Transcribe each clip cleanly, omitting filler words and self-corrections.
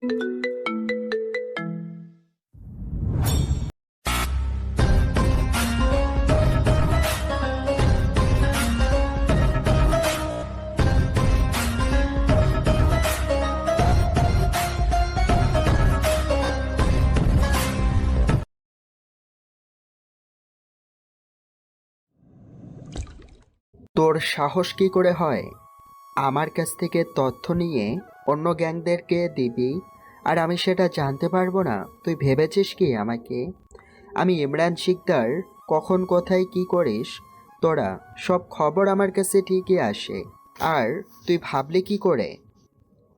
তোর সাহস কি করে হয় আমার কাছ থেকে তথ্য নিয়ে অন্য গ্যাংদেরকে দিবি? আর আমি সেটা জানতে পারবো না? তুই ভেবেছিস কি আমাকে? আমি ইমরান শিকদার। কখন কোথায় কি করিস তোরা, সব খবর আমার কাছে ঠিকই আসে। আর তুই ভাবলি কি করে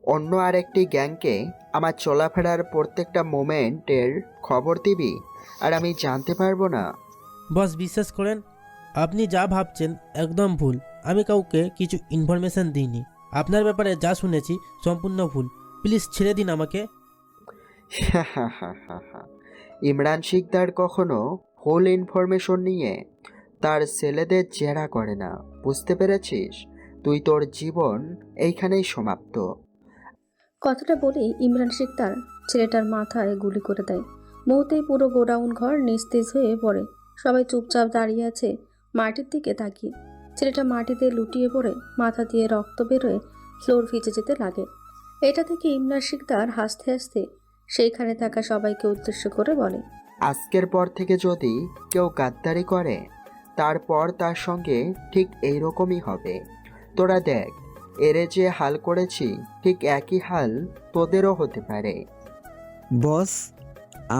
অন্য আরেকটি গ্যাংকে আমার চলাফেরার প্রত্যেকটা মোমেন্টের খবর দিবি আর আমি জানতে পারবো না? বস বিশ্বাস করেন, আপনি যা ভাবছেন একদম ভুল। আমি কাউকে কিছু ইনফরমেশন দিইনি। আপনার ব্যাপারে যা শুনেছি সম্পূর্ণ ভুল। প্লিজ ছেড়ে দিন আমাকে। ইমরান শিকদার কখনো ভুল ইনফরমেশন নিয়ে তার ছেলেদের জেরা করে না, বুঝতে পেরেছিস? তুই তোর জীবন এইখানেই সমাপ্ত। কথাটা বলেই ইমরান শিকদার ছেলেটার মাথায় গুলি করে দেয়। মুহূর্তেই পুরো গোডাউন ঘর নিস্তেজ হয়ে পড়ে। সবাই চুপচাপ দাঁড়িয়ে আছে মাটির দিকে তাকিয়ে। ছেলেটা মাটিতে লুটিয়ে পড়ে মাথা দিয়ে রক্ত বেরোয়, ফ্লোর ভিজে যেতে লাগে। এটা থেকে ইমরান শিকদার হাসতে হাসতে সেইখানে থাকা সবাইকে উদ্দেশ্য করে বলে, আজকের পর থেকে যদি কেউ গাদ্দারি করে তারপর তার সঙ্গে ঠিক এইরকমই হবে। তোরা দেখ, এরে যে হাল করেছি ঠিক একই হাল তোদেরও হতে পারে। বস,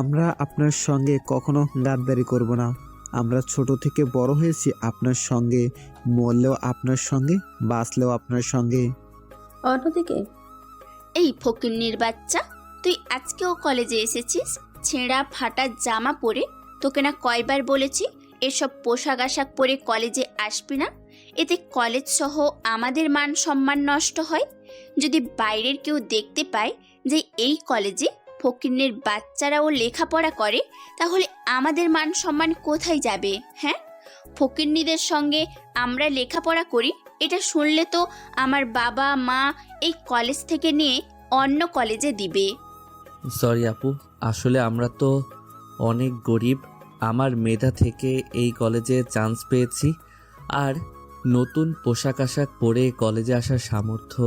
আমরা আপনার সঙ্গে কখনো গাদ্দারি করব না। আমরা ছোট থেকে বড় হয়েছি আপনার সঙ্গে, মরলেও আপনার সঙ্গে, বাঁচলেও আপনার সঙ্গে। অন্যদিকে এই ফকিন্নির বাচ্চা, তুই আজকেও কলেজে এসেছিস ছেঁড়া ফাটা জামা পরে? তোকে না কয়বার বলেছি এসব পোশাক আশাক পরে কলেজে আসবি না? এতে কলেজ সহ আমাদের মান সম্মান নষ্ট হয়। যদি বাইরের কেউ দেখতে পায় যে এই কলেজে ফকিন্নির বাচ্চারাও লেখাপড়া করে, তাহলে আমাদের মান সম্মান কোথায় যাবে? হ্যাঁ, ফকিন্নিদের সঙ্গে আমরা লেখাপড়া করি এটা শুনলে তো আমার বাবা মা এই কলেজ থেকে নিয়ে অন্য কলেজে দিবে। সরি আপু, আসলে আমরা তো অনেক গরিব। আমার মেধা থেকে এই কলেজে চান্স পেয়েছি, আর নতুন পোশাক আশাক পরে কলেজে আসার সামর্থ্য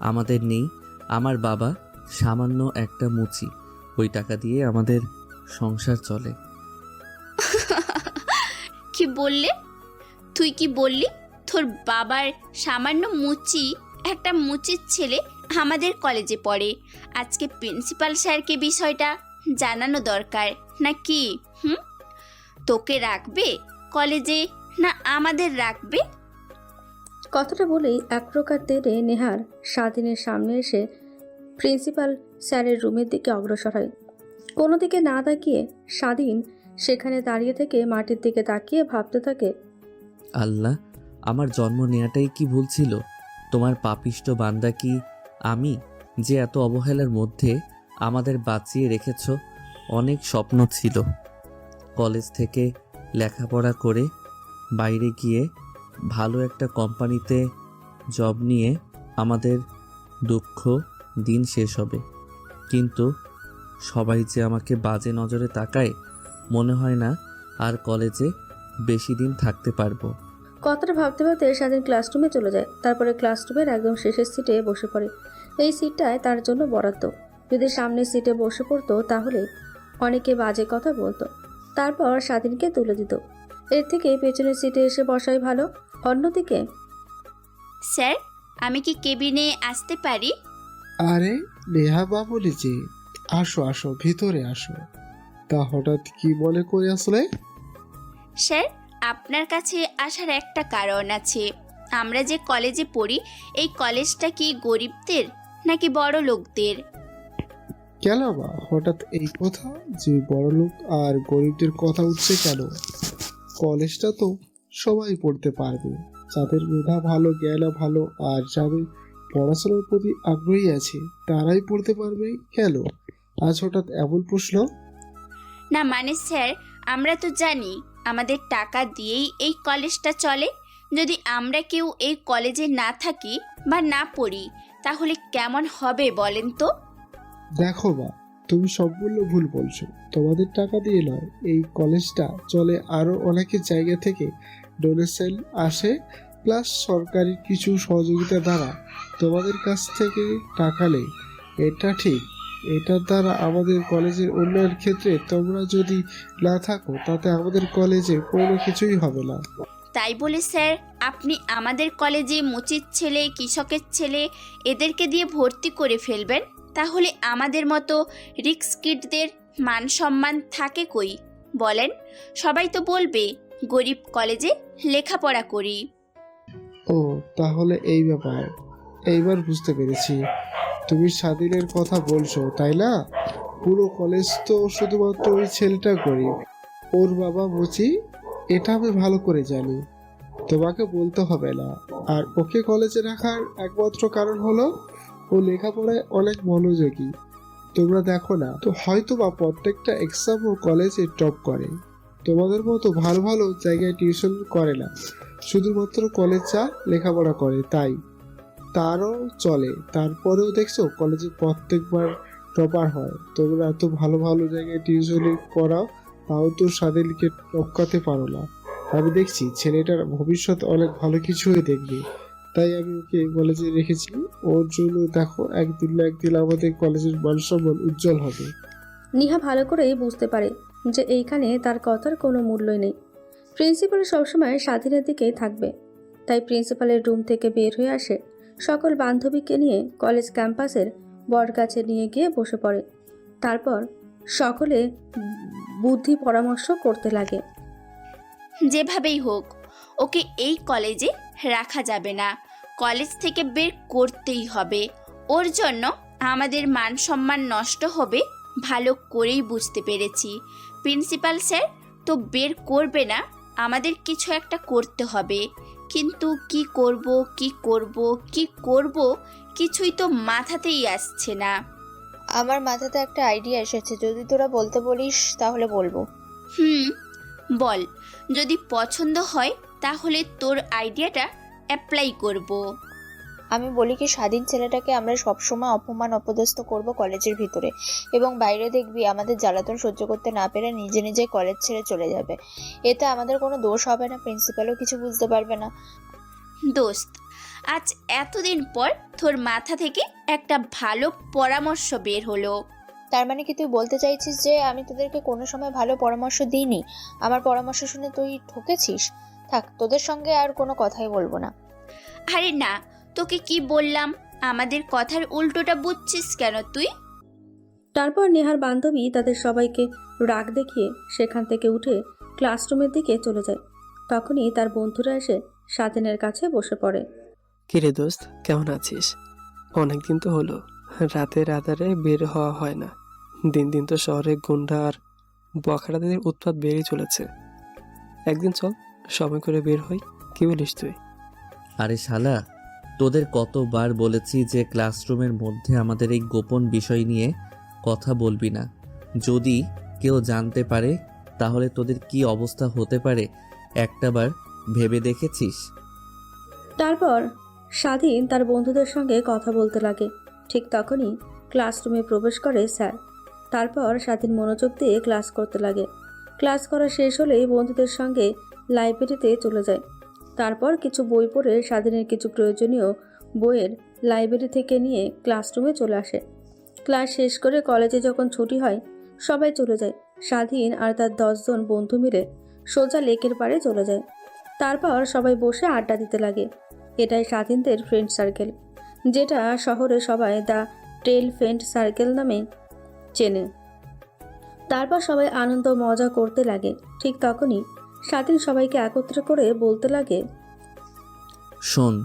আমাদের নেই। আমার বাবা সামান্য একটা মুচি, ওই টাকা দিয়ে আমাদের সংসার চলে। কি বললে? তুই কি বললি? তোর বাবার সামান্য মুচি? একটা মুচির ছেলে আমাদের কলেজে পড়ে। আজকে প্রিন্সিপাল স্যারকে বিষয়টা জানানো দরকার নাকি? তোকে রাখবে কলেজে না আমাদের রাখবে? কথাটা বলেই এক প্রকার তেড়ে নেহার স্বাধীনের সামনে এসে প্রিন্সিপাল স্যারের রুমের দিকে অগ্রসর হয়। কোনো দিকে না তাকিয়ে স্বাধীন সেখানে দাঁড়িয়ে থেকে মাটির দিকে তাকিয়ে ভাবতে থাকে, আল্লাহ, আমার জন্ম নেওয়াটাই কি ভুল ছিল? তোমার পাপিষ্ট বান্দা কি আমি, যে এত অবহেলার মধ্যে আমাদের বাঁচিয়ে রেখেছ? অনেক স্বপ্ন ছিল কলেজ থেকে লেখাপড়া করে বাইরে গিয়ে ভালো একটা কোম্পানিতে জব নিয়ে আমাদের দুঃখ দিন শেষ হবে। কিন্তু সবাই যে আমাকে বাজে নজরে তাকায়, মনে হয় না আর কলেজে বেশি দিন থাকতে পারবো। কথাটা ভাবতে ভাবতে স্বাধীন ক্লাসরুমে চলে যায়। তারপরে ক্লাসরুমের একদম শেষের সিটে বসে পড়ে। এই সিটটায় তার জন্য বরাদ্দ। যদি সামনের সিটে বসে পড়তো তাহলে অনেকে বাজে কথা বলতো, তারপর স্বাধীনকে তুলে দিত। এর থেকে পেছনের সিটে এসে বসাই ভালো। অন্যদিকে, স্যার, আমি কি কেবিনে আসতে পারি? আরে নেহা বাবুলি যে, আসো আসো, ভিতরে আসো। তা হঠাৎ কি মনে করে আসলে? স্যার, আপনার কাছে আসার একটা কারণ আছে। আমরা যে কলেজে পড়ি, এই কলেজটা কি গরিবদের নাকি বড় লোকদের? কেন বা হঠাৎ এই কথা যে বড়লোক আর গরিবদের কথা উঠছে কেন? কলেজটা তো সবাই পড়তে পারবে, যাদের মেধা ভালো, জ্ঞান ভালো, আর যাদের পড়াশোনার প্রতি আগ্রহী আছে তারাই পড়তে পারবে। কেন আজ হঠাৎ এমন প্রশ্ন? না মানে স্যার, আমরা তো জানি আমাদের টাকা দিয়েই এই কলেজটা চলে। যদি আমরা কেউ এই কলেজে না থাকি বা না পড়ি, তাহলে কেমন হবে বলেন তো? দেখো বা, তুমি সম্পূর্ণ ভুল বলছো। তোমাদের টাকা দিয়ে নয়, এই কলেজটা চলে আরো অনেকের জায়গা থেকে ডোনেশন আসে, প্লাস সরকারি কিছু সহযোগিতা দ্বারা তোমাদের কাছ থেকে টাকা নেই। এটা ঠিক। এটার দ্বারা আমাদের কলেজের উন্নয়নের ক্ষেত্রে তোমরা যদি না থাকো, তাতে আমাদের কলেজে কোনো কিছুই হবে না। তাই বলে স্যার আপনি আমাদের কলেজে মুচির ছেলে, কৃষকের ছেলে এদেরকে দিয়ে ভর্তি করে ফেলবেন? তাহলে আমাদের মতো রিক্স কিডদের মান সম্মান থাকে কই বলেন? সবাই তো বলবে গরিব কলেজে লেখাপড়া করি। ও, তাহলে এই ব্যাপার। এইবার বুঝতে পেরেছি। তুমি স্বাধীনের কথা বলছো, তাই না? পুরো কলেজ তো শুধুমাত্র ওই ছেলেটা গরিব, ওর বাবা মুচি, এটা আমি ভালো করে জানি, তোমাকে বলতে হবে না। আর ওকে কলেজে রাখার একমাত্র কারণ হলো ও লেখাপড়ায় অনেক মনোযোগী। তোমরা দেখো না তো, হয়তো বা প্রত্যেকটা এক্সাম ও কলেজে টপ করে। তোমাদের মতো ভালো ভালো জায়গায় টিউশন করে না, শুধুমাত্র কলেজ যা লেখাপড়া করে তাই। তারও চলে, তারপরেও দেখছো কলেজে প্রত্যেকবার টপার হয়। তোমরা এত ভালো ভালো জায়গায় টিউশনি করাও, তাও তো স্বাধীনকে টপকাতে পারো না। আমি দেখছি ছেলেটার ভবিষ্যৎ অনেক ভালো কিছুই দেখবে, তাই আমি ওকে কলেজে রেখেছি। ওর জন্য দেখো, একদিন না একদিন আমাদের কলেজের মান সম্মান উজ্জ্বল হবে। নিহা ভালো করেই বুঝতে পারে যে এইখানে তার কথার কোনো মূল্যই নেই। প্রিন্সিপাল সবসময় স্বাধীনের দিকেই থাকবে। তাই প্রিন্সিপালের রুম থেকে বের হয়ে আসে, সকল বান্ধবীকে নিয়ে কলেজ ক্যাম্পাসের বটগাছে নিয়ে গিয়ে বসে পড়ে। তারপর সকলে বুদ্ধি পরামর্শ করতে লাগে। যেভাবেই হোক ওকে এই কলেজে রাখা যাবে না, কলেজ থেকে বের করতেই হবে। ওর জন্য আমাদের মান সম্মান নষ্ট হবে ভালো করেই বুঝতে পেরেছি। প্রিন্সিপাল স্যার তো বের করবে না, আমাদের কিছু একটা করতে হবে। কিন্তু কি করব কি করব কি করব কিছুই তো মাথাতেই আসছে না। আমার মাথাতে একটা আইডিয়া এসেছে, যদি তোরা বলতে বলিস তাহলে বলবো। বল, যদি পছন্দ হয় তাহলে তোর আইডিয়াটা অ্যাপ্লাই করব। আমি বলি কি, স্বাধীন ছেলেটাকে আমরা সবসময় অপমান অপদস্থ করব কলেজের ভিতরে, এবং বাইরে দেখবি আমাদের জ্বালাতন সহ্য করতে না পেরে নিজে নিজে কলেজ ছেড়ে চলে যাবে। এতে আমাদের কোনো দোষ হবে না, প্রিন্সিপালও কিছু বুঝতে পারবে না। দোস্ত, আজ এতদিন পর তোর মাথা থেকে একটা ভালো পরামর্শ বের হলো। তার মানে কি তুই বলতে চাইছিস যে আমি তোদেরকে কোনো সময় ভালো পরামর্শ দিইনি? আমার পরামর্শ শুনে তুই ঠকেছিস? থাক, তোদের সঙ্গে আর কোনো কথাই বলবো না। আরে না, তোকে কি বললাম? আমাদের কথার উল্টোটা বুঝছিস কেন তুই? তারপর নেহার বান্ধবী তাদের সবাইকে রাগ দেখিয়ে সেখান থেকে উঠে ক্লাসরুমের দিকে চলে যায়। তখনই তার বন্ধুরা এসে স্বাধীনের কাছে বসে পড়ে। কিরে দোস্ত, কেমন আছিস? অনেকদিন তো হলো, রাতের আধারে বের হওয়া হয় না। দিন দিন তো শহরে গুন্ডা আর বখারাদের উৎপাত বেড়েই চলেছে। একদিন চল সময় করে বের হই, কি বলিস তুই? আরে শালা, তোদের কতবার বলেছি যে ক্লাসরুমের মধ্যে আমাদের এই গোপন বিষয় নিয়ে কথা বলবি না। যদি কেউ জানতে পারে তাহলে তোদের কি অবস্থা হতে পারে একটাবার ভেবে দেখেছিস? তারপর স্বাধীন তার বন্ধুদের সঙ্গে কথা বলতে লাগে। ঠিক তখনই ক্লাসরুমে প্রবেশ করে স্যার। তারপর স্বাধীন মনোযোগ দিয়ে ক্লাস করতে লাগে। ক্লাস করা শেষ হলেই বন্ধুদের সঙ্গে লাইব্রেরিতে চলে যায়। তারপর কিছু বই পড়ে স্বাধীনের কিছু প্রয়োজনীয় বইয়ের লাইব্রেরি থেকে নিয়ে ক্লাসরুমে চলে আসে। ক্লাস শেষ করে কলেজে যখন ছুটি হয় সবাই চলে যায়। স্বাধীন আর তার 10 জন বন্ধু মিলে সোজা লেকের পাড়ে চলে যায়। তারপর সবাই বসে আড্ডা দিতে লাগে। এটাই স্বাধীনদের ফ্রেন্ড সার্কেল, যেটা শহরে সবাই দ্য টেল ফ্রেন্ড সার্কেল নামে চেনে। তারপর সবাই আনন্দ মজা করতে লাগে। ঠিক তখনই স্বাধীন সবাইকে একত্র করে বলতে লাগে, শোন,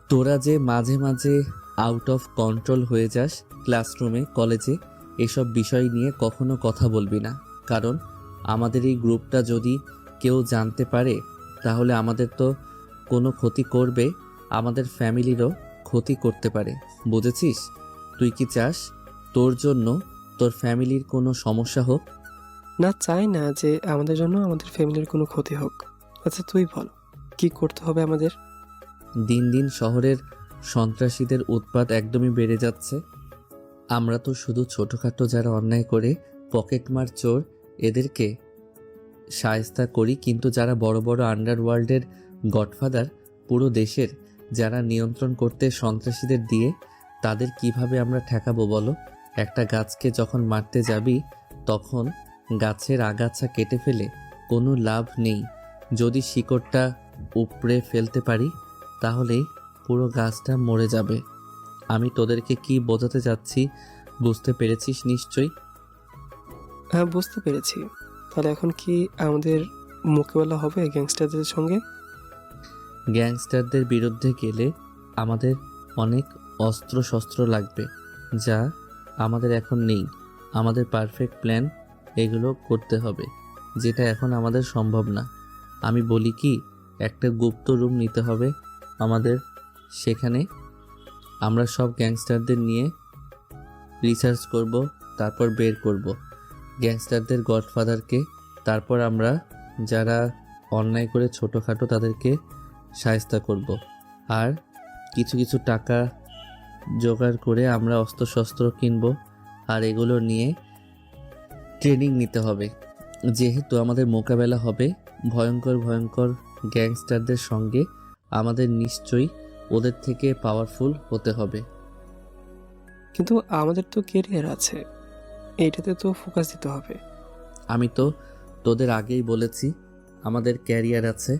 তোরা যে মাঝে মাঝে আউট অফ কন্ট্রোল হয়ে যাস ক্লাসরুমে, কলেজে, এসব বিষয় নিয়ে কখনো কথা বলবি না। কারণ আমাদের এই গ্রুপটা যদি কেউ জানতে পারে তাহলে আমাদের তো কোনো ক্ষতি করবে, আমাদের ফ্যামিলিরও ক্ষতি করতে পারে। বুঝেছিস? তুই কি চাস তোর জন্য তোর ফ্যামিলির কোনো সমস্যা হোক? না, চাই না যে আমাদের জন্য আমাদের ফ্যামিলির কোনো ক্ষতি হোক। আচ্ছা তুই বল, কি করতে হবে আমাদের? দিন দিন শহরের সন্ত্রাসীদের উৎপাত একদমই বেড়ে যাচ্ছে। আমরা তো শুধু ছোটোখাটো যারা অন্যায় করে পকেটমার চোর এদেরকে শায়েস্তা করি, কিন্তু যারা বড় বড় আন্ডারওয়ার্ল্ডের গডফাদার, পুরো দেশের যারা নিয়ন্ত্রণ করতে সন্ত্রাসীদের দিয়ে, তাদের কিভাবে আমরা ঠেকাবো বলো? একটা গাছকে যখন মারতে যাবি তখন গাছের আগাছা কেটে ফেলে কোনো লাভ নেই। যদি শিকড়টা উপড়ে ফেলতে পারি তাহলেই পুরো গাছটা মরে যাবে। আমি তোদেরকে কি বোঝাতে যাচ্ছি বুঝতে পেরেছিস নিশ্চয়ই? হ্যাঁ, বুঝতে পেরেছি। তাহলে এখন কি আমাদের মোকাবেলা হবে গ্যাংস্টারদের সঙ্গে? গ্যাংস্টারদের বিরুদ্ধে গেলে আমাদের অনেক অস্ত্র শস্ত্র লাগবে, যা আমাদের এখন নেই। আমাদের পারফেক্ট প্ল্যান এগুলো করতে হবে, যেটা এখন আমাদের সম্ভব না। আমি বলি কি, একটা গুপ্ত রুম নিতে হবে আমাদের, সেখানে আমরা সব গ্যাংস্টারদের নিয়ে রিসার্চ করব, তারপর বের করব গ্যাংস্টারদের গডফাদারকে। তারপর আমরা যারা অন্যায় করে ছোটোখাটো তাদেরকে শায়েস্তা করব। আর কিছু কিছু টাকা জোগাড় করে আমরা অস্ত্রশস্ত্র কিনব, আর এগুলো নিয়ে ট্রেনিং নিতে হবে। যেহেতু আমাদের মোকাবেলা হবে ভয়ঙ্কর ভয়ঙ্কর গ্যাংস্টারদের সঙ্গে, আমাদের নিশ্চয়ই ওদের থেকে পাওয়ারফুল হতে হবে। কিন্তু আমাদের তো কেরিয়ার আছে, এইটাতে তো ফোকাস দিতে হবে। আমি তো তোদের আগেই বলেছি আমাদের ক্যারিয়ার আছে।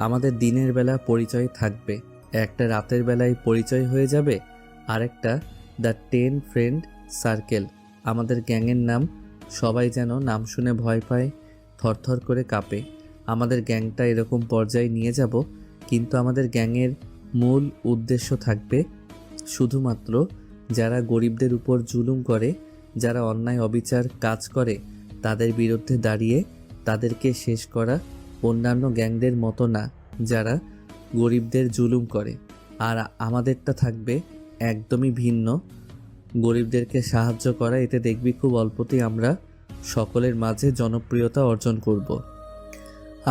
আমাদের দিনের বেলা পরিচয় থাকবে, একটা রাতের বেলায় পরিচয় হয়ে যাবে, আরেকটা দ্য 10 ফ্রেন্ড সার্কেল। আমাদের গ্যাংয়ের নাম, সবাই যেন নাম শুনে ভয় পায়, থরথর করে কাঁপে। আমাদের গ্যাংটা এরকম পর্যায়ে নিয়ে যাব, কিন্তু আমাদের গ্যাংয়ের মূল উদ্দেশ্য থাকবে শুধুমাত্র যারা গরিবদের উপর জুলুম করে, যারা অন্যায় অবিচার কাজ করে, তাদের বিরুদ্ধে দাঁড়িয়ে তাদেরকে শেষ করা। অন্যান্য গ্যাংদের মতো না যারা গরিবদের জুলুম করে। আর আমাদেরটা থাকবে একদমই ভিন্ন, গরিবদেরকে সাহায্য করা। এতে দেখবি খুব অল্পতেই আমরা সকলের মাঝে জনপ্রিয়তা অর্জন করব।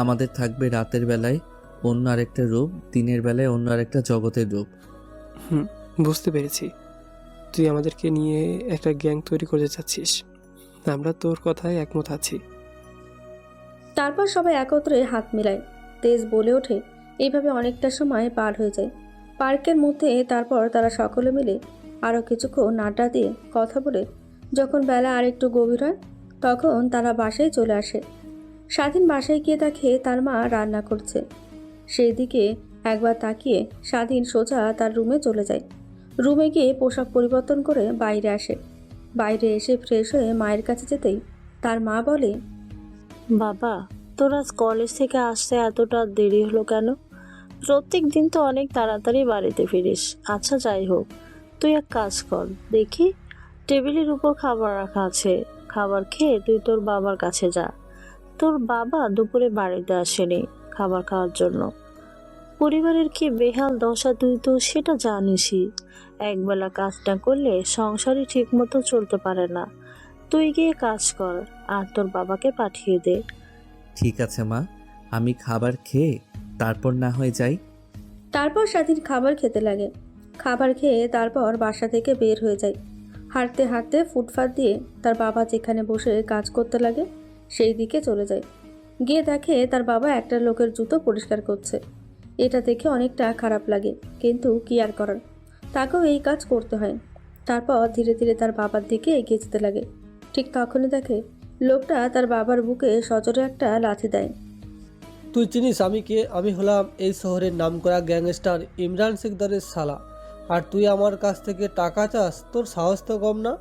আমাদের থাকবে রাতের বেলায় অন্য আরেকটা রূপ, দিনের বেলায় অন্য আরেকটা জগতের রূপ। বুঝতে পেরেছি। তুই আমাদেরকে নিয়ে একটা গ্যাং তৈরি করতে চাচ্ছিস, আমরা তোর কথায় একমত আছি। তারপর সবাই একত্রে হাত মিলায়। তেজ বলে ওঠে। এইভাবে অনেকটা সময় পার হয়ে যায় পার্কের মধ্যে। তারপর তারা সকলে মিলে আরও কিছুক্ষণ আড্ডা দিয়ে কথা বলে যখন বেলা আরেকটু গভীর হয়, তখন তারা বাসায় চলে আসে। স্বাধীন বাসায় গিয়ে দেখে তার মা রান্না করছে। সেই দিকে একবার তাকিয়ে স্বাধীন সোজা তার রুমে চলে যায়। রুমে গিয়ে পোশাক পরিবর্তন করে বাইরে আসে। বাইরে এসে ফ্রেশ হয়ে মায়ের কাছে যেতেই তার মা বলে, বাবা, তোর আজ কলেজ থেকে আসতে এতটা দেরি হলো কেন? প্রত্যেক দিন তো অনেক তাড়াতাড়ি বাড়িতে ফিরিস। আচ্ছা, যাই হোক, তুই এক কাজ কর দেখি, টেবিলের উপর খাবার রাখা আছে, খাবার খেয়ে তুই তোর বাবার কাছে যা। তোর বাবা দুপুরে বাড়িতে আসেনি খাবার খাওয়ার জন্য। পরিবারের কি বেহাল দশা তুই তো সেটা জানিসই। একবেলা কাজ না করলে সংসারই ঠিক মতো চলতে পারে না। তুই গিয়ে কাজ কর আর তোর বাবাকে পাঠিয়ে দে। ঠিক আছে মা, আমি খাবার খেয়ে তারপর না হয় যাই। তারপর স্বাধীন খাবার খেতে লাগে। খাবার খেয়ে তারপর বাসা থেকে বের হয়ে যায়। হাঁটতে হাঁটতে ফুটপাত দিয়ে তার বাবা যেখানে বসে কাজ করতে লাগে সেই দিকে চলে যায়। গিয়ে দেখে তার বাবা একটা লোকের জুতো পরিষ্কার করছে। এটা দেখে অনেকটা খারাপ লাগে, কিন্তু কি আর করার, তাকেও এই কাজ করতে হয়। তারপর ধীরে ধীরে তার বাবার দিকে এগিয়ে যেতে লাগে। ঠিক তখনই দেখে লোকটা তার বাবার বুকে সজোরে একটা লাথি দেয়। তুই চিনিস আমি কে? আমি হলাম এই শহরের নামকরা গ্যাংস্টার ইমরান শিকদারের শালা। আর তুই আমার কাছ থেকে টাকা চাস? তোর সাহস তো কম না।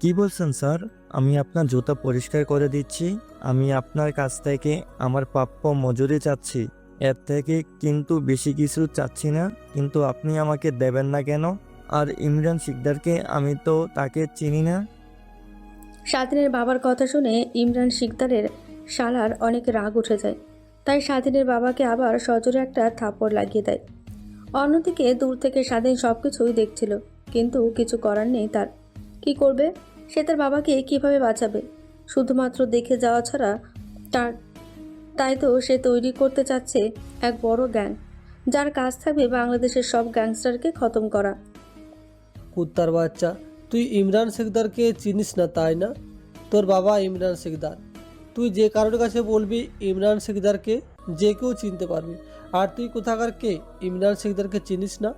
কি বলছেন স্যার? আমি আপনার জুতা পরিষ্কার করে দিচ্ছি। আমি আপনার কাছ থেকে আমার প্রাপ্য মজুরি চাচ্ছি, এর থেকে কিন্তু বেশি কিছু চাচ্ছি না। কিন্তু আপনি আমাকে দেবেন না কেন? আর ইমরান শিকদারকে আমি তো তাকে চিনি না। স্বাধীনের বাবার কথা শুনে ইমরান শিকদারের শালার অনেক রাগ উঠে যায়। তাই স্বাধীনের বাবাকে আবার সজোরে একটা থাপ্পড় লাগিয়ে দেয়। অন্যদিকে দূর থেকে স্বাধীন সব কিছুই দেখছিল, কিন্তু কিছু করার নেই তার। কি করবে সে? তার বাবাকে কিভাবে বাঁচাবে? শুধুমাত্র দেখে যাওয়া ছাড়া তাই তো সে তৈরি করতে চাচ্ছে এক বড় গ্যাং, যার কাজ থাকবে বাংলাদেশের সব গ্যাংস্টারকে খতম করা। কুত্তার বাচ্চা, তুই ইমরান শিকদারকে চিনিস না তাই না? তোর বাবা ইমরান শিকদার। তুই যে কারোর কাছে বলবি ইমরান শিকদারকে, যে কেউ চিনতে পারবি। আর তুই কোথাকার কে? ইমরান শিকদারকে চিনিস না?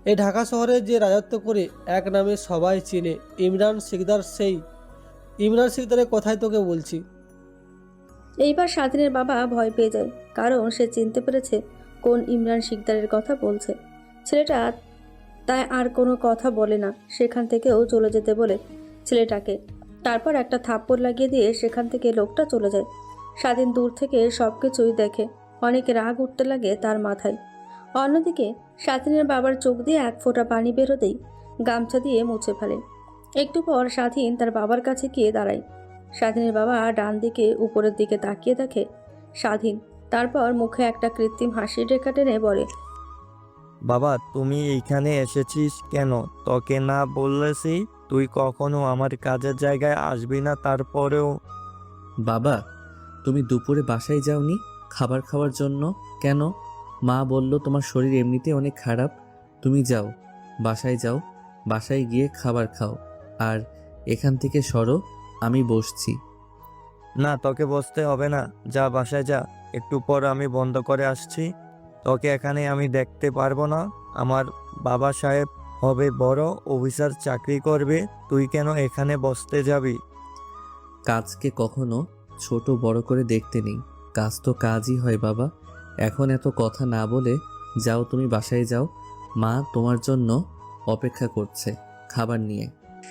এই ঢাকা শহরে যে রাজত্ব করে এক নামে সবাই চিনে ইমরান শিকদার, সেই ইমরান শিকদারের কথাই তোকে বলছি। এইবার স্বাধীনের বাবা ভয় পেয়ে যায়, কারণ সে চিনতে পেরেছে কোন ইমরান শিকদারের কথা বলছে। ছেলেটা তাই আর কোনো কথা বলে না, সেখান থেকেও চলে যেতে বলে ছেলেটাকে। তারপর একটা থাপ্পড় লাগিয়ে দিয়ে সেখান থেকে লোকটা চলে যায়। স্বাধীন দূর থেকে সব কিছুই দেখে, অনেক রাগ উঠতে লাগে তার মাথায়। অন্যদিকে স্বাধীনের বাবার চোখ দিয়ে এক ফোঁটা পানি বেরোতেই গামছা দিয়ে মুছে ফেলে। একটু পর স্বাধীন তার বাবার কাছে গিয়ে দাঁড়ায়। স্বাধীনের বাবা ডান দিকে উপরের দিকে তাকিয়ে দেখে স্বাধীন। তারপর মুখে একটা কৃত্রিম হাসির রেখা টেনে বলে, বাবা তুমি এইখানে এসেছিস কেন? তোকে না বলেছি তুই কখনো আমার কাজের জায়গায় আসবি না, তারপরেও। বাবা, তুমি দুপুরে বাসায় যাওনি খাবার খাওয়ার জন্য কেন? মা বলল তোমার শরীর এমনিতে অনেক খারাপ, তুমি যাও, বাসায় যাও, বাসায় গিয়ে খাবার খাও। আর এখান থেকে সরো, আমি বসছি। না, তোকে বসতে হবে না, যা বাসায় যা, একটু পর আমি বন্ধ করে আসছি। তোকে এখানে আমি দেখতে পারবো না। আমার বাবা সাহেব হবে বড় অফিসার, চাকরি করবে, তুই কেন এখানে বসতে যাবি? কাজকে কখনো ছোট বড় করে দেখতে নেই, কাজ তো কাজই হয় বাবা। এখন এত কথা না বলে যাও, তুমি বাসায় যাও, মা তোমার জন্য অপেক্ষা করছে খাবার নিয়ে।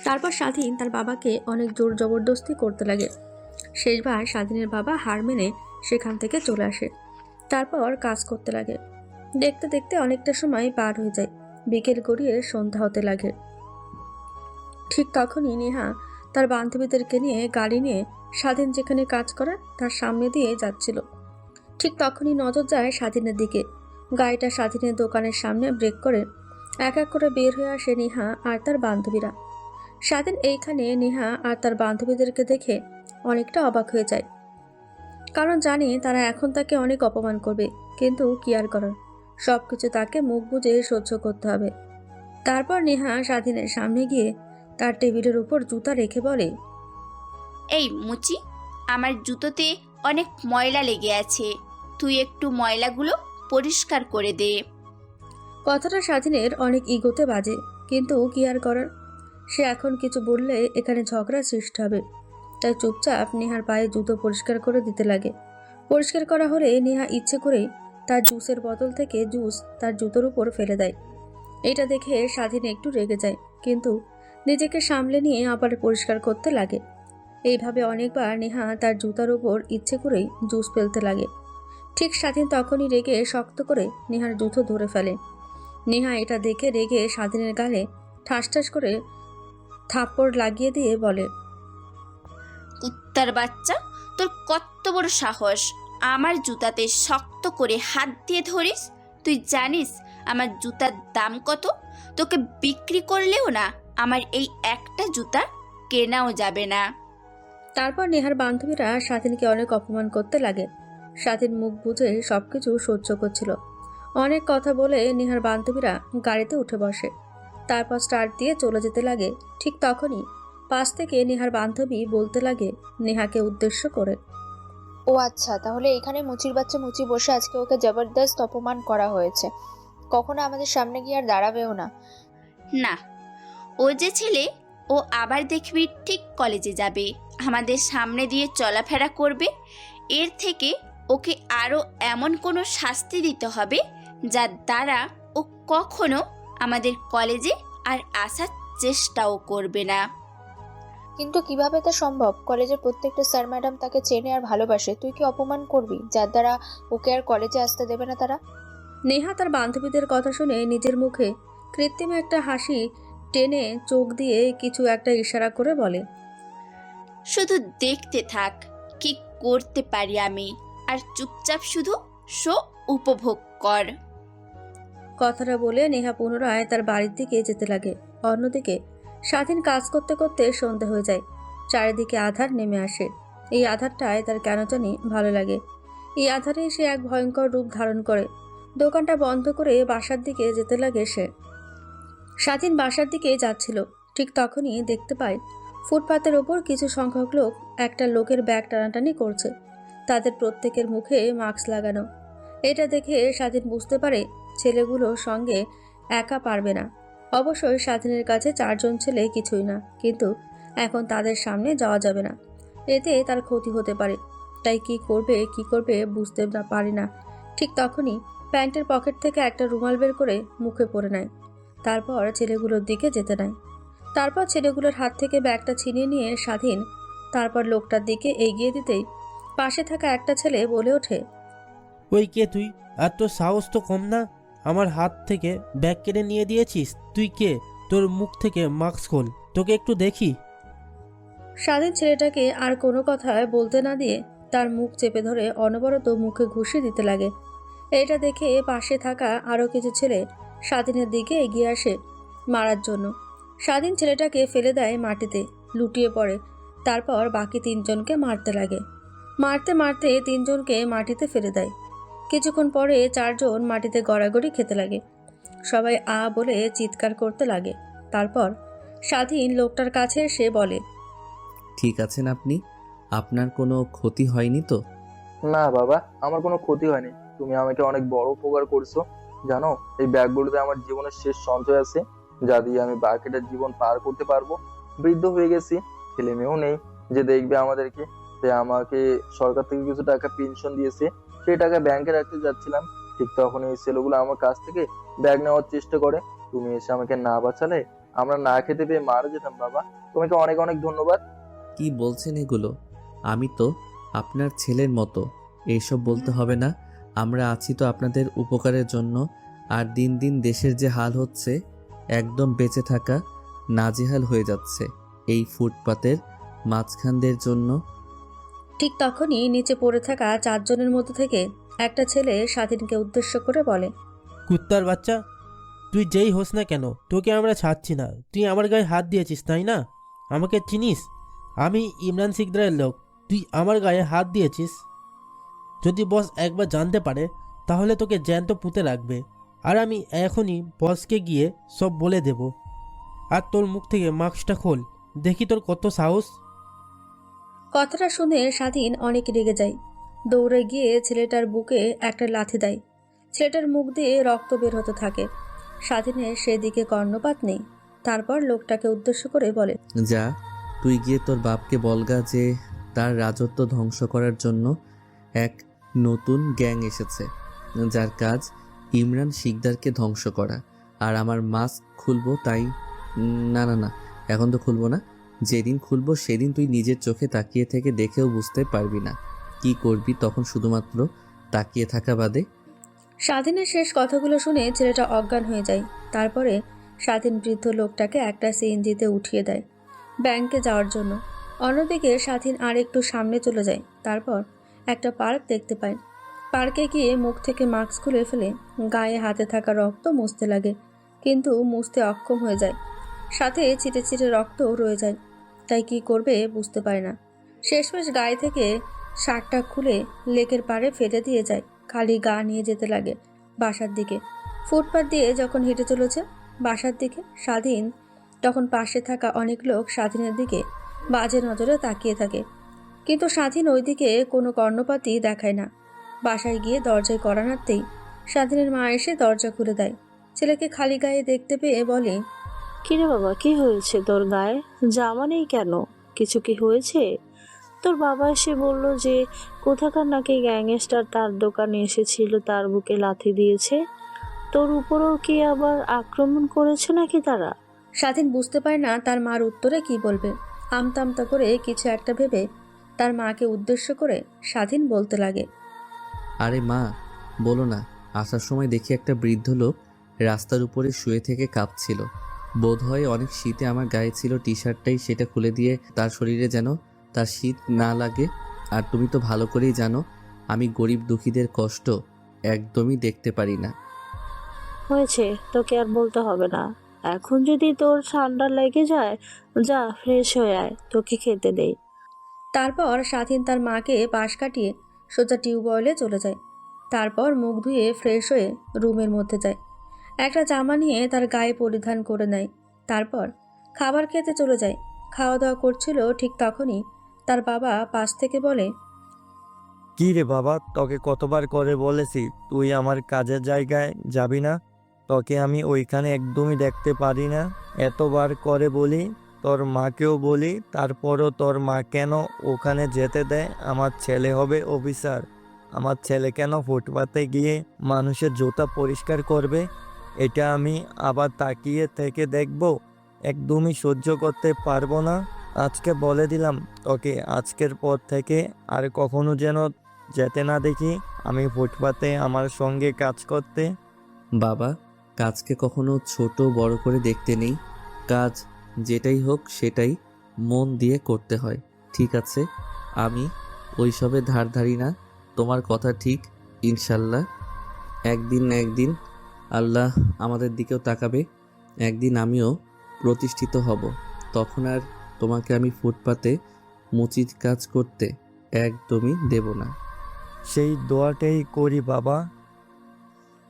তারপর স্বাধীন তার বাবাকে অনেক জোর জবরদস্তি করতে লাগে। শেষবার স্বাধীনের বাবা হার মেনে সেখান থেকে চলে আসে। তারপর কাজ করতে লাগে। দেখতে দেখতে অনেকটা সময় পার হয়ে যায়, বিকেল গড়িয়ে সন্ধ্যা হতে লাগে। ঠিক তখনই নেহা তার বান্ধবীদেরকে নিয়ে গাড়ি নিয়ে স্বাধীন যেখানে কাজ করে তার সামনে দিয়ে যাচ্ছিল। ঠিক তখনই নজর যায় স্বাধীনের দিকে। গাড়িটা স্বাধীনের দোকানের সামনে ব্রেক করে এক এক করে বের হয়ে আসে নেহা আর তার বান্ধবীরা। স্বাধীন এইখানে নেহা আর তার বান্ধবীদেরকে দেখে অনেকটা অবাক হয়ে যায়, কারণ জানে তারা এখন তাকে অনেক অপমান করবে, কিন্তু কি আর করার, সব কিছু তাকে মুখ বুজে সহ্য করতে হবে। তারপর নেহা স্বাধীনের সামনে গিয়ে তার টেবিলের উপর জুতা রেখে বলে, এই মুচি, আমার জুতোতে অনেক ময়লা লেগে আছে, তুই একটু ময়লাগুলো পরিষ্কার করে দে। কথাটা স্বাধীনের অনেক ইগোতে বাজে, কিন্তু কি আর করার, সে এখন কিছু বললে এখানে ঝগড়া সৃষ্টি হবে। তাই চুপচাপ নেহার পায়ে জুতো পরিষ্কার করে দিতে লাগে। পরিষ্কার করা হলে নেহা ইচ্ছে করেই তার জুসের বোতল থেকে জুস তার জুতোর উপর ফেলে দেয়। এটা দেখে স্বাধীন একটু রেগে যায়, কিন্তু নিজেকে সামলে নিয়ে আবার পরিষ্কার করতে লাগে। এইভাবে অনেকবার নেহা তার জুতার উপর ইচ্ছে করেই জুস ফেলতে লাগে। ঠিক স্বাধীন তখনই রেগে শক্ত করে নেহার জুতো ধরে ফেলে। নেহা এটা দেখে রেগে স্বাধীনের গালে ঠাস ঠাস করে থাপ্পড় লাগিয়ে দিয়ে বলে, কুত্তার বাচ্চা, তোর কত বড় সাহস আমার জুতাতে শক্ত করে হাত দিয়ে ধরিস? তুই জানিস আমার জুতার দাম কত? তোকে বিক্রি করলেও না আমার এই একটা জুতা কেনাও যাবে না। তারপর নেহার বান্ধবীরা স্বাধীনকে অনেক অপমান করতে লাগে। স্বাধীন মুখ বুজে সবকিছু সহ্য করছিল। অনেক কথা বলে নেহার বান্ধবীরা গাড়িতে উঠে বসে, তারপর স্টার্ট দিয়ে চলে যেতে লাগে। ঠিক তখনই পাশ থেকে নেহার বান্ধবী বলতে লাগে নেহাকে উদ্দেশ্য করে, ও আচ্ছা, তাহলে এখানে মুচির বাচ্চা মুচি বসে আজকে ওকে জবরদস্ত অপমান করা হয়েছে, কখনো আমাদের সামনে গিয়ে আর দাঁড়াবেও না। না, ও যে ছেলে, ও আবার দেখবি ঠিক কলেজে যাবে, আমাদের সামনে দিয়ে চলাফেরা করবে। এর থেকে ওকে আরও এমন কোনো শাস্তি দিতে হবে যার দ্বারা ও কখনো আমাদের কলেজে আর আসার চেষ্টাও করবে না। কিন্তু কিভাবে তা সম্ভব? কলেজের প্রত্যেকটা স্যার ম্যাডাম তাকে চেনে আর ভালোবাসে, তুই কি অপমান করবি যার দ্বারা ওকে আর কলেজে আসতে দেবে না তারা? নেহা তার বান্ধবীদের কথা শুনে নিজের মুখে কৃত্রিম একটা হাসি টেনে চোখ দিয়ে কিছু একটা ইশারা করে বলে, শুধু দেখতে থাক কি করতে পারি আমি, আর চুপচাপ শুধু শো উপভোগ কর। কথাটা বলে নেহা পুনরায় তার বাড়ির দিকে যেতে লাগে। অন্যদিকে স্বাধীন কাজ করতে করতে সন্ধ্যা হয়ে যায়। চারিদিকে আধার নেমে আসে। এই আধারটায় তার কেন জানি ভালো লাগে। এই আধারে সে এক ভয়ঙ্কর রূপ ধারণ করে। দোকানটা বন্ধ করে বাসার দিকে যেতে লাগে সে। স্বাধীন বাসার দিকে যাচ্ছিল, ঠিক তখনই দেখতে পায় ফুটপাতের ওপর কিছু সংখ্যক লোক একটা লোকের ব্যাগ টানাটানি করছে। তাদের প্রত্যেকের মুখে মাস্ক লাগানো। এটা দেখে স্বাধীন বুঝতে পারে ছেলেগুলোর সঙ্গে একা পারবে না। অবশ্যই স্বাধীনের কাছে 4 জন ছেলে কিছুই না, কিন্তু এখন তাদের সামনে যাওয়া যাবে না, এতে তার ক্ষতি হতে পারে। তাই কি করবে বুঝতে না পারে না। ঠিক তখনই প্যান্টের পকেট থেকে একটা রুমাল বের করে মুখে পরে নেয়। তারপর ছেলেগুলোর দিকে যেতে নেয়। তারপর ছেলেগুলোর হাত থেকে ব্যাগটা ছিনিয়ে নিয়ে স্বাধীন তারপর লোকটার দিকে এগিয়ে দিতেই পাশে থাকা একটা ছেলে বলে ওঠে, ওই কে তুই? আর তোর সাহস তো কম না, আমার হাত থেকে ব্যাগ কেড়ে নিয়ে দিয়েছিস। তুই কে? তোর মুখ থেকে মাস্ক খোল, তোকে একটু দেখি। স্বাধীন ছেলেটাকে আর কোনো কথা বলতে না দিয়ে তার মুখ চেপে ধরে অনবরত মুখে ঘুষি দিতে লাগে। এটা দেখে পাশে থাকা আরও কিছু ছেলে স্বাধীনের দিকে এগিয়ে আসে মারার জন্য। স্বাধীন ছেলেটাকে ফেলে দেয় মাটিতে, লুটিয়ে পড়ে। তারপর বাকি 3 জনকে মারতে লাগে। মারতে মারতে 3 জনকে মাটিতে ফেলে দেয়। কিছুক্ষণ পরে 4 জন মাটিতে গড়াগড়ি খেতে লাগে। সবাই আ বলে চিৎকার করতে লাগে। তারপর স্বাধীন লোকটার কাছে এসে বলে, ঠিক আছেন আপনি? আপনার কোনো ক্ষতি হয়নি তো? না বাবা, আমার কোনো ক্ষতি হয়নি। তুমি আমাকে অনেক বড় উপকার করছো। জানো, এই ব্যাগগুলোতে আমার জীবনের শেষ সঞ্চয় আছে, যা দিয়ে আমি বাকিটা জীবন পার করতে পারবো। বৃদ্ধ হয়ে গেছি, ছেলে মেয়েও নেই যে দেখবে আমাদেরকে। তাই আমাকে সরকার থেকে কিছু টাকা পেনশন দিয়েছে, সেই টাকা ব্যাংকে রাখতে যাচ্ছিলাম। ঠিক তখন এই ছেলেগুলো আমার কাছ থেকে ব্যাগ নেওয়ার চেষ্টা করে। তুমি এসে আমাকে না বাঁচালে আমরা না খেতে পেয়ে মারা যেতাম। বাবা, তোমাকে অনেক অনেক ধন্যবাদ। কি বলছেন এগুলো? আমি তো আপনার ছেলের মতো। এইসব বলতে হবে না। আমরা আছি তো আপনাদের উপকারের জন্য। আর দিন দিন দেশের যে হাল হচ্ছে, একদম বেঁচে থাকা নাজেহাল হয়ে যাচ্ছে এই ফুটপাতের মাঝখানদের জন্য। ঠিক তখনই নিচে পড়ে থাকা 4 জনের মধ্যে থেকে একটা ছেলে স্বাধীনকে উদ্দেশ্য করে বলে, কুত্তার বাচ্চা, তুই যেই হোস না কেন, তোকে আমরা ছাড়ছি না। তুই আমার গায়ে হাত দিয়েছিস, তাই না? আমাকে চিনিস? আমি ইমরান সিকদারের লোক, তুই আমার গায়ে হাত দিয়েছিস। যদি বস একবার জানতে পারে তাহলে তোকে জ্যান্ত পুঁতে রাখবে। আর আমি এখনই বসকে গিয়ে সব বলে দেব। আর তোর মুখ থেকে মাস্কটা খোল, দেখি তোর কত সাহস। কথাটা শুনে স্বাধীন অনেক রেগে যায়। দৌড়ে গিয়ে ছেলেটার বুকে একটা লাথি দেয়। ছেলেটার মুখ দিয়ে রক্ত বের হতে থাকে। স্বাধীনের সেদিকে কর্ণপাত নেই। তারপর লোকটাকে উদ্দেশ্য করে বলে, যা, তুই গিয়ে তোর বাপকে বলগা যে তার রাজত্ব ধ্বংস করার জন্য এক নতুন গ্যাং এসেছে, যার কাজ ইমরান শিকদারকে ধ্বংস করা। আর আমার মাস্ক খুলবো তাই? না না না, এখন তো খুলবো না। যেদিন খুলবো সেদিন তুই নিজের চোখে তাকিয়ে থেকে দেখেও বুঝতে পারবি না কি করবি তখন, শুধুমাত্র তাকিয়ে থাকা বাদে। স্বাধীনের শেষ কথাগুলো শুনে ছেলেটা অজ্ঞান হয়ে যায়। তারপরে স্বাধীন বৃদ্ধ লোকটাকে একটা সিএনজিতে উঠিয়ে দেয় ব্যাংকে যাওয়ার জন্য। অন্যদিকে স্বাধীন আর একটু সামনে চলে যায়। তারপর একটা পার্ক দেখতে পায়। পার্কে গিয়ে মুখ থেকে মাস্ক খুলে ফেলে গায়ে হাতে থাকা রক্ত মুছতে লাগে, কিন্তু মুছতে অক্ষম হয়ে যায়। সাথে ছিটে ছিটে রক্ত রয়ে যায়। তাই কি করবে বুঝতে পারে না। শেষমেশ গায়ে থেকে শার্টটা খুলে লেকের পাড়ে ফেলে দিয়ে যায়। খালি গা নিয়ে যেতে লাগে বাসার দিকে। ফুটপাত দিয়ে যখন হেঁটে চলেছে বাসার দিকে, স্বাধীন তখন পাশে থাকা অনেক লোক স্বাধীনের দিকে বাজে নজরে তাকিয়ে থাকে, কিন্তু স্বাধীন ওইদিকে কোনো কর্ণপাতই দেখায় না। বাসায় গিয়ে দরজায় কড়া নাড়তেই স্বাধীনের মা এসে দরজা খুলে দেয়। ছেলেকে খালি গায়ে দেখতে পেয়ে বলে, কিরে বাবা, কি হয়েছে তোর গায়ে? জামা নেই কেন? কিছু কি হয়েছে? তোর বাবা এসে বলল যে কোথাকার নাকি গ্যাংস্টার তার দোকানে এসেছিল, তার বুকে লাথি দিয়েছে। তোর উপরও কি আবার আক্রমণ করেছে নাকি তারা? স্বাধীন বুঝতে পারে না তার মার উত্তরে কি বলবে। আমতা আমতা করে কিছু একটা ভেবে তার মাকে উদ্দেশ্য করে স্বাধীন বলতে লাগে, আরে মা, বলো না। আসার সময় দেখি একটা বৃদ্ধ লোক রাস্তার উপরে শুয়ে থেকে কাঁপছিল। বোধহয় অনেক শীতে আমার গায়ে ছিল টি শার্টটাই, সেটা খুলে দিয়ে তার শরীরে যেন তার শীত না লাগে। আর তুমি তো ভালো করেই জানো আমি গরিব দুঃখীদের কষ্ট একদমই দেখতে পারি না। হয়েছে, তোকে আর বলতে হবে না। এখন যদি তোর ঠান্ডা লেগে যায়, যা ফ্রেশ হয়ে আয়, তোকে খেতে দেই। তারপর স্বাধীন তার মাকে পাশ কাটিয়ে সোজা টিউবওয়েলে চলে যায়। তারপর মুখ ধুয়ে ফ্রেশ হয়ে রুমের মধ্যে যায়। একটা জামা নিয়ে তার গায়ে পরিধান করে নেয়। তারপর খাবার খেতে চলে যায়। খাওয়া দাওয়া করছিল, ঠিক তখনই তার বাবা পাশ থেকে বলে, কি রে বাবা, তোকে কতবার করে বলেছি তুই আমার কাজের জায়গায় যাবি না? তোকে আমি ওইখানে একদমই দেখতে পারি না। এতবার করে বলি, তোর মাকেও বলি, তারপরও তোর মা কেন ওখানে যেতে দেয়? আমার ছেলে হবে অফিসার, আমার ছেলে কেন ফুটপাতে গিয়ে মানুষের জুতা পরিষ্কার করবে? এটা আমি আবার তাকিয়ে থেকে দেখব? একদমই সহ্য করতে পারবো না। আজকে বলে দিলাম তোকে, আজকের পর থেকে আর কখনো যেন যেতে না দেখি আমি ফুটপাতে আমার সঙ্গে কাজ করতে। বাবা, কাজকে কখনো ছোট বড় করে দেখতে নেই। কাজ যেটাই হোক সেটাই মন দিয়ে করতে হয়, ঠিক আছে? আমি ওইসবে ধার ধারি না। তোমার কথা ঠিক। ইনশাল্লাহ একদিন না একদিন আল্লাহ আমাদের দিকেও তাকাবে। একদিন আমিও প্রতিষ্ঠিত হব। তখন আর তোমাকে আমি ফুটপাতে মুচির কাজ করতে একদমই দেব না। সেই দোয়াটাই করি বাবা।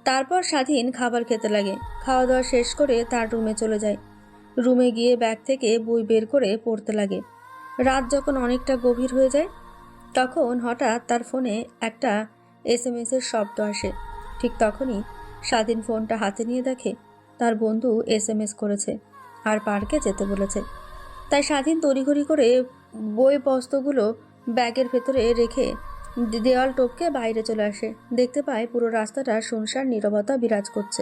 তারপর স্বাধীন খাবার খেতে লাগে। খাওয়া দাওয়া শেষ করে তার রুমে চলে যায়। রুমে গিয়ে ব্যাগ থেকে বই বের করে পড়তে লাগে। রাত যখন অনেকটা গভীর হয়ে যায়, তখন হঠাৎ তার ফোনে একটা SMS-এর শব্দ আসে। ঠিক তখনই স্বাধীন ফোনটা হাতে নিয়ে দেখে তার বন্ধু SMS করেছে আর পার্কে যেতে বলেছে। তাই স্বাধীন তড়িঘড়ি করে বই বস্তুগুলো ব্যাগের ভেতরে রেখে দেওয়াল টপকে বাইরে চলে আসে। দেখতে পায় পুরো রাস্তাটা শুনশান নীরবতা বিরাজ করছে।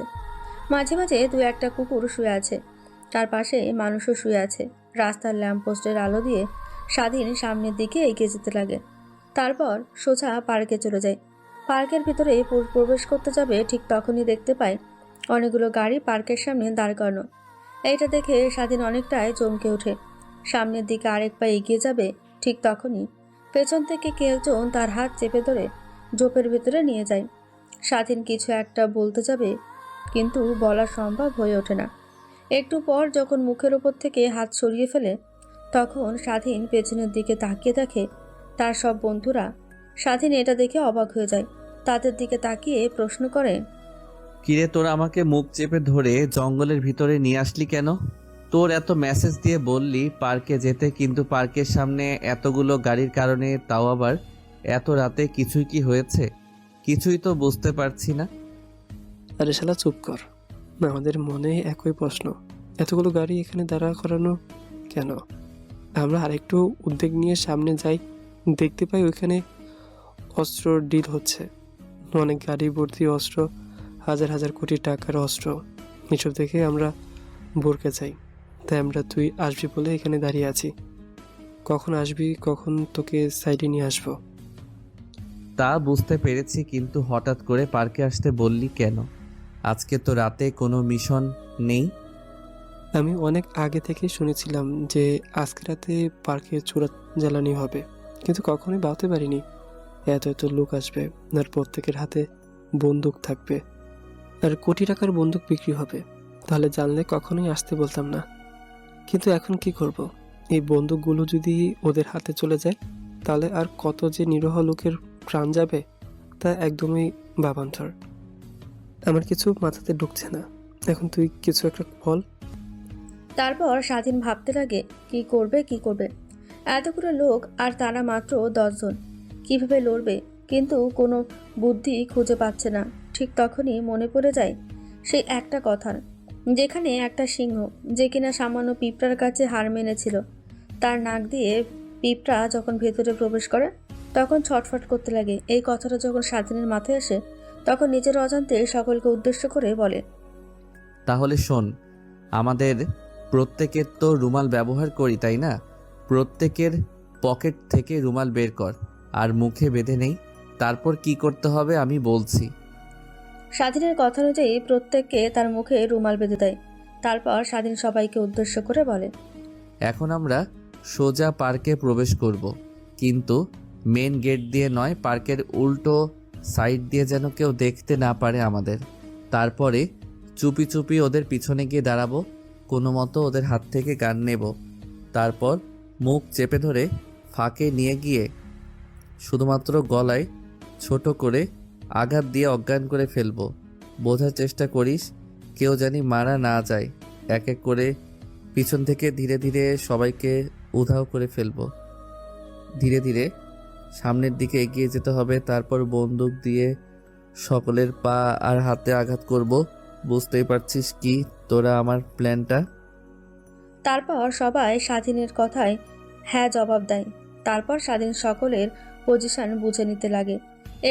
মাঝে মাঝে দু একটা কুকুর শুয়ে আছে, তার পাশে মানুষও শুয়ে আছে। রাস্তার ল্যাম্পপোস্টের আলো দিয়ে স্বাধীন সামনের দিকে এগিয়ে যেতে লাগে। তারপর সোজা পার্কে চলে যায়। পার্কের ভিতরে প্রবেশ করতে যাবে, ঠিক তখনই দেখতে পায় অনেকগুলো গাড়ি পার্কের সামনে দাঁড় করানো। এইটা দেখে স্বাধীন অনেকটাই চমকে ওঠে। সামনের দিকে আরেক পা এগিয়ে যাবে, ঠিক তখনই পেছন থেকে কে একজন তার হাত চেপে ধরে জোপের ভেতরে নিয়ে যায়। স্বাধীন কিছু একটা বলতে যাবে, কিন্তু বলা সম্ভব হয়ে ওঠে না। একটু পর যখন মুখের ওপর থেকে হাত সরিয়ে ফেলে, তখন স্বাধীন পেছনের দিকে তাকিয়ে দেখে তার সব বন্ধুরা। স্বাধীন এটা দেখে অবাক হয়ে যায়। তাদের দিকে তাকিয়ে প্রশ্ন করে, কিরে, তোরা আমাকে মুখ চেপে ধরে জঙ্গলের ভিতরে নিয়ে আসলি কেন? তোর এত মেসেজ দিয়ে বললি পার্কে যেতে, কিন্তু পার্কের সামনে এতগুলো গাড়ির কারণে, তাও আবার এত রাতে, কিছুই কি হয়েছে? কিছুই তো বুঝতে পারছি না। আরে শালা চুপ কর। আমাদের মনে একই প্রশ্ন, এতগুলো গাড়ি এখানে দাঁড়া করানো কেন? আমরা আরেকটু উদ্বেগ নিয়ে সামনে যাই, দেখতে পাই ওইখানে অস্ত্র ডিল হচ্ছে। অনেক গাড়ি ভর্তি অস্ত্র, হাজার হাজার কোটি টাকার অস্ত্র। এসব দেখে আমরা ভরকে যাই। তাই আমরা তুই আসবি বলে এখানে দাঁড়িয়ে আছি। কখন আসবি, কখন তোকে সাইডে নিয়ে আসবো? তা বুঝতে পেরেছি, কিন্তু হঠাৎ করে পার্কে আসতে বললি কেন? আজকে তো রাতে কোনো মিশন নেই। আমি অনেক আগে থেকে শুনেছিলাম যে আজকে রাতে পার্কে চোরা জ্বালানি হবে, কিন্তু কখনোই ভাবতে পারিনি এত এত লোক আসবে, আর প্রত্যেকের হাতে বন্দুক থাকবে, আর কোটি টাকার বন্দুক বিক্রি হবে। তাহলে জানলে কখনোই আসতে বলতাম না। কিন্তু এখন কি করব? এই বন্দুকগুলো যদি ওদের হাতে চলে যায়, তাহলে আর কত যে নিরীহ লোকের প্রাণ যাবে, তা একদমই ভাবান্তর। আমার কিছু মাথাতে ঢুকছে না। এখন তুই কিছু একটা বল। তারপর স্বাধীন ভাবতে লাগে কি করবে। এতগুলো লোক, আর তারা মাত্র 10 জন। কিভাবে লড়বে? কিন্তু কোনো বুদ্ধি খুঁজে পাচ্ছে না। ঠিক তখনই মনে পড়ে যায় সেই একটা কথার, যেখানে একটা সিংহ, যে কিনা সামান্য পিঁপড়ার কাছে হার মেনেছিল, তার নাক দিয়ে পিঁপড়া যখন ভেতরে প্রবেশ করে তখন ছটফট করতে লাগে। এই কথাটা যখন স্বাধীনের মাথায় আসে, তখন নিজের অজান্তে সকলকে উদ্দেশ্য করে বলে, তাহলে শোন, আমাদের প্রত্যেকের তো রুমাল ব্যবহার করি, তাই না? প্রত্যেকের পকেট থেকে রুমাল বের কর আর মুখে বেঁধে নেই। তারপর কি করতে হবে আমি বলছি। স্বাধীনের কথা অনুযায়ী প্রত্যেককে তার মুখে রুমাল বেঁধে দেয়। তারপর স্বাধীন সবাইকে উদ্দেশ্য করে বলে, এখন আমরা সোজা পার্কে প্রবেশ করব, কিন্তু মেন গেট দিয়ে নয়, পার্কের উল্টো সাইড দিয়ে, যেন কেউ দেখতে না পারে আমাদের। তারপরে চুপি চুপি ওদের পিছনে গিয়ে দাঁড়াবো, কোনো মতো ওদের হাত থেকে গান নেব। তারপর মুখ চেপে ধরে ফাঁকে নিয়ে গিয়ে শুধুমাত্র গলায় ছোট করে আঘাত দিয়ে অজ্ঞান করে ফেলবো। বোঝার চেষ্টা করিস, কেউ জানি মারা না যায়। এক এক করে পিছন থেকে ধীরে ধীরে সবাইকে উধাও করে ফেলবো। ধীরে ধীরে সামনের দিকে এগিয়ে যেতে হবে, তারপর বন্দুক দিয়ে সকলের পা আর হাতে আঘাত করব। বুঝতেই পারছিস কি তোরা আমার প্ল্যানটা? তারপর সবাই স্বাধীনের কথায় হ্যাঁ জবাব দেয়। তারপর স্বাধীন সকলের পজিশন বুঝে নিতে লাগে।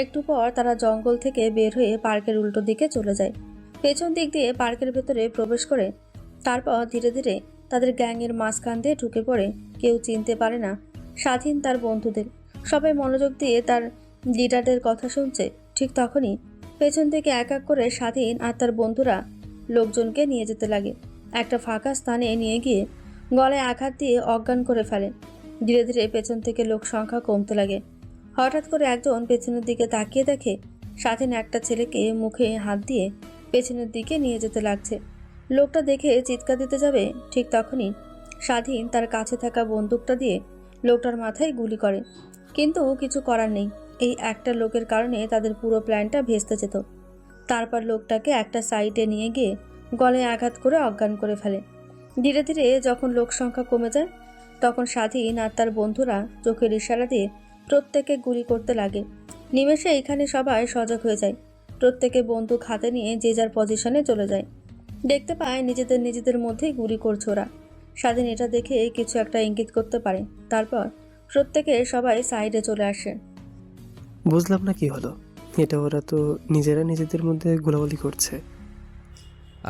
একটু পর তারা জঙ্গল থেকে বের হয়ে পার্কের উল্টো দিকে চলে যায়। পেছন দিক দিয়ে পার্কের ভেতরে প্রবেশ করে তারপর ধীরে ধীরে তাদের গ্যাংয়ের মাঝখান দিয়ে ঢুকে পড়ে। কেউ চিনতে পারে না স্বাধীন তার বন্ধুদের। সবাই মনোযোগ দিয়ে তার লিডারদের কথা শুনছে। ঠিক তখনই পেছন থেকে এক এক করে স্বাধীন আর তার বন্ধুরা লোকজনকে নিয়ে যেতে লাগে। একটা ফাঁকা স্থানে নিয়ে গিয়ে গলায় আঘাত দিয়ে অজ্ঞান করে ফেলে। ধীরে ধীরে পেছন থেকে লোক সংখ্যা কমতে লাগে। হঠাৎ করে একজন পেছনের দিকে তাকিয়ে দেখে স্বাধীন একটা ছেলেকে মুখে হাত দিয়ে পেছনের দিকে নিয়ে যেতে লাগছে। লোকটা দেখে চিৎকার দিতে যাবে, ঠিক তখনই স্বাধীন তার কাছে থাকা বন্দুকটা দিয়ে লোকটার মাথায় গুলি করে। কিন্তু কিছু করার নেই, এই একটা লোকের কারণে তাদের পুরো প্ল্যানটা ভেস্তে যেত। তারপর লোকটাকে একটা সাইডে নিয়ে গিয়ে গলায় আঘাত করে অজ্ঞান করে ফেলে। ধীরে ধীরে যখন লোক সংখ্যা কমে যায় তখন স্বাধীন আর তার বন্ধুরা চোখের ইশারা দিয়ে প্রত্যেকে গুলি করতে লাগে। নিমেষে এখানে সবাই সজাগ হয়ে যায়। প্রত্যেকে বন্দুক হাতে নিয়ে যে যার পজিশনে চলে যায়। দেখতে পায় নিজেদের মধ্যেই গুলি করছে ওরা। স্বাধীন এটা দেখে কিছু একটা ইঙ্গিত করতে পারে। তারপর প্রত্যেকে সবাই সাইডে চলে আসে। বুঝলাম না কি হলো। এটা ওরা তো নিজেরা নিজেদের মধ্যে গোলাগুলি করছে।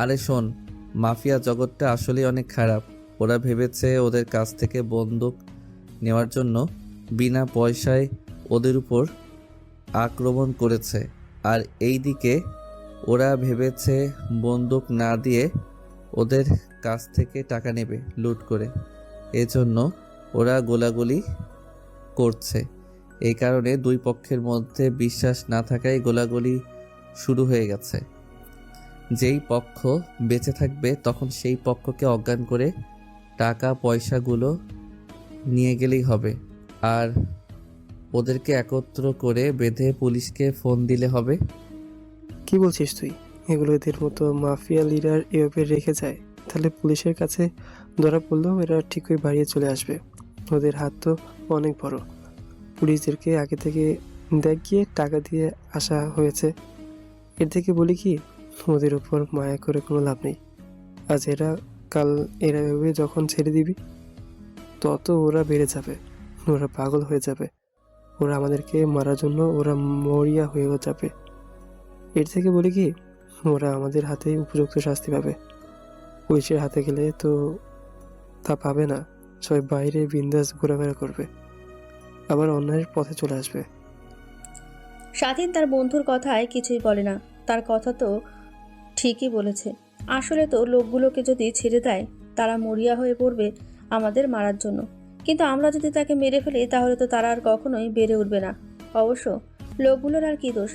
আরে শোন, মাফিয়া জগৎটা আসলেই অনেক খারাপ। ওরা ভেবেছে ওদের কাছ থেকে বন্দুক নেওয়ার জন্য বিনা পয়সায় ওদের উপর আক্রমণ করেছে, আর এই দিকে ওরা ভেবেছে বন্দুক না দিয়ে ওদের কাছ থেকে টাকা নেবে লুট করে। এজন্য ওরা গোলাগুলি করছে। এই কারণে দুই পক্ষের মধ্যে বিশ্বাস না থাকায় গোলাগুলি শুরু হয়ে গেছে। যেই পক্ষ বেঁচে থাকবে তখন সেই পক্ষকে অজ্ঞান করে টাকা পয়সাগুলো নিয়ে গেলেই হবে। আর ওদেরকে একত্র করে বেঁধে পুলিশকে ফোন দিলে হবে। কি বলছিস তুই? এগুলো এদের মতো মাফিয়া লিডার এভাবে রেখে যায়, তাহলে পুলিশের কাছে ধরা পড়লেও এরা ঠিকই বাড়িয়ে চলে আসবে। ওদের হাত তো অনেক বড়। পুলিশদেরকে আগে থেকে দেখিয়ে টাকা দিয়ে আসা হয়েছে। এর থেকে বলি কি, ওদের উপর মায়া করে কোনো লাভ নেই। আজ এরা কাল এরা ভেবে যখন ছেড়ে দিবি তত ওরা বেড়ে যাবে, ওরা পাগল হয়ে যাবে, ওরা আমাদেরকে মারার জন্য ওরা মরিয়া হয়েও যাবে। এর থেকে বলি কি, ওরা আমাদের হাতেই উপযুক্ত শাস্তি পাবে। পুলিশের হাতে গেলে তো তা পাবে না, সবাই বাইরে বিন্দাস ঘোরাফেরা করবে, আবার অন্যায়ের পথে চলে আসবে। স্বাধীন তার বন্ধুর কথায় কিছুই বলে না। তার কথা তো ঠিকই বলেছে। আসলে তো লোকগুলোকে যদি ছেড়ে দেয় তারা মরিয়া হয়ে পড়বে আমাদের মারার জন্য। কিন্তু আমরা যদি তাকে মেরে ফেলি তাহলে তো তারা আর কখনোই বেড়ে উঠবে না। অবশ্য লোকগুলোর আর কি দোষ,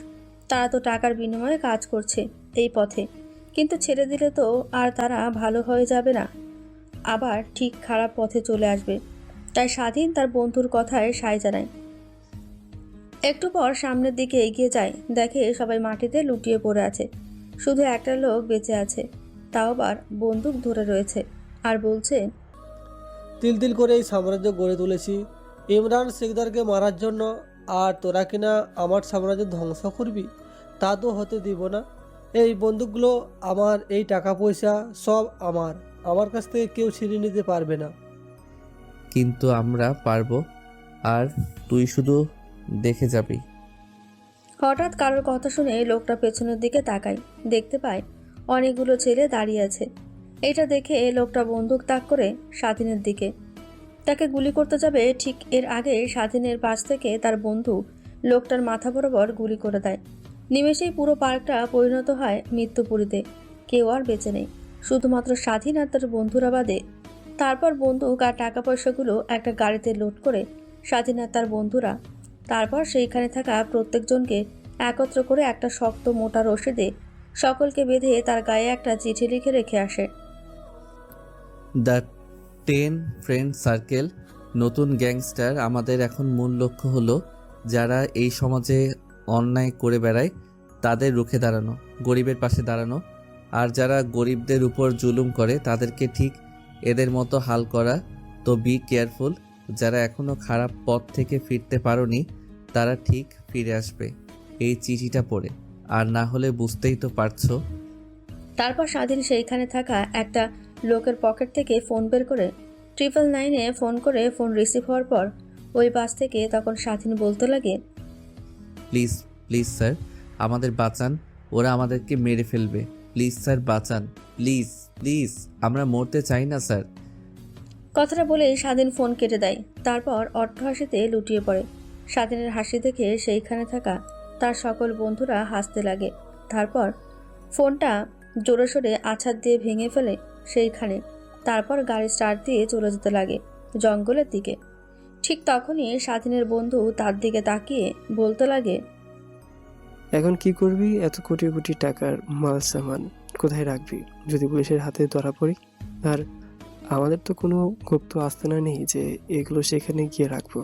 তারা তো টাকার বিনিময়ে কাজ করছে এই পথে। কিন্তু ছেড়ে দিলে তো আর তারা ভালো হয়ে যাবে না, আবার ঠিক খারাপ পথে চলে আসবে। তাই স্বাধীন তার বন্ধুর কথায় সায় জানায়। একটু পর সামনের দিকে এগিয়ে যায়, দেখে সবাই মাটিতে লুটিয়ে পড়ে আছে। শুধু একটা লোক বেঁচে আছে, তাও আবার বন্দুক ধরে রয়েছে আর বলছে, তিল তিল করে এই সাম্রাজ্য গড়ে তুলেছি ইমরান সিকদারকে মারার জন্য, আর তোরা কিনা আমার সাম্রাজ্য ধ্বংস করবি? তা তো হতে দিব না। এই বন্দুকগুলো আমার, এই টাকা পয়সা সব আমার, আমার কাছ থেকে কেউ ছিনিয়ে নিতে পারবে না। কিন্তু আমরা পারবো, আর তুই শুধু দেখে যাবি। হঠাৎ কারোর কথা শুনে লোকটা পেছনের দিকে তাকায়। দেখতে পায় অনেকগুলো ছেলে দাঁড়িয়ে আছে। এটা দেখে লোকটা বন্দুক তাক করে স্বাধীনের দিকে তাকে গুলি করতে যাবে। ঠিক এর আগে স্বাধীনের পাশ থেকে তার বন্ধু লোকটার মাথা বরাবর গুলি করে দেয়। নিমেষেই পুরো পার্কটা পরিণত হয় মৃত্যুপুরীতে। কেউ আর বেঁচে নেই, শুধুমাত্র স্বাধীন আর তার বন্ধুরা বাদে। তারপর বন্দুক আর টাকা পয়সাগুলো একটা গাড়িতে লোড করে স্বাধীন আর তার বন্ধুরা তারপর সেইখানে থাকা প্রত্যেকজনকে একত্র করে একটা শক্ত মোটা রশিদে সকলকে বেঁধে তার গায়ে একটা চিঠি লিখে রেখে আসে। দ্য 10 ফ্রেন্ড সার্কেল নতুন গ্যাংস্টার। আমাদের এখন মূল লক্ষ্য হলো যারা এই সমাজে অন্যায় করে বেড়ায় তাদের রুখে দাঁড়ানো, গরিবের পাশে দাঁড়ানো, আর যারা গরিবদের উপর জুলুম করে তাদেরকে ঠিক এদের মতো হাল করা। তো বি কেয়ারফুল। যারা এখনো খারাপ পথ থেকে ফিরতে পারোনি তারা ঠিক ফিরে আসবে এই চিঠিটা পড়ে, আর না হলে বুঝতেই তো পারছো। তারপর স্বাধীন সেইখানে থাকা একটা লোকের পকেট থেকে ফোন বের করে 999-এ ফোন করে ফোন রিসিভ হওয়ার পর ওই বাস থেকে তখন স্বাধীন বলতে লাগে, প্লিজ প্লিজ স্যার, আমাদের বাঁচান, ওরা আমাদেরকে মেরে ফেলবে। প্লিজ স্যার বাঁচান, প্লিজ প্লিজ, আমরা মরতে চাই না স্যার। কথাটা বলেই স্বাধীন ফোন কেটে দেয়। তারপর অট্টহাসিতে লুটিয়ে পড়ে। স্বাধীনের হাসি দেখে সেইখানে থাকা তার সকল বন্ধুরা হাসতে লাগে। তারপর ফোনটা জোরে সোরে আছাড় দিয়ে ভেঙে ফেলে সেইখানে। তারপর গাড়ি স্টার্ট দিয়ে চলে যেতে লাগে জঙ্গলের দিকে। ঠিক তখনই স্বাধীনের বন্ধু তার দিকে তাকিয়ে বলতে লাগে, এখন কি করবি? এত কোটি কোটি টাকার মাল সামান কোথায় রাখবি যদি পুলিশের হাতে ধরা পড়ি? আর আমাদের তো কোনো গুপ্ত আস্তানা নেই যে এগুলো সেখানে গিয়ে রাখবো।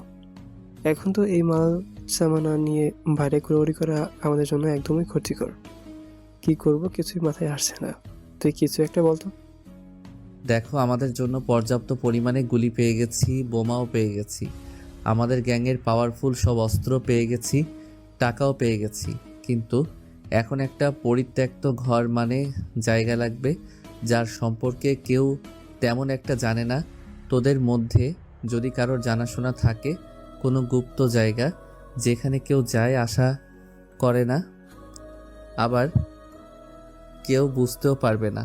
এখন তো এই মাল সামানা নিয়ে বাইরে ঘোরাঘুরি করা আমাদের জন্য একদমই ক্ষতিকর। কি করব কিছুই মাথায় আসছে না। তুই কিছু একটা বলতো। দেখো, আমাদের জন্য পর্যাপ্ত পরিমাণে গুলি পেয়ে গেছি, বোমাও পেয়ে গেছি, আমাদের গ্যাংয়ের পাওয়ারফুল সব অস্ত্র পেয়ে গেছি, টাকাও পেয়ে গেছি। কিন্তু এখন একটা পরিত্যক্ত ঘর মানে জায়গা লাগবে যার সম্পর্কে কেউ তেমন একটা জানে না। তোদের মধ্যে যদি কারোর জানাশোনা থাকে কোনো গুপ্ত জায়গা যেখানে কেউ যায় আসা করে না, আবার কেউ বুঝতেও পারবে না।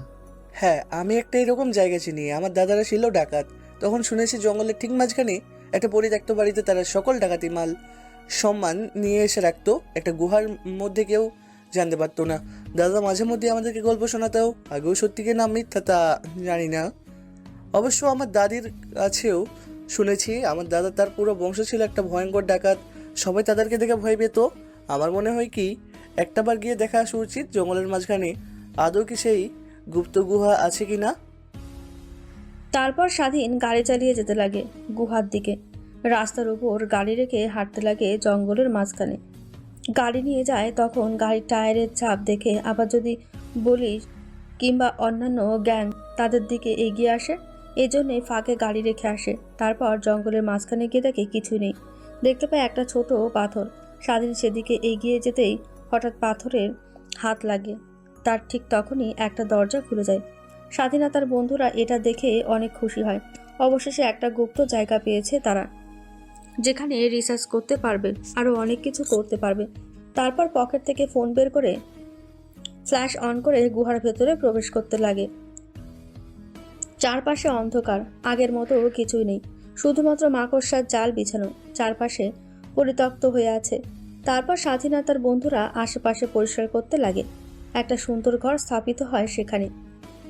হ্যাঁ, আমি একটা এরকম জায়গা চিনি। আমার দাদারা ছিল ডাকাত। তখন শুনেছি জঙ্গলের ঠিক মাঝখানে একটা পরিত্যক্ত বাড়িতে তারা সকল ডাকাতি মাল সম্মান নিয়ে এসে রাখতো। একটা গুহার মধ্যে কেউ জানতে পারতো না। দাদা মাঝে মধ্যে আমাদেরকে গল্প শোনাতেও, আগেও সত্যি কি না মিথ্যা তা জানি না। অবশ্য আমার দাদির কাছেও শুনেছি আমার দাদা তার পুরো বংশ ছিল একটা ভয়ঙ্কর ডাকাত। সবাই তাদেরকে দেখে ভয় পেত। আমার মনে হয় কি একটাবার গিয়ে দেখা আসা উচিত জঙ্গলের মাঝখানে আদৌ কি সেই গুপ্ত গুহা আছে কি না। তারপর স্বাধীন গাড়ি চালিয়ে যেতে লাগে গুহার দিকে। রাস্তার উপর গাড়ি রেখে হাঁটতে লাগে জঙ্গলের মাঝখানে। গাড়ি নিয়ে যায় তখন গাড়ির টায়ারের চাপ দেখে আবার যদি বলিস কিংবা অন্যান্য গ্যাং তাদের দিকে এগিয়ে আসে, এজন্যে ফাঁকে গাড়ি রেখে আসে। তারপর জঙ্গলের মাঝখানে গিয়ে দেখে কিছু নেই। দেখতে পায় একটা ছোট পাথর। স্বাধীন সেদিকে এগিয়ে যেতেই হঠাৎ পাথরের হাত লাগে। তার ঠিক তখনই একটা দরজা খুলে যায়। স্বাধীন আর তার বন্ধুরা এটা দেখে অনেক খুশি হয়। অবশেষে একটা গুপ্ত জায়গা পেয়েছে তারা, যেখানে রিসার্চ করতে পারবে, আরও অনেক কিছু করতে পারবে। তারপর পকেট থেকে ফোন বের করে ফ্ল্যাশ অন করে গুহার ভেতরে প্রবেশ করতে লাগে। চারপাশে অন্ধকার, আগের মতো কিছুই নেই, শুধুমাত্র মাকড়সার জাল বিছানো, চারপাশে পরিত্যক্ত হয়ে আছে। তারপর স্বাধীন আর তার বন্ধুরা আশেপাশে পরিষ্কার করতে লাগে। একটা সুন্দর ঘর স্থাপিত হয় সেখানে।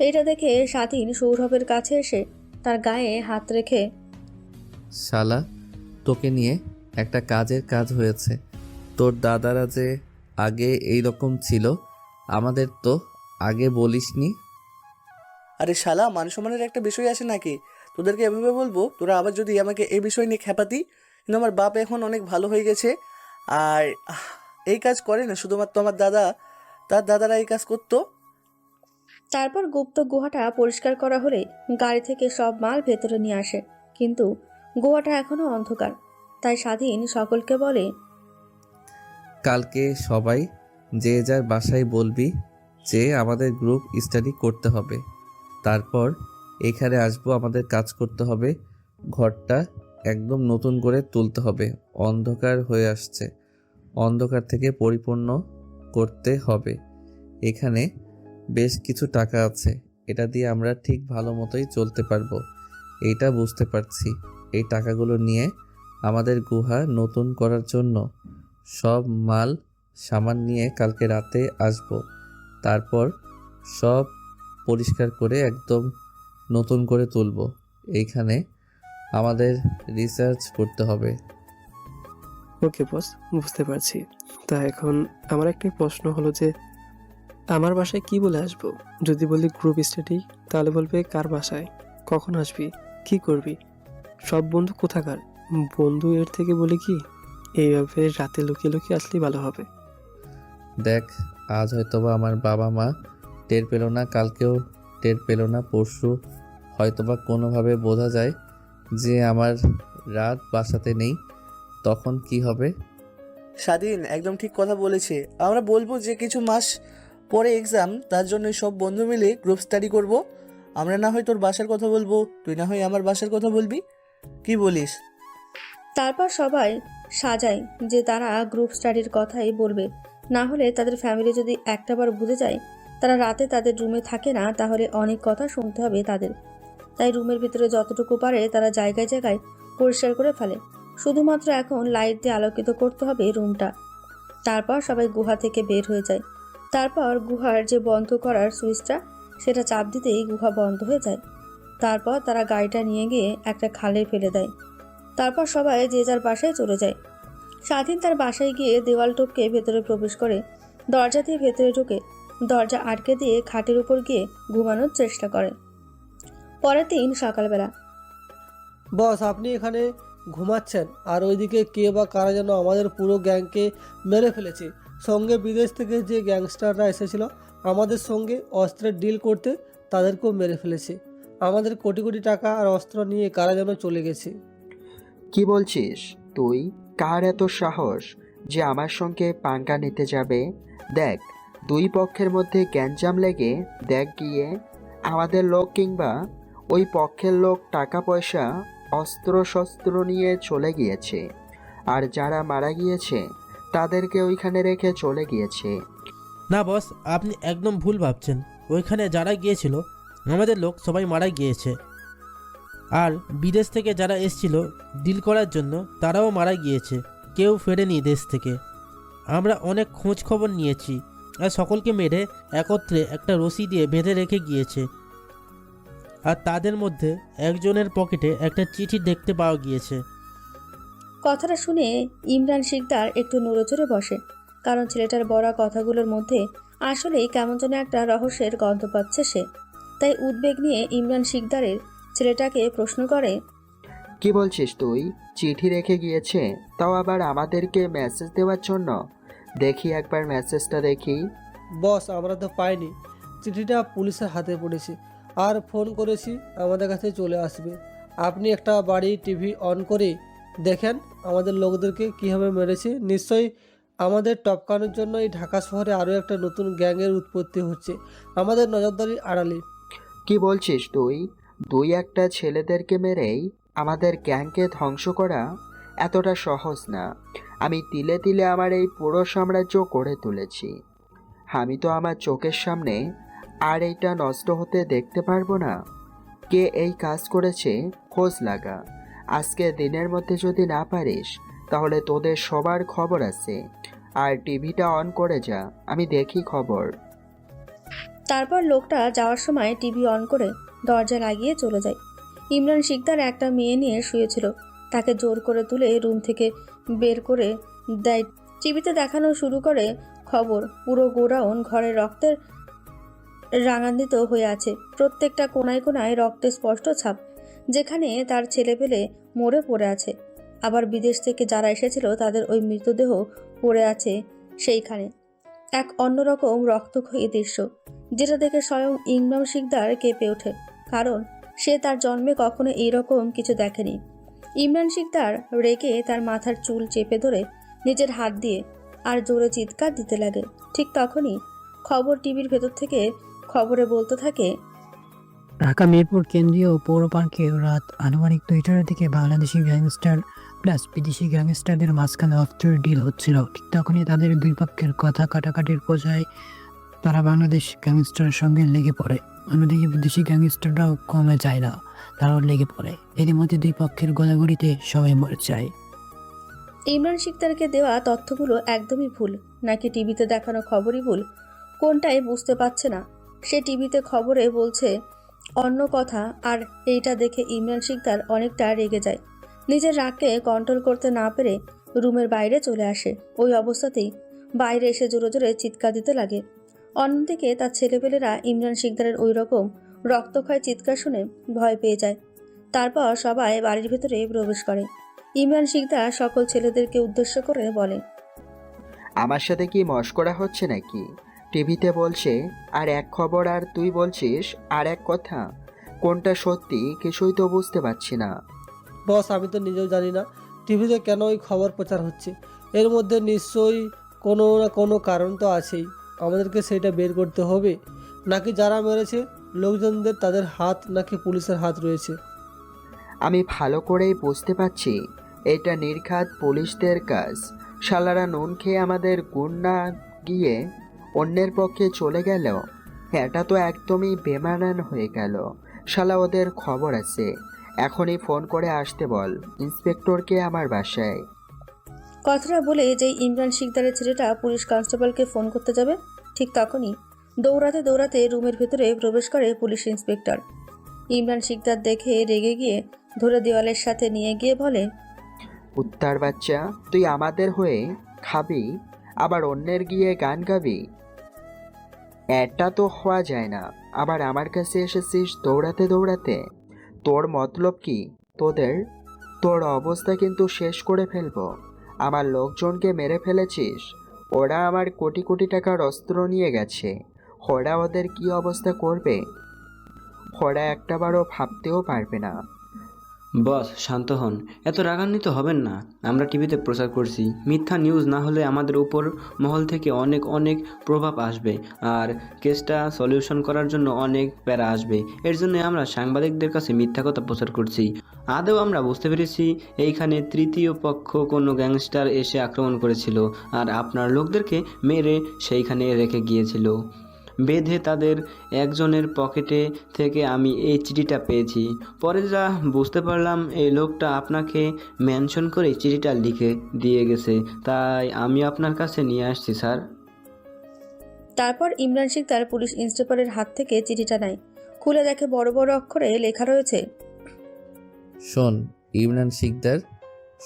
এইটা দেখে স্বাধীন সৌরভের কাছে এসে তার গায়ে হাত রেখে, শালা, তোকে নিয়ে একটা কাজের কাজ হয়েছে। তোর দাদারা যে আগে এই রকম ছিল আমাদের তো আগে বলিসনি। আরে শালা, মান সম্মানের একটা বিষয় আছে নাকি? তোদেরকে এভাবে বলবো, তোরা আবার যদি আমাকে এই বিষয় নিয়ে খেপাতি। কিন্তু আমার বাপ এখন অনেক ভালো হয়ে গেছে। আর এই কাজ করে না শুধুমাত্র আমার দাদা, তার দাদারা এই কাজ করতো। তারপর গুপ্ত গুহাটা পরিষ্কার করা হলে গাড়ি থেকে সব মাল ভেতরে নিয়ে আসে। কিন্তু গুহাটা এখনো অন্ধকার। তাই স্বাধীন সকলকে বলে, কালকে সবাই যে যার বাসায় বলবি যে আমাদের গ্রুপ স্টাডি করতে হবে, তারপর এখানে আসবো, আমাদের কাজ করতে হবে, ঘরটা একদম নতুন করে তুলতে হবে। অন্ধকার হয়ে আসছে, অন্ধকার থেকে পরিপূর্ণ করতে হবে। এখানে বেশ কিছু টাকা আছে, এটা দিয়ে আমরা ঠিক ভালো মতোই চলতে পারবো, এইটা বুঝতে পারছি। এই টাকাগুলো নিয়ে আমাদের গুহা নতুন করার জন্য সব মাল সামান নিয়ে কালকে রাতে আসবো। তারপর সব পরিষ্কার করে একদম নতুন করে তুলবো। এইখানে আমাদের রিসার্চ করতে হবে। ওকে বস, বুঝতে পারছি। তা এখন আমার একটাই প্রশ্ন হলো যে আমার বাসায় কি বলে আসবো? যদি বলি গ্রুপ স্টাডি, তাহলে বলবে কার বাসায়, কখন আসবি, কি করবি? সব বন্ধু কোথাকার বন্ধু, এর থেকে বলি কি এইভাবে রাতে লুকিয়ে লুকিয়ে আসলেই ভালো হবে। দেখ, আজ হয়তোবা আমার বাবা মা টের পেল না, কালকেও টের পেল না, পরশু হয়তোবা কোনোভাবে বোঝা যায় যে আমার রাত বাসাতে নেই, তখন কি হবে? স্বাধীন একদম ঠিক কথা বলেছে। আমরা বলবো যে কিছু মাস পরে এক্সাম, তার জন্য সব বন্ধু মিলে গ্রুপ স্টাডি করব। আমরা না হয় তোর বাসার কথা বলবো, তুই না হয় আমার বাসার কথা বলবি, কি বলিস? তারপর সবাই সাজায় যে তারা গ্রুপ স্টাডির কথাই বলবে, না হলে তাদের ফ্যামিলি যদি একটাবার বুঝে যায় তারা রাতে তাদের রুমে থাকে না, তাহলে অনেক কথা শুনতে হবে তাদের। তাই রুমের ভিতরে যতটুকু পারে তারা জায়গায় জায়গায় পরিষ্কার করে ফেলে। শুধুমাত্র এখন লাইট দিয়ে আলোকিত করতে হবে রুমটা। তারপর সবাই গুহা থেকে বের হয়ে যায়। তারপর গুহার যে বন্ধ করার সুইচটা সেটা চাপ দিতেই গুহা বন্ধ হয়ে যায়। তারপর তারা গাড়িটা নিয়ে গিয়ে একটা খালে ফেলে দেয়। তারপর সবাই যে যার বাসায় চলে যায়। স্বাধীন তার বাসায় গিয়ে দেওয়াল টপকে ভেতরে প্রবেশ করে, দরজা দিয়ে ভেতরে ঢুকে দরজা আটকে দিয়ে খাটের উপর গিয়ে ঘুমানোর চেষ্টা করে। পরের দিন সকালবেলা বস, আপনি এখানে ঘুমাচ্ছেন আর ওইদিকে কে বা কারা যেন আমাদের পুরো গ্যাংকে মেরে ফেলেছে। সঙ্গে বিদেশ থেকে যে গ্যাংস্টাররা এসেছিল আমাদের সঙ্গে অস্ত্রের ডিল করতে, তাদেরকেও মেরে ফেলেছে। আমাদের কোটি কোটি টাকা আর অস্ত্র নিয়ে কারা যেন চলে গেছে। কি বলছিস তুই? কার এত সাহস যে আমার সঙ্গে পাঙ্গা নিতে যাবে? দেখ, দুই পক্ষের মধ্যে গ্যাঞ্জাম লেগে দেখ গিয়ে আমাদের লোক কিংবা ওই পক্ষের লোক টাকা পয়সা অস্ত্র শস্ত্র নিয়ে চলে গিয়েছে, আর যারা মারা গিয়েছে তাদেরকে ওইখানে রেখে চলে গিয়েছে। না বস, আপনি একদম ভুল ভাবছেন। ওইখানে যারা গিয়েছিল আমাদের লোক সবাই মারা গিয়েছে, আর বিদেশ থেকে যারা এসেছিল ডিল করার জন্য তারাও মারা গিয়েছে। কেউ ফেরেনি দেশ থেকে। আমরা অনেক খোঁজ খবর নিয়েছি, আর সকলকে মেরে একত্রে একটা রশি দিয়ে বেঁধে রেখে গিয়েছে। আর তাদের মধ্যে একজনের পকেটে একটা চিঠি দেখতে পাওয়া গিয়েছে। কথাটা শুনে ইমরান শিকদার একটু নড়েচড়ে বসে, কারণ ছেলেটার বলা কথাগুলোর মধ্যে আসলেই কেমন যেন একটা রহস্যের গন্ধ পাচ্ছে সে। তাই উদ্বেগ নিয়ে ইমরান শিকদারের ছেলেটাকে প্রশ্ন করে, কি বলছিস তুই? চিঠি রেখে গিয়েছে, তাও আবার আমাদেরকে মেসেজ দেওয়ার জন্য? দেখি একবার মেসেজটা দেখি। বস, আমরা তো পাইনি। চিঠিটা পুলিশের হাতে পড়েছে, আর ফোন করেছি আমাদের কাছে চলে আসবে। আপনি একটা বাড়ি টিভি অন করে দেখেন আমাদের লোকদেরকে কীভাবে মেরেছে। নিশ্চয়ই আমাদের টপকানোর জন্য এই ঢাকা শহরে আরও একটা নতুন গ্যাংয়ের উৎপত্তি হচ্ছে আমাদের নজরদারির আড়ালে। কি বলছিস তুই? দুই একটা ছেলেদেরকে মেরেই আমাদের গ্যাংকে ধ্বংস করা এতটা সহজ না। আমি তিলে তিলে আমার এই পুরো সাম্রাজ্য করে তুলেছি। আমি তো আমার চোখের সামনে আর এইটা নষ্ট হতে দেখতে পারবো না। কে এই কাজ করেছে খোঁজ লাগা। আজকে দিনের মধ্যে যদি না পারিস তাহলে তোদের সবার খবর আছে। আর টিভিটা অন করে যা, আমি দেখি খবর। তারপর লোকটা যাওয়ার সময় টিভি অন করে দরজা লাগিয়ে চলে যায়। ইমরান শিকদার একটা মেয়ে নিয়ে শুয়েছিল, তাকে জোর করে তুলে রুম থেকে বের করে দেয়। টিভিতে দেখানো শুরু করে খবর। পুরো গোডাউন ঘরে রক্তের রাঙান্বিত হয়ে আছে। প্রত্যেকটা কোনায় কোনায় রক্তের স্পষ্ট ছাপ, যেখানে তার ছেলেপেলে মরে পড়ে আছে। আবার বিদেশ থেকে যারা এসেছিল তাদের ওই মৃতদেহ পড়ে আছে সেইখানে। এক অন্যরকম রক্তক্ষয়ী দৃশ্য, যেটা দেখে স্বয়ং ইমরান শিকদার কেঁপে ওঠে, কারণ সে তার জন্মে কখনো এইরকম কিছু দেখেনি। ইমরান শিকদার রেগে তার মাথার চুল চেপে ধরে নিজের হাত দিয়ে আর জোরে চিৎকার দিতে লাগে। ঠিক তখনই খবর টিভির ভেতর থেকে খবরে বলতে থাকে, ঢাকা মিরপুর কেন্দ্রীয় পৌর পার্কে রাত আনুমানিক 2টার দিকে বাংলাদেশি গ্যাংস্টার প্লাস বিদেশি গ্যাংস্টারদের মাঝখানে অস্ত্রের ডিল হচ্ছিল। ঠিক তখনই তাদের দুই পক্ষের কথা কাটাকাটির পর্যায়ে তারা বাংলাদেশ গ্যাংস্টারের সঙ্গে লেগে পড়ে। অন্যদিকে বিদেশি গ্যাংস্টাররাও কমে যায় না, তারাও লেগে পড়ে। এরই মধ্যে দুই পক্ষের গোলাগুলিতে সবাই মরে যায়। ইমরান শিকদারকে দেওয়া তথ্যগুলো একদমই ভুল, নাকি টিভিতে দেখানো খবরই ভুল, কোনটাই বুঝতে পারছে না সে। টিভিতে খবরে বলছে অন্য কথা, আর এইটা দেখে ইমরান শিকদার অনেকটা রেগে যায়। নিজের রাগকে কন্ট্রোল করতে না পেরে রুমের বাইরে চলে আসে। ওই অবস্থাতেই বাইরে এসে জোরে জোরে চিৎকার দিতে লাগে। অন্যদিকে তার ছেলেপেলেরা ইমরান শিকদারের ওই রকম রক্তক্ষয় চিৎকার শুনে ভয় পেয়ে যায়। তারপর সবাই বাড়ির ভেতরে প্রবেশ করে। ইমরান শিকদার সকল ছেলেদেরকে উদ্দেশ্য করে বলে, আমার সাথে কি মশকরা হচ্ছে নাকি? টিভিতে বলছে আর এক খবর, আর তুই বলছিস আর এক কথা। কোনটা সত্যি কিছুই তো বুঝতে পারছি না। বস আমি তো নিজেও জানি না টিভিতে কেন ওই খবর প্রচার হচ্ছে। এর মধ্যে নিশ্চয়ই কোনো না কোনো কারণ তো আছেই। আমাদেরকে সেটা বের করতে হবে। নাকি যারা মেরেছে লোকজনদের তাদের হাত নাকি পুলিশের হাত রয়েছে। আমি ভালো করেই বুঝতে পারছি এটা নির্ঘাত পুলিশদের কাজ। শালারা নুন খেয়ে আমাদের গুণ না গিয়ে অন্যের পক্ষে চলে গেল, এটা তো একদমই বেমানান হয়ে গেল। শালা ওদের খবর আছে, এখনই ফোন করে আসতে বল ইন্সপেক্টরকে আমার বাসায়। কথাটা বলে যেই ইমরান শিকদারের ছেলেটা পুলিশ কনস্টেবলকে ফোন করতে যাবে, ঠিক তখনই দৌড়াতে দৌড়াতে রুমের ভেতরে প্রবেশ করে পুলিশ ইন্সপেক্টর। ইমরান শিকদার দেখে রেগে গিয়ে ধরে দেওয়ালের সাথে নিয়ে গিয়ে বলে, উত্তার বাচ্চা, তুই আমাদের হয়ে খাবি আবার অন্যের গিয়ে গান গাবি? এটা তো হওয়া যায় না। আবার আমার কাছে এসেছিস দৌড়াতে দৌড়াতে। তোর মতলব কি? তোর অবস্থা কিন্তু শেষ করে ফেলবো। আমার লোকজনকে মেরে ফেলেছিস, ওরা আমার কোটি কোটি টাকার অস্ত্র নিয়ে গেছে। ওরা ওদের কি অবস্থা করবে ওরা একটাবারও ভাবতেও পারবে না। বস শান্ত হন, এত রাগান্বিত হবেন না। আমরা টিভিতে প্রচার করছি, মিথ্যা নিউজ না হলে আমাদের উপর মহল থেকে অনেক অনেক প্রভাব আসবে, আর কেসটা সলিউশন করার জন্য অনেক প্যারা আসবে। এর জন্য আমরা সাংবাদিকদের কাছে মিথ্যা কথা প্রচার করছি। আদৌ আমরা বুঝতে পেরেছি এইখানে তৃতীয় পক্ষ কোনো গ্যাংস্টার এসে আক্রমণ করেছিল আর আপনার লোকদেরকে মেরে সেইখানে রেখে গিয়েছিল বেঁধে। তাদের একজনের পকেটে থেকে আমি এই চিঠিটা পেয়েছি। পরে যা বুঝতে পারলাম এই লোকটা আপনাকে মেনশন করে চিঠিটা লিখে দিয়ে গেছে, তাই আমি আপনার কাছে নিয়ে আসছি স্যার। তারপর ইমরান শিকদার পুলিশ ইন্সপেক্টরের হাত থেকে চিঠিটা নেয়। খুলে দেখে বড় বড় অক্ষরে লেখা রয়েছে, শোন ইমরান শিকদার,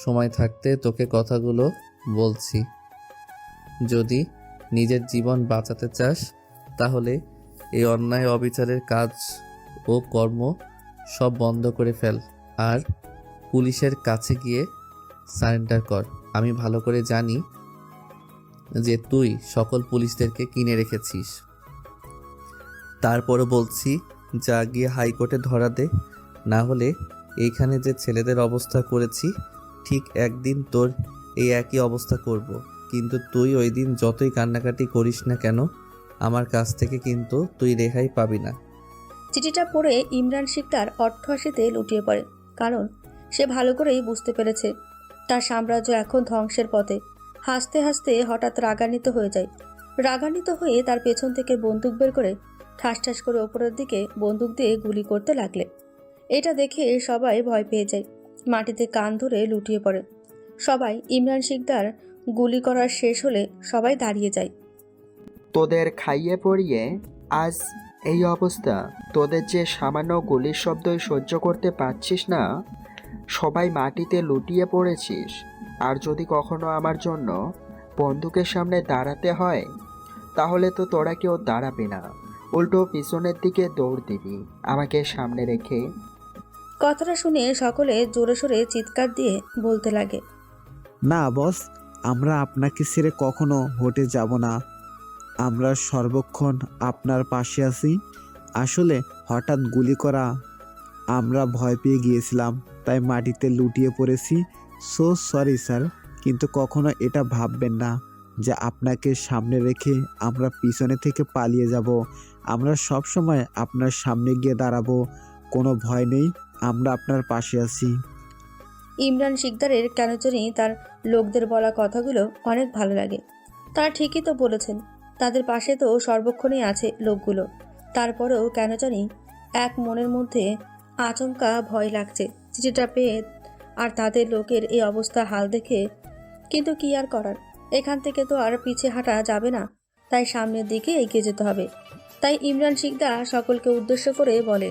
সময় থাকতে তোকে কথাগুলো বলছি। যদি নিজের জীবন বাঁচাতে চাস তাহলে এই অন্যায় অবিচারের কাজ ও কর্ম সব বন্ধ করে ফেল আর পুলিশের কাছে গিয়ে সারেন্ডার কর। আমি ভালো করে জানি যে তুই সকল পুলিশদেরকে কিনে রেখেছিস। তারপরও বলছি, যা গিয়ে হাইকোর্টে ধরা দে, না হলে এইখানে যে ছেলেদের অবস্থা করেছি ঠিক একদিন তোর এই একই অবস্থা করব। কিন্তু তুই ওই দিন যতই কান্নাকাটি করিস না কেন আমার কাছ থেকে কিন্তু তুই রেহাই পাবি না। চিঠিটা পড়ে ইমরান শিকদার অট্টহাসিতে লুটিয়ে পড়ে, কারণ সে ভালো করেই বুঝতে পেরেছে তার সাম্রাজ্য এখন ধ্বংসের পথে। হাসতে হাসতে হঠাৎ রাগান্বিত হয়ে যায়। রাগান্বিত হয়ে তার পেছন থেকে বন্দুক বের করে ঠাস ঠাস করে ওপরের দিকে বন্দুক দিয়ে গুলি করতে লাগলে। এটা দেখে সবাই ভয় পেয়ে যায়, মাটিতে কান ধরে লুটিয়ে পড়ে। সবাই ইমরান শিকদার গুলি করার শেষ হলে সবাই দাঁড়িয়ে যায়। তোদের খাইয়ে পড়িয়ে আজ এই অবস্থা। তোদের যে সামান্য গুলির শব্দই সহ্য করতে পারছিস না, সবাই মাটিতে লুটিয়ে পড়েছিস। আর যদি কখনো আমার জন্য বন্দুকের সামনে দাঁড়াতে হয় তাহলে তো তোরা কেউ দাঁড়াবে না, উল্টো পিছনের দিকে দৌড় দিবি আমাকে সামনে রেখে। কথাটা শুনে সকলে জোরে সোরে চিৎকার দিয়ে বলতে লাগে, না বস, আমরা আপনাকে ছেড়ে কখনো হটে যাব না। আমরা সর্বক্ষণ আপনার পাশে আছি। আসলে হঠাৎ গুলি করা, আমরা ভয় পেয়ে গিয়েছিলাম, তাই মাটিতে লুটিয়ে পড়েছি। সো সরি স্যার, কিন্তু কখনো এটা ভাববেন না যে আপনাকে সামনে রেখে আমরা পিছনে থেকে পালিয়ে যাব। আমরা সব সময় আপনার সামনে গিয়ে দাঁড়াবো, কোনো ভয় নেই, আমরা আপনার পাশে আছি। ইমরান শিকদারের কেন জানি তার লোকদের বলা কথাগুলো অনেক ভালো লাগে। তারা ঠিকই তো বলেছেন, তাদের পাশে তো সর্বক্ষণই আছে লোকগুলো। তারপরেও কেন জানি এক মনের মধ্যে আচমকা ভয় লাগছে চিঠিটা পেয়ে আর তাদের লোকের এই অবস্থা হাল দেখে। কিন্তু কি আর করার, এখান থেকে তো আর পিছে হাঁটা যাবে না, তাই সামনের দিকে এগিয়ে যেতে হবে। তাই ইমরান শিকদার সকলকে উদ্দেশ্য করে বলে,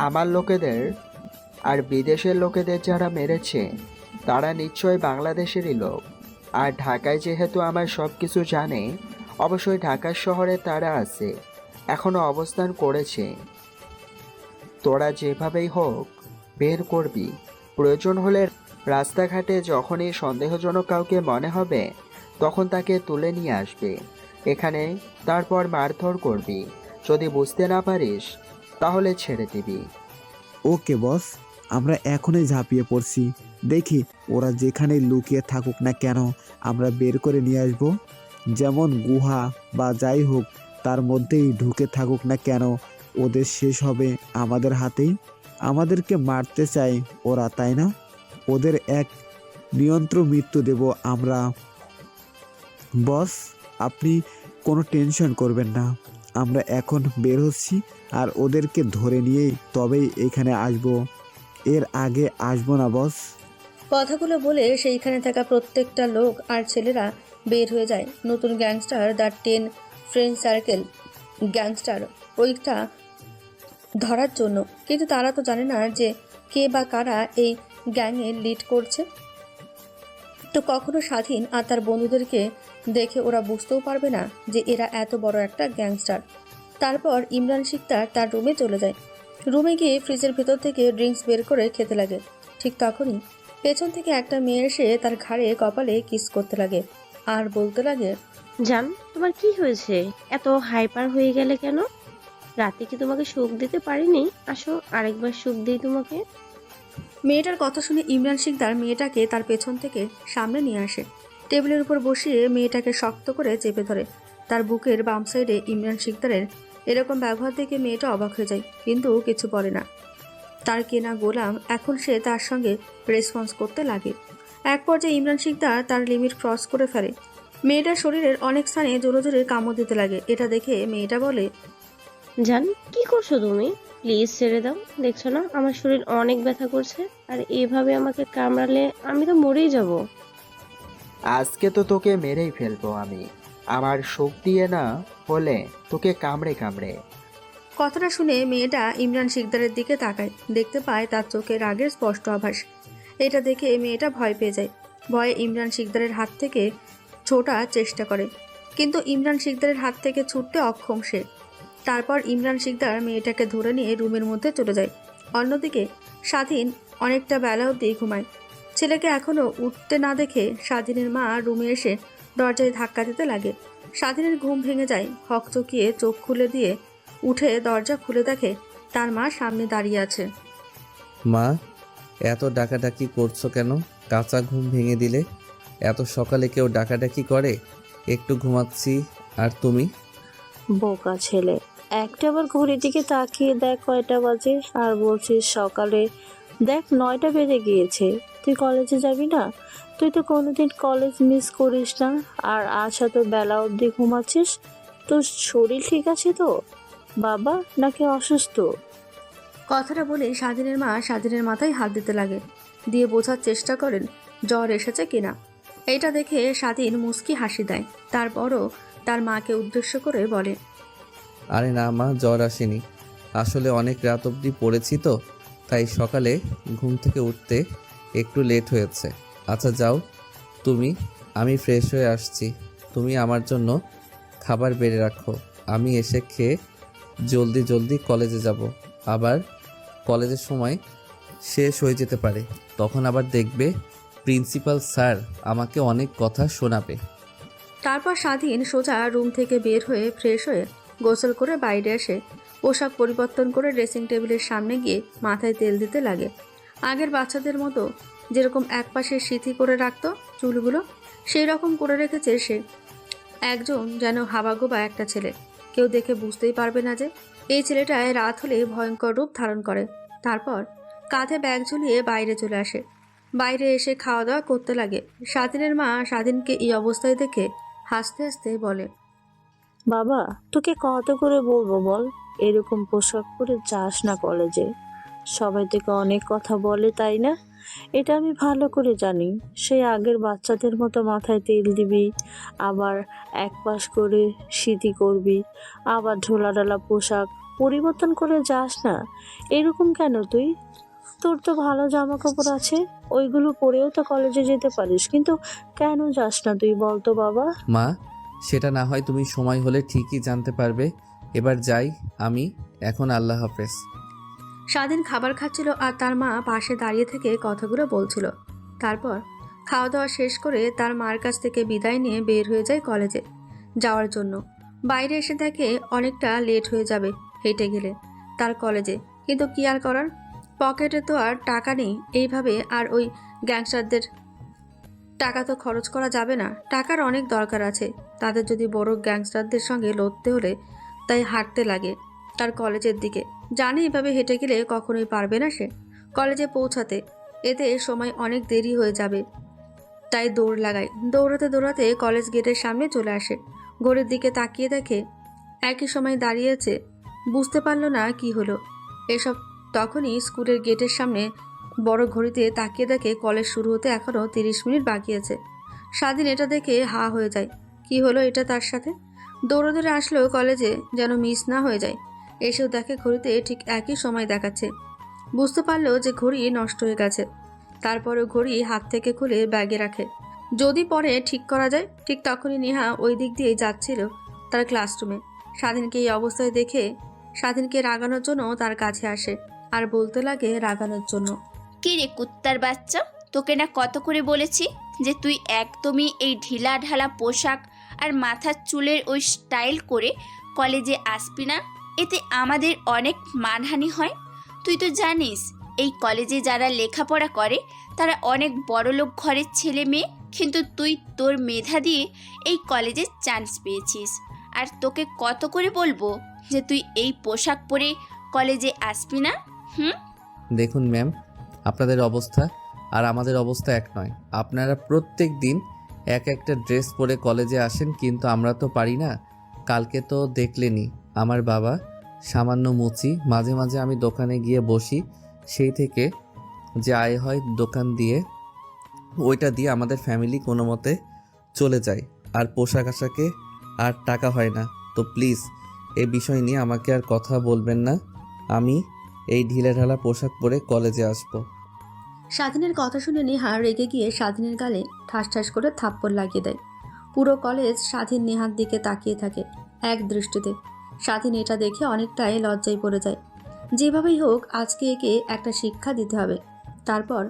আমার লোকেদের আর বিদেশের লোকেদের যারা মেরেছে তারা নিশ্চয়ই বাংলাদেশেরই লোক। আর ঢাকায় যেহেতু আমার সব কিছু জানে, অবশ্যই ঢাকার শহরে তারা আছে, এখনো অবস্থান করেছে। তোরা যেভাবেই হোক বের করবি। প্রয়োজন হলে রাস্তাঘাটে যখনই সন্দেহজনক কাউকে মনে হবে তখন তাকে তুলে নিয়ে আসবে এখানে, তারপর মারধর করবি। যদি বুঝতে না পারিস তাহলে ছেড়ে দিবি। ওকে বস, আমরা এখনই ঝাঁপিয়ে পড়ছি। দেখি ওরা যেখানে লুকিয়ে থাকুক না কেন আমরা বের করে নিয়ে আসব। যেমন গুহা বা যাই হোক তার মধ্যেই ঢুকে থাকুক না কেন, ওদের শেষ হবে আমাদের হাতেই। আমাদেরকে মারতে চাই ওরা, তাই না? ওদের এক নিয়ন্ত্রণ মৃত্যু দেব আমরা। বস, আপনি কোনো টেনশন করবেন না, আমরা এখন বের হচ্ছি আর ওদেরকে ধরে নিয়েই তবেই এখানে আসব, এর আগে আসবো না বস। কথাগুলো বলে সেইখানে থাকা প্রত্যেকটা লোক আর ছেলেরা বের হয়ে যায় নতুন gangster the 10 friend circle gangster ওইটা ধরার জন্য। কিন্তু তারা তো জানে না যে কে বা কারা এই গ্যাংয়ে লিড করছে। তো কখনো স্বাধীন আর তার বন্ধুদেরকে দেখে ওরা বুঝতেও পারবে না যে এরা এত বড় একটা গ্যাংস্টার। তারপর ইমরান শিকদার তার রুমে চলে যায়। রুমে গিয়ে ফ্রিজের ভেতর থেকে ড্রিঙ্কস বের করে খেতে লাগে। ঠিক তখনই পেছন থেকে একটা মেয়ে এসে তার ঘাড়ে কপালে কিস করতে লাগে আর বলতে লাগে, জান, তোমার কি হয়েছে? এত হাইপার হয়ে গেলে কেন? রাতে কি তোমাকে সুখ দিতে পারিনি? আসো আরেকবার সুখ দিই তোমাকে। মেয়েটার কথা শুনে ইমরান শিকদার মেয়েটাকে তার পেছন থেকে সামনে নিয়ে আসে। টেবিলের উপর বসিয়ে মেয়েটাকে শক্ত করে চেপে ধরে। তার বুকের বাম সাইডে ইমরান শিকদারের এরকম ব্যবহার দেখে মেয়েটা অবাক হয়ে যায়, কিন্তু কিছু বলে না। তার কেনা গোলাম এখন সে তার সঙ্গে রেসপন্স করতে লাগে। এক পর্যায়ে ইমরান শিকদার তার লিমিট ক্রস করে ফেলে। মেয়েটার শরীরের অনেক স্থানে জোরে জোরে কামড় দিতে লাগে। এটা দেখে মেয়েটা বলে, জান, কি করছো তুমি? প্লিজ ছেড়ে দাও। দেখছো না আমার শরীর অনেক ব্যথা করছে, আর এভাবে আমাকে কামড়ালে আমি তো মরেই যাব। আজকে তো তোকে মেরেই ফেলবো আমি, আমার শোক দিয়ে না হলে তোকে কামড়ে কামড়ে। কথাটা শুনে মেয়েটা ইমরান শিকদারের দিকে তাকায়। দেখতে পায় তার চোখে রাগের স্পষ্ট আভাস। এটা দেখে মেয়েটা ভয় পেয়ে যায়। ভয়ে ইমরান শিকদারের হাত থেকে ছোটার চেষ্টা করে, কিন্তু ইমরান শিকদারের হাত থেকে ছুটতে অক্ষম সে। তারপর ইমরান শিকদার মেয়েটাকে ধরে নিয়ে রুমের মধ্যে চলে যায়। অন্যদিকে স্বাধীন অনেকটা বেলা অবধি ঘুমায়। ছেলেকে এখনও উঠতে না দেখে স্বাধীনের মা রুমে এসে দরজায় ধাক্কা দিতে লাগে। স্বাধীনের ঘুম ভেঙে যায়। হকচকিয়ে চোখ খুলে দিয়ে উঠে দরজা খুলে দেখে তার মা সামনে দাঁড়িয়ে আছে। মা, এত ডাকাডাকি করছো কেন? কাঁচা ঘুম ভেঙে দিলে। এত সকালে কেউ ডাকাডাকি করে? একটু ঘুমাচ্ছি। আর তুমি? বোকা ছেলে, একটা আবার ঘড়ির দিকে তাকিয়ে দেখ কয়টা বাজে, আর বলছিস সকালে। দেখ 9টা বেজে গিয়েছে। তুই কলেজে যাবি না? তুই তো কোনোদিন কলেজ মিস করিস না, আর আজ এত বেলা অবধি ঘুমাচ্ছিস। তোর শরীর ঠিক আছে তো বাবা, নাকি অসুস্থ? কথাটা বলে স্বাধীনের মা স্বাধীনের মাথায় হাত দিতে লাগে, দিয়ে বোঝার চেষ্টা করেন জ্বর এসেছে কিনা। এটা দেখে স্বাধীন মুচকি হাসি দেয়। তারপরও তার মাকে উদ্দেশ্য করে বলে, আরে না মা, জ্বর আসেনি। আসলে অনেক রাত অবধি পড়েছি তো, তাই সকালে ঘুম থেকে উঠতে একটু লেট হয়েছে। আচ্ছা যাও তুমি, আমি ফ্রেশ হয়ে আসছি। তুমি আমার জন্য খাবার বেড়ে রাখো, আমি এসে খেয়ে জলদি জলদি কলেজে যাব। আবার কলেজের সময় শেষ হয়ে যেতে পারে, তখন আবার দেখবে প্রিন্সিপাল স্যার আমাকে অনেক কথা শোনাবে। তারপর স্বাধীন সোজা রুম থেকে বের হয়ে ফ্রেশ হয়ে গোসল করে বাইরে এসে পোশাক পরিবর্তন করে ড্রেসিং টেবিলের সামনে গিয়ে মাথায় তেল দিতে লাগে। আগের বাচ্চাদের মতো যেরকম একপাশে সিথি করে রাখতো চুলগুলো, সেই রকম করে রেখেছে সে। একজন যেন হাবাগোবা একটা ছেলে, কেউ দেখে বুঝতেই পারবে না যে এই ছেলেটায় রাত হলে ভয়ঙ্কর রূপ ধারণ করে। তারপর কাঁধে ব্যাগ ঝুলিয়ে বাইরে চলে আসে। বাইরে এসে খাওয়া দাওয়া করতে লাগে। স্বাধীনের মা স্বাধীনকে এই অবস্থায় দেখে হাসতে হাসতে বলে, বাবা, তোকে কত করে বলবো বল, এরকম পোশাক পরে যাস না কলেজে। সবাই থেকে অনেক কথা বলে, তাই না? এটা আমি ভালো করে জানি। সেই আগের বাচ্চাদের মতো মাথায় তেল দিবি, আবার এক পাশ করে সিঁথি করবি, আবার ঢোলাঢালা পোশাক পরিবর্তন করে যাস না। এরকম কেন তুই? তোর তো ভালো জামা কাপড় আছে, ওইগুলো পরেও তো কলেজে যেতে পারিস, কিন্তু কেন যাস না তুই বলতো বাবা? মা, সেটা না হয় তুমি সময় হলে ঠিকই জানতে পারবে। এবার যাই আমি এখন, আল্লাহ হাফেজ। স্বাধীন খাবার খাচ্ছিল আর তার মা পাশে দাঁড়িয়ে থেকে কথাগুলো বলছিল। তারপর খাওয়া দাওয়া শেষ করে তার মার কাছ থেকে বিদায় নিয়ে বের হয়ে যায় কলেজে যাওয়ার জন্য। বাইরে এসে দেখে অনেকটা লেট হয়ে যাবে হেঁটে গেলে। তার কলেজে, কিন্তু কি আর করার, পকেটে তো আর টাকা নেই। এইভাবে আর ওই গ্যাংস্টারদের টাকা তো খরচ করা যাবে না। টাকার অনেক দরকার আছে তাদের, যদি বড় গ্যাংস্টারদের সঙ্গে লড়তে হলে। তাই হাঁটতে লাগে তার কলেজের দিকে। জানে এভাবে হেঁটে গেলে কখনোই পারবে না সে কলেজে পৌঁছাতে, এতে সময় অনেক দেরি হয়ে যাবে। তাই দৌড় লাগায়। দৌড়াতে দৌড়াতে কলেজ গেটের সামনে চলে আসে। ঘড়ির দিকে তাকিয়ে দেখে একই সময় দাঁড়িয়েছে। বুঝতে পারলো না কি হলো এসব। তখনই স্কুলের গেটের সামনে বড় ঘড়িতে তাকিয়ে দেখে কলেজ শুরু হতে এখনও 30 মিনিট বাকি আছে। স্বাধীন এটা দেখে হা হয়ে যায়। কি হলো এটা তার সাথে? দৌড়ে দৌড়ে আসলো কলেজে যেন মিস না হয়ে যায়। এসেও দেখে ঘড়িতে ঠিক একই সময় দেখাচ্ছে। বুঝতে পারলো যে ঘড়ি নষ্ট হয়ে গেছে। তারপরে ঘড়ি হাত থেকে খুলে ব্যাগে রাখে, যদি পরে ঠিক করা যায়। ঠিক তখনই নেহা ওই দিক দিয়েই যাচ্ছিল তার ক্লাসরুমে। স্বাধীনকে এই অবস্থায় দেখে স্বাধীনকে রাগানোর জন্য তার কাছে আসে আর বলতে লাগে রাগানোর জন্য। কি রে কুত্তার বাচ্চা, তোকে না কত করে বলেছি যে তুই একদমই এই ঢিলা ঢালা পোশাক আর মাথার চুলের ওই স্টাইল করে কলেজে আসবি না, এতে আমাদের অনেক মানহানি হয়। তুই তো জানিস এই কলেজে যারা লেখাপড়া করে তারা অনেক বড়লোক ঘরের ছেলে মেয়ে, কিন্তু তুই তোর মেধা দিয়ে এই কলেজে চান্স পেয়েছিস। আর তোকে কত করে বলবো যে তুই এই পোশাক পরে কলেজে আসবি না? দেখুন ম্যাম, আপনাদের অবস্থা আর আমাদের অবস্থা এক নয়। আপনারা প্রত্যেক দিন এক একটা ড্রেস পরে কলেজে আসেন, কিন্তু আমরা তো পারি না। কালকে তো দেখলেনি আমার বাবা সামান্য মুচি, মাঝে মাঝে আমি দোকানে গিয়ে বসি, সেই থেকে যে আয় হয় দোকান দিয়ে, ওইটা দিয়ে আমাদের ফ্যামিলি কোনো মতে চলে যায়। আর পোশাক আশাকে আর টাকা হয় না। তো প্লিজ এই বিষয় নিয়ে আমাকে আর কথা বলবেন না। আমি এই ঢিলেঢালা পোশাক পরে কলেজে আসবো। স্বাধীনের কথা শুনে নেহা রেগে গিয়ে স্বাধীনের গালে ঠাস ঠাস করে থাপ্পড় লাগিয়ে দেয়। পুরো কলেজ স্বাধীন নেহার দিকে তাকিয়ে থাকে এক দৃষ্টিতে। স্বাধীন এটা দেখে অনেকটাই লজ্জায় পড়ে যায়। যেভাবেই হোক আজকে একে একটা শিক্ষা দিতে হবে। তারপর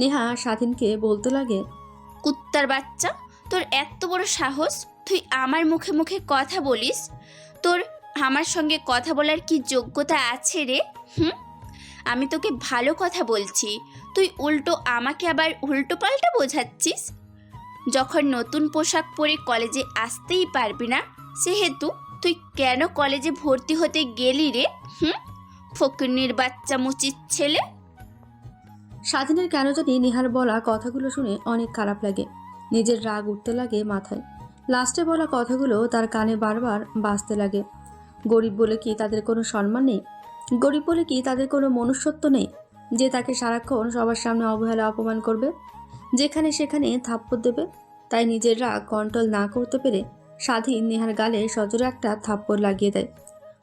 নেহা স্বাধীনকে বলতে লাগে, কুত্তার বাচ্চা, তোর এত বড় সাহস, তুই আমার মুখে মুখে কথা বলিস? তোর আমার সঙ্গে কথা বলার কি যোগ্যতা আছে রে? আমি তোকে ভালো কথা বলছি, তুই উল্টো আমাকে আবার উল্টো পাল্টা বোঝাচ্ছিস। যখন নতুন পোশাক পরে কলেজে আসতেই পারবি না, সেহেতু তুই কেন কলেজে ভর্তি হতে গেলি রে? ফকিন্নির বাচ্চা মুচির ছেলে। স্বাধীনের কেন জানি নেহার বলা কথাগুলো শুনে অনেক খারাপ লাগে। নিজের রাগ উঠতে লাগে মাথায়। লাস্টে বলা কথাগুলো তার কানে বারবার বাজতে লাগে। গরিব বলে কি তাদের কোনো সম্মান নেই? গরিব বলে কি তাদের কোনো মনুষ্যত্ব নেই যে তাকে সারাক্ষণ সবার সামনে অবহেলা অপমান করবে, যেখানে সেখানে থাপ্পড় দেবে? তাই নিজের রাগ কন্ট্রোল না করতে পেরে স্বাধীন নেহার গালে সজোরে একটা থাপ্পড় লাগিয়ে দেয়।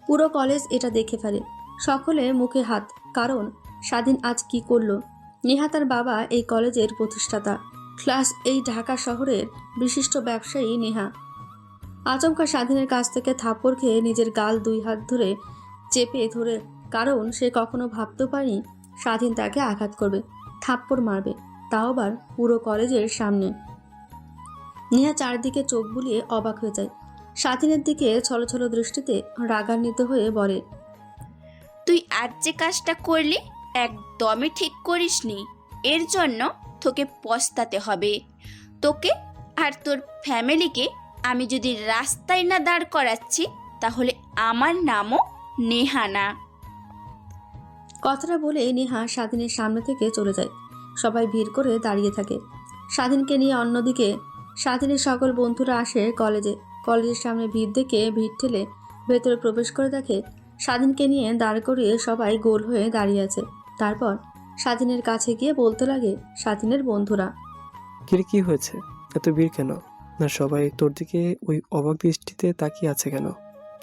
পুরো কলেজ এটা দেখে ফেলে, সকলে মুখে হাত। কারণ স্বাধীন আজ কি করলো? নেহা তার বাবা এই কলেজের প্রতিষ্ঠাতা, ক্লাস এই ঢাকা শহরের বিশিষ্ট ব্যবসায়ী নেহা। আচমকা স্বাধীনের কাছ থেকে থাপ্পড় খেয়ে নিজের গাল 2 হাত ধরে চেপে ধরে, কারণ সে কখনো ভাবতে পারেনি স্বাধীন তাকে আঘাত করবে, থাপ্পড় মারবে, তাও আবার পুরো কলেজের সামনে। নেহা চারদিকে চোখ বুলিয়ে অবাক হয়ে যায়। স্বাধীনের দিকে ছলছল দৃষ্টিতে রাগান্বিত হয়ে বলে, তুই আজ যে কাজটা করলি একদমই ঠিক করিসনি। এর জন্য তোকে পস্তাতে হবে। তোকে আর তোর ফ্যামিলিকে আমি যদি রাস্তায় না দাঁড় করাচ্ছি, তাহলে আমার নামও নেহা না। কথাটা বলে নেহা স্বাধীনের সামনে থেকে চলে যায়। সবাই ভিড় করে দাঁড়িয়ে থাকে স্বাধীনকে নিয়ে। অন্যদিকে স্বাধীনের সকল বন্ধুরা আসে কলেজে। কলেজের সামনে ভিড় দেখে ভিড় ঠেলে ভেতরে প্রবেশ করে দেখে স্বাধীনকে নিয়ে দাঁড় করিয়ে সবাই গোল হয়ে দাঁড়িয়ে আছে। তারপর স্বাধীনের কাছে গিয়ে বলতে লাগে স্বাধীনের বন্ধুরা, কি হয়েছে? এত ভিড় কেন? না সবাই তোর দিকে ওই অবাক দৃষ্টিতে তাকিয়ে আছে কেন?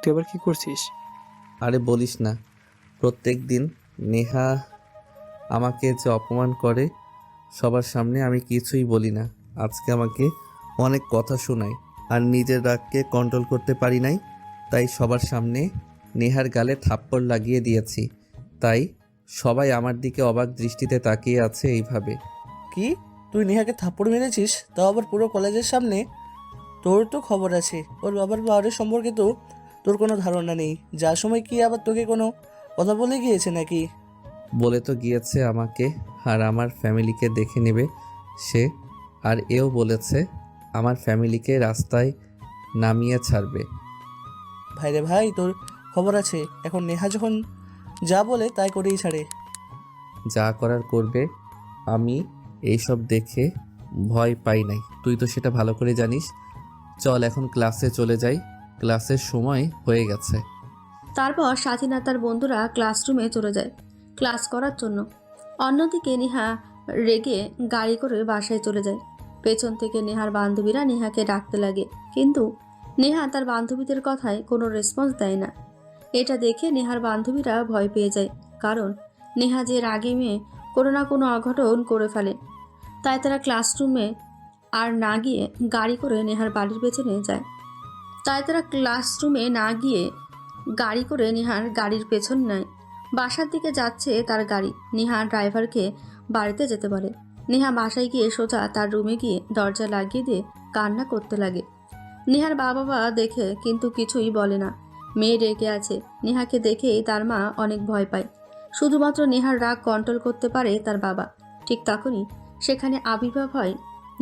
তুই আবার কি করছিস? আরে বলিস না, প্রত্যেক দিন নেহা আমাকে যে অপমান করে সবার সামনে, আমি কিছুই বলি না। আজকে আমাকে অনেক কথা শোনায় আর নিজের রাগকে কন্ট্রোল করতে পারি নাই, তাই সবার সামনে নেহার গালে থাপ্পড় লাগিয়ে দিয়েছি। তাই সবাই আমার দিকে অবাক দৃষ্টিতে তাকিয়ে আছে এইভাবে। কি, তুই নেহাকে থাপ্পড় মেরেছিস? তাও আবার পুরো কলেজের সামনে? তোর তো খবর আছে, ওর বাবার পাওয়ারের সম্পর্কে তো তোর কোনো ধারণা নেই। যার সময় কি আবার তোকে কোনো কথা বলে গিয়েছে নাকি? বলে তো গিয়েছে আমাকে আর আমার ফ্যামিলিকে দেখে নেবে সে, আর এও বলেছে আমার ফ্যামিলিকে রাস্তায় নামিয়ে ছাড়বে। ভাইরে ভাই, তোর খবর আছে। এখন নেহা যখন যা বলে তাই করেই ছাড়ে। যা করার করবে, আমি এইসব দেখে ভয় পাই নাই, তুই তো সেটা ভালো করে জানিস। চল এখন ক্লাসে চলে যাই, ক্লাসের সময় হয়ে গেছে। তারপর স্বাধীন আর তার বন্ধুরা ক্লাসরুমে চলে যায় ক্লাস করার জন্য। অন্যদিকে নেহা রেগে গাড়ি করে বাসায় চলে যায়। পেছন থেকে নেহার বান্ধবীরা নেহাকে ডাকতে লাগে, কিন্তু নেহা তার বান্ধবীদের কথায় কোনো রেসপন্স দেয় না। এটা দেখে নেহার বান্ধবীরা ভয় পেয়ে যায়, কারণ নেহা যে রাগী মেয়ে কোনো না কোনো অঘটন করে ফেলে। তাই তারা ক্লাসরুমে আর না গিয়ে গাড়ি করে নেহার বাড়ির পেছনে যায়। গাড়ি করে নেহার গাড়ির পেছন নেয়। বাসার দিকে যাচ্ছে তার গাড়ি। নেহা ড্রাইভারকে বাড়িতে যেতে বলে। নেহা বাসায় গিয়ে সোজা তার রুমে গিয়ে দরজা লাগিয়ে দিয়ে কান্না করতে লাগে। নেহার বাবা দেখে কিন্তু কিছুই বলে না, মেয়ে রেগে আছে। নেহাকে দেখেই তার মা অনেক ভয় পায়। শুধুমাত্র নেহার রাগ কন্ট্রোল করতে পারে তার বাবা। ঠিক তখনই সেখানে আবির্ভাব হয়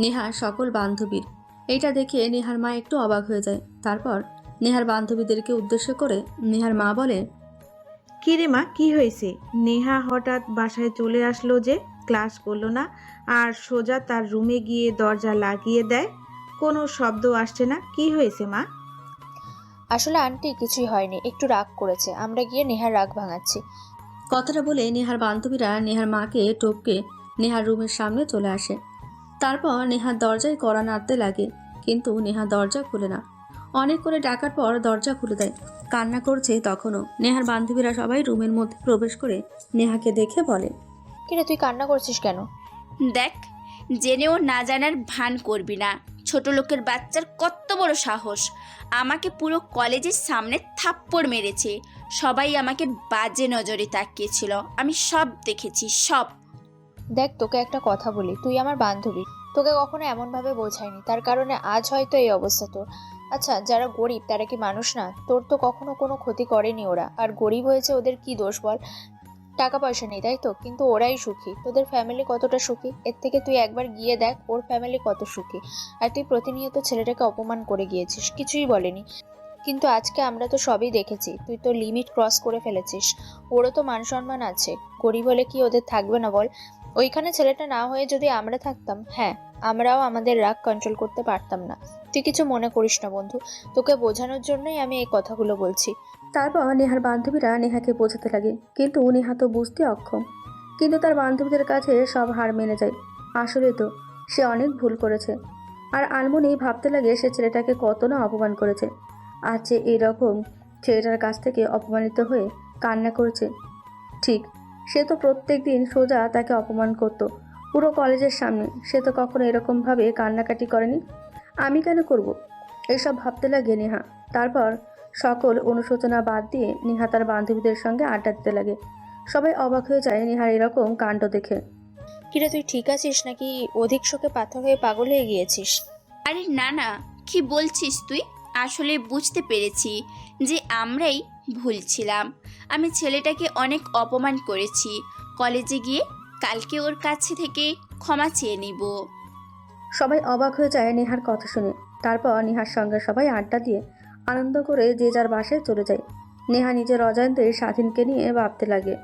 নেহার সকল বান্ধবীর। এটা দেখে নেহার মা একটু অবাক হয়ে যায়। তারপর নেহার বান্ধবীদেরকে উদ্দেশ্য করে নেহার মা বলে, কি রে মা, কি হয়েছে? নেহা হঠাৎ বাসায় চলে আসলো যে, ক্লাস করলো না আর সোজা তার রুমে গিয়ে দরজা লাগিয়ে দেয়, কোনো শব্দ আসছে না, কি হয়েছে মা? আসলে আন্টি কিছুই হয়নি, একটু রাগ করেছে, আমরা গিয়ে নেহার রাগ ভাঙাচ্ছি। কথাটা বলে নেহার বান্ধবীরা নেহার মাকে টপকে নেহার রুমের সামনে চলে আসে। তারপর নেহার দরজায় কড়া নাড়তে লাগে, কিন্তু নেহা দরজা খুলে না। অনেক করে ডাকার পর দরজা খুলে দেয়। কান্না করছে তখনও। নেহার বান্ধবীরা সবাই রুমের মধ্যে প্রবেশ করে নেহাকে দেখে বলে, কিরে তুই কান্না করছিস কেন? দেখ, জেনেও না জানার ভান করবি না। ছোট লোকের বাচ্চার কত বড় সাহস, আমাকে পুরো কলেজের সামনে থাপ্পড় মেরেছে। সবাই আমাকে বাজে নজরে তাকিয়েছিল, আমি সব দেখেছি, সব। দেখ, তোকে একটা কথা বলি, তুই আমার বান্ধবী, তোকে কখনো এমনভাবে বোঝায়নি, তার কারণে আজ হয়তো এই অবস্থা তোর। আচ্ছা, যারা গরিব তারা কি মানুষ না? তোর তো কখনো কোনো ক্ষতি করেনি ওরা, আর গরিব হয়েছে ওদের কি দোষ বল? টাকা পয়সা নেই তাই তো, কিন্তু ওরাই সুখী। তোদের ফ্যামিলি কতটা সুখী, এর থেকে তুই একবার গিয়ে দেখ ওর ফ্যামিলি কত সুখী। আর তুই প্রতিনিয়ত ছেলেটাকে অপমান করে গিয়েছিস, কিছুই বলেনি, কিন্তু আজকে আমরা তো সবই দেখেছি, তুই তো লিমিট ক্রস করে ফেলেছিস। ওরও তো মান সম্মান আছে, গরিব হলে কি ওদের থাকবে না বল? ওইখানে ছেলেটা না হয়ে যদি আমরা থাকতাম, হ্যাঁ, আমরাও আমাদের রাগ কন্ট্রোল করতে পারতাম না। তুই কিছু মনে করিস না বন্ধু, তোকে বোঝানোর জন্যই আমি এই কথাগুলো বলছি। তারপর নেহার বান্ধবীরা নেহাকে বোঝাতে লাগে, কিন্তু নেহা তো বুঝতে অক্ষম। কিন্তু তার বান্ধবীদের কাছে সব হার মেনে যায়। আসলে তো সে অনেক ভুল করেছে। আর আলমনি ভাবতে লাগে সে ছেলেটাকে কত না অপমান করেছে। আর যে এরকম ছেলেটার কাছ থেকে অপমানিত হয়ে কান্না করেছে। ঠিক, সে তো প্রত্যেক দিন সোজা তাকে অপমান করত পুরো কলেজের সামনে। সে তো কখনো এরকমভাবে কান্নাকাটি করেনি। আমি কেন করব? এসব ভাবতে লাগে নেহা। তারপর সকল অনুশোচনা বাদ দিয়ে নেহা তার বান্ধবীদের সঙ্গে আড্ডা দিতে লাগে। সবাই অবাক হয়ে যায় নেহার এরকম কাণ্ড দেখে। কিরে তুই ঠিক আছিস নাকি অধিক শোকে পাথর হয়ে পাগল হয়ে গিয়েছিস? আরে না না, কি বলছিস তুই? আসলে বুঝতে পেরেছি যে আমরাই ভুল ছিলাম। আমি ছেলেটাকে অনেক অপমান করেছি। কলেজে গিয়ে কালকে ওর কাছে থেকে ক্ষমা চেয়ে নিব। সবাই অবাক হয়ে যায় নেহার কথা শুনে। তারপর নেহার সঙ্গে সবাই আড্ডা দিয়ে আনন্দ করে যে যার বাসায় চলে যায়। নেহা নিজের অজান্তে স্বাধীনকে নিয়ে ভাবতে লাগে,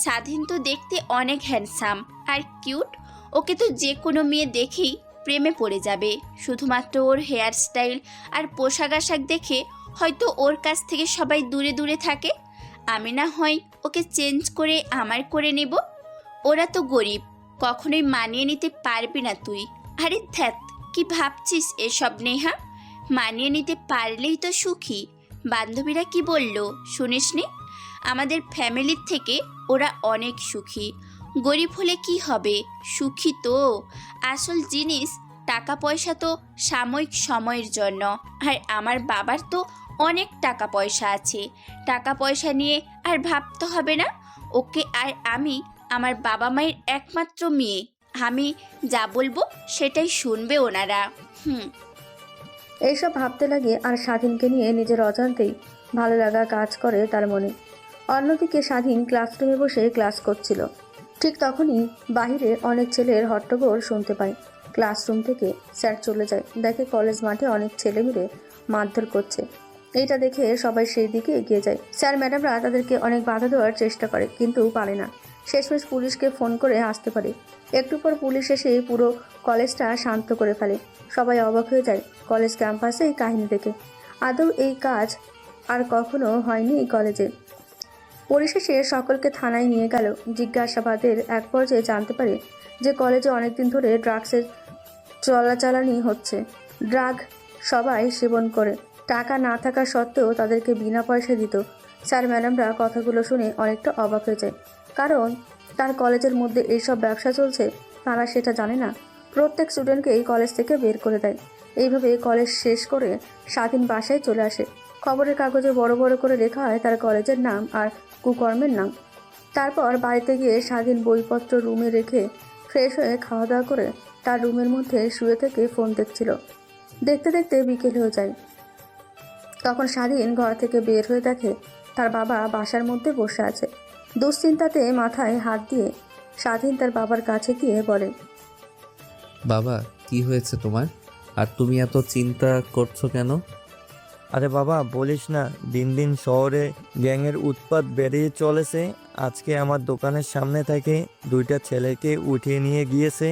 স্বাধীন তো দেখতে অনেক হ্যান্ডসাম আর কিউট। ওকে তো যে কোনো মেয়ে দেখেই প্রেমে পড়ে যাবে। শুধুমাত্র ওর হেয়ার স্টাইল আর পোশাক আশাক দেখে হয়তো ওর কাছ থেকে সবাই দূরে দূরে থাকে। আমি না হয় ওকে চেঞ্জ করে আমার করে নেব। ওরা তো গরিব, কখনোই মানিয়ে নিতে পারবি না তুই। আরে ধ্যাত, কি ভাবছিস এসব নেহা? মানিয়ে নিতে পারলেই তো সুখী। বান্ধবীরা কি বলল শুনিসনি? আমাদের ফ্যামিলির থেকে ওরা অনেক সুখী। গরিব হলে কি হবে, সুখী তো। আসল জিনিস টাকা পয়সা তো সাময়িক সময়ের জন্য। আর আমার বাবার তো অনেক টাকা পয়সা আছে। টাকা পয়সা নিয়ে আর ভাবতে হবে না। ওকে আর আমি আমার বাবা মায়ের একমাত্র মেয়ে। আমি যা বলবো সেটাই শুনবে ওনারা। এইসব ভাবতে লাগে। আর স্বাধীনকে নিয়ে নিজের অজান্তেই ভালো লাগা কাজ করে তার মনে। অন্যদিকে স্বাধীন ক্লাসরুমে বসে ক্লাস করছিল। ঠিক তখনই বাহিরে অনেক ছেলের হট্টগোল শুনতে পায়। ক্লাসরুম থেকে স্যার চলে যায়, দেখে কলেজ মাঠে অনেক ছেলে মিলে মারধর করছে। এইটা দেখে সবাই সেই দিকে এগিয়ে যায়। স্যার ম্যাডামরা তাদেরকে অনেক বাধা দেওয়ার চেষ্টা করে, কিন্তু পারে না। শেষমেশ পুলিশকে ফোন করে আসতে পারে। একটু পর পুলিশ এসে পুরো কলেজটা শান্ত করে ফেলে। সবাই অবাক হয়ে যায় কলেজ ক্যাম্পাসে এই কাহিনী দেখে। আদৌ এই কাজ আর কখনো হয়নি এই কলেজে। পরিশেষে সকলকে থানায় নিয়ে গেল। জিজ্ঞাসাবাদের এক পর্যায়ে জানতে পারে যে কলেজে অনেকদিন ধরে ড্রাগসের চলাচালানি হচ্ছে। ড্রাগ সবাই সেবন করে, টাকা না থাকা সত্ত্বেও তাদেরকে বিনা পয়সা দিত। স্যার ম্যাডামরা কথাগুলো শুনে অনেকটা অবাক হয়ে যায়, কারণ তার কলেজের মধ্যে এইসব ব্যবসা চলছে তারা সেটা জানে না। প্রত্যেক স্টুডেন্টকে এই কলেজ থেকে বের করে দেয়। এইভাবে কলেজ শেষ করে স্বাধীন বাসায় চলে আসে। খবরের কাগজে বড় বড় করে লেখা হয় তার কলেজের নাম আর কুকর্মের নাম। তারপর বাড়িতে গিয়ে স্বাধীন বইপত্র রুমে রেখে ফ্রেশ হয়ে খাওয়া দাওয়া করে তার রুমের মধ্যে শুয়ে থেকে ফোন দেখছিল। দেখতে দেখতে বিকেল হয়ে যায়। তখন স্বাধীন ঘর থেকে বের হয়ে দেখে তার বাবা বাসার মধ্যে বসে আছে। দুশ্চিন্তাতে মাথায় হাত দিয়ে স্বাধীন তার বাবার কাছে গিয়ে বলে, বাবা কি হয়েছে তোমার, আর তুমি এত চিন্তা করছো কেন? আরে বাবা বলিস না, দিন দিন শহরে গ্যাংয়ের উৎপাত বেড়েই চলেছে। আজকে আমার দোকানের সামনে থেকে দুইটা ছেলেকে উঠিয়ে নিয়ে গিয়েছে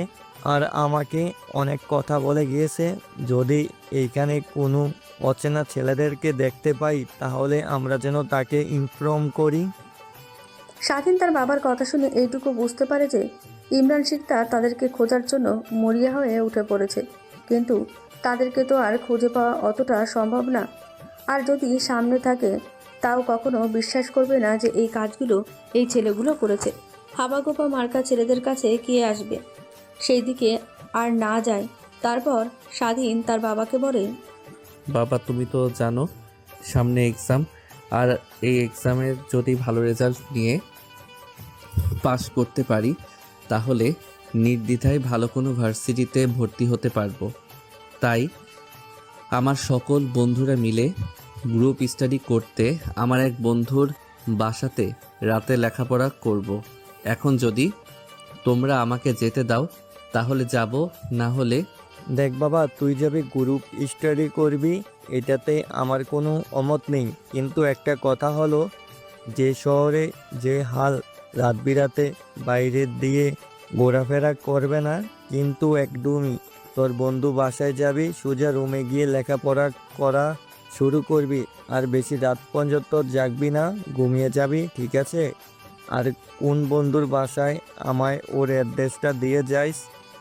আর আমাকে অনেক কথা বলে গিয়েছে। যদি এইখানে কোনো অচেনা ছেলেদেরকে দেখতে পাই তাহলে আমরা যেন তাকে ইনফর্ম করি। স্বাধীন তার বাবার কথা শুনে এইটুকু বুঝতে পারে যে ইমরান শিকদার তাদেরকে খোঁজার জন্য মরিয়া হয়ে উঠে পড়েছে, কিন্তু তাদেরকে তো আর খুঁজে পাওয়া অতটা সম্ভব না। আর যদি সামনে থাকে তাও কখনো বিশ্বাস করবে না যে এই কাজগুলো এই ছেলেগুলো করেছে। হাবাগোপা মার্কা ছেলেদের কাছে কে আসবে, সেই দিকে আর না যায়। তারপর স্বাধীন তার বাবাকে বলে, বাবা তুমি তো জানো সামনে এক্সাম, আর এই এক্সামের যদি ভালো রেজাল্ট নিয়ে পাশ করতে পারি তাহলে নির্দ্বিধায় ভালো কোনো ভার্সিটিতে ভর্তি হতে পারবো। তাই আমার সকল বন্ধুরা মিলে গ্রুপ স্টাডি করতে আমার এক বন্ধুর বাসাতে রাতে লেখাপড়া করব। এখন যদি তোমরা আমাকে যেতে দাও তাহলে যাব, না হলে দেখ বাবা, তুই যাবি গ্রুপ স্টাডি করবি, এটাতে আমার কোনো অমত নেই, কিন্তু একটা কথা হলো, যে শহরে যে হাল, রাত বিরাতে বাইরের দিয়ে ঘোরাফেরা করবে না কিন্তু একদমই। তোর বন্ধু বাসায় যাবি, সোজা রুমে গিয়ে লেখাপড়া করা শুরু করবি, আর বেশি রাত পর্যন্ত জাগবি না, ঘুমিয়ে যাবি, ঠিক আছে? আর কোন বন্ধুর বাসায় আমায় ওর অ্যাড্রেসটা দিয়ে যাইস,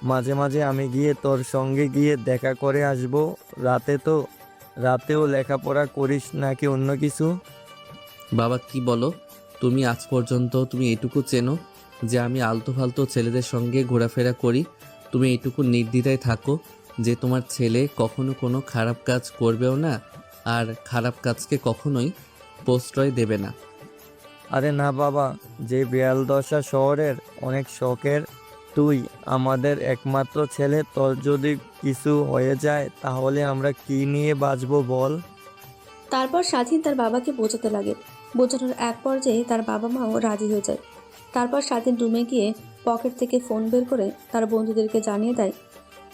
মাঝে মাঝে আমি গিয়ে তোর সঙ্গে গিয়ে দেখা করে আসবো। রাতেও লেখাপড়া করিস নাকি অন্য কিছু? বাবা কি বলো তুমি? আজ পর্যন্ত তুমি এটুকু চেনো যে আমি আলতু ফালতু ছেলেদের সঙ্গে ঘোরাফেরা করি। তুমি এটুকু নির্দ্বিধায় থাকো যে তোমার ছেলে কখনো কোনো খারাপ কাজ করবেও না, আর খারাপ কাজকে কখনোই প্রশ্রয় দেবে না। আরে না বাবা, যে বেয়ালদশা শহরের অনেক শখের, তুই আমাদের একমাত্র ছেলে, তোর যদি কিছু হয়ে যায় তাহলে আমরা কি নিয়ে বাঁচবো বল? তারপর স্বাধীন তার বাবাকে বোঝাতে লাগে। বোঝানোর এক পর্যায়ে তার বাবা মাও রাজি হয়ে যায়। তারপর স্বাধীন রুমে গিয়ে পকেট থেকে ফোন বের করে তার বন্ধুদেরকে জানিয়ে দেয়।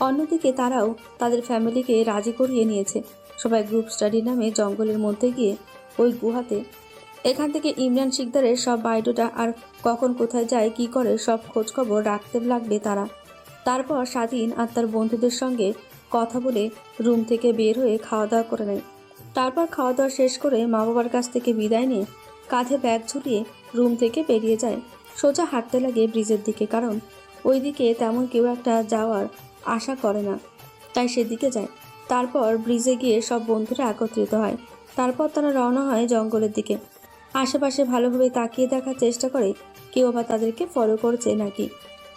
অন্যদিকে তারাও তাদের ফ্যামিলিকে রাজি করিয়ে নিয়েছে। সবাই গ্রুপ স্টাডি নামে জঙ্গলের মধ্যে গিয়ে ওই গুহাতে, এখান থেকে ইমরান শিকদারের সব বায়োডাটা আর কখন কোথায় যায় কি করে সব খোঁজখবর রাখতে লাগবে তারা। তারপর স্বাধীন আর তার বন্ধুদের সঙ্গে কথা বলে রুম থেকে বের হয়ে খাওয়া দাওয়া করে নেয়। তারপর খাওয়া দাওয়া শেষ করে মা বাবার কাছ থেকে বিদায় নিয়ে কাঁধে ব্যাগ ঝুলিয়ে রুম থেকে বেরিয়ে যায়। সোজা হাঁটতে লাগে ব্রিজের দিকে, কারণ ওই দিকে তেমন কেউ একটা যাওয়ার আশা করে না, তাই সেদিকে যায়। তারপর ব্রিজে গিয়ে সব বন্ধুরা একত্রিত হয়। তারপর তারা রওনা হয় জঙ্গলের দিকে। আশেপাশে ভালোভাবে তাকিয়ে দেখার চেষ্টা করে কেউ আবার তাদেরকে ফলো করছে নাকি,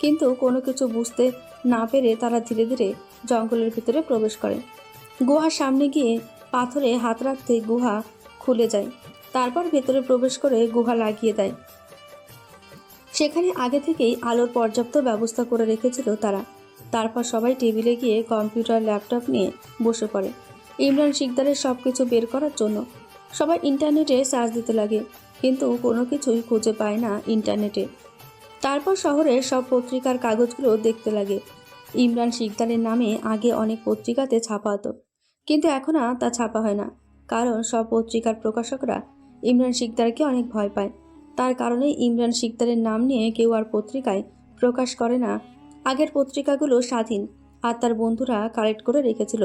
কিন্তু কোনো কিছু বুঝতে না পেরে তারা ধীরে ধীরে জঙ্গলের ভিতরে প্রবেশ করে। গুহার সামনে গিয়ে পাথরে হাত রাখতে গুহা খুলে যায়। তারপর ভেতরে প্রবেশ করে গুহা লাগিয়ে দেয়। সেখানে আগে থেকেই আলোর পর্যাপ্ত ব্যবস্থা করে রেখেছিল তারা। তারপর সবাই টেবিলে গিয়ে কম্পিউটার ল্যাপটপ নিয়ে বসে পড়ে ইমরান শিকদারের সব কিছু বের করার জন্য। সবাই ইন্টারনেটে সার্চ দিতে লাগে। কিন্তু কোনো কিছুই খুঁজে পায় না ইন্টারনেটে। তারপর শহরের সব পত্রিকার কাগজগুলো দেখতে লাগে। ইমরান শিকদারের নামে আগে অনেক পত্রিকাতে ছাপা হতো, কিন্তু এখন আর তা ছাপা হয় না, কারণ সব পত্রিকার প্রকাশকরা ইমরান শিকদারকে অনেক ভয় পায়। তার কারণে ইমরান শিকদারের নাম নিয়ে কেউ আর পত্রিকায় প্রকাশ করে না। আগের পত্রিকাগুলো স্বাধীন আর তার বন্ধুরা কালেক্ট করে রেখেছিল।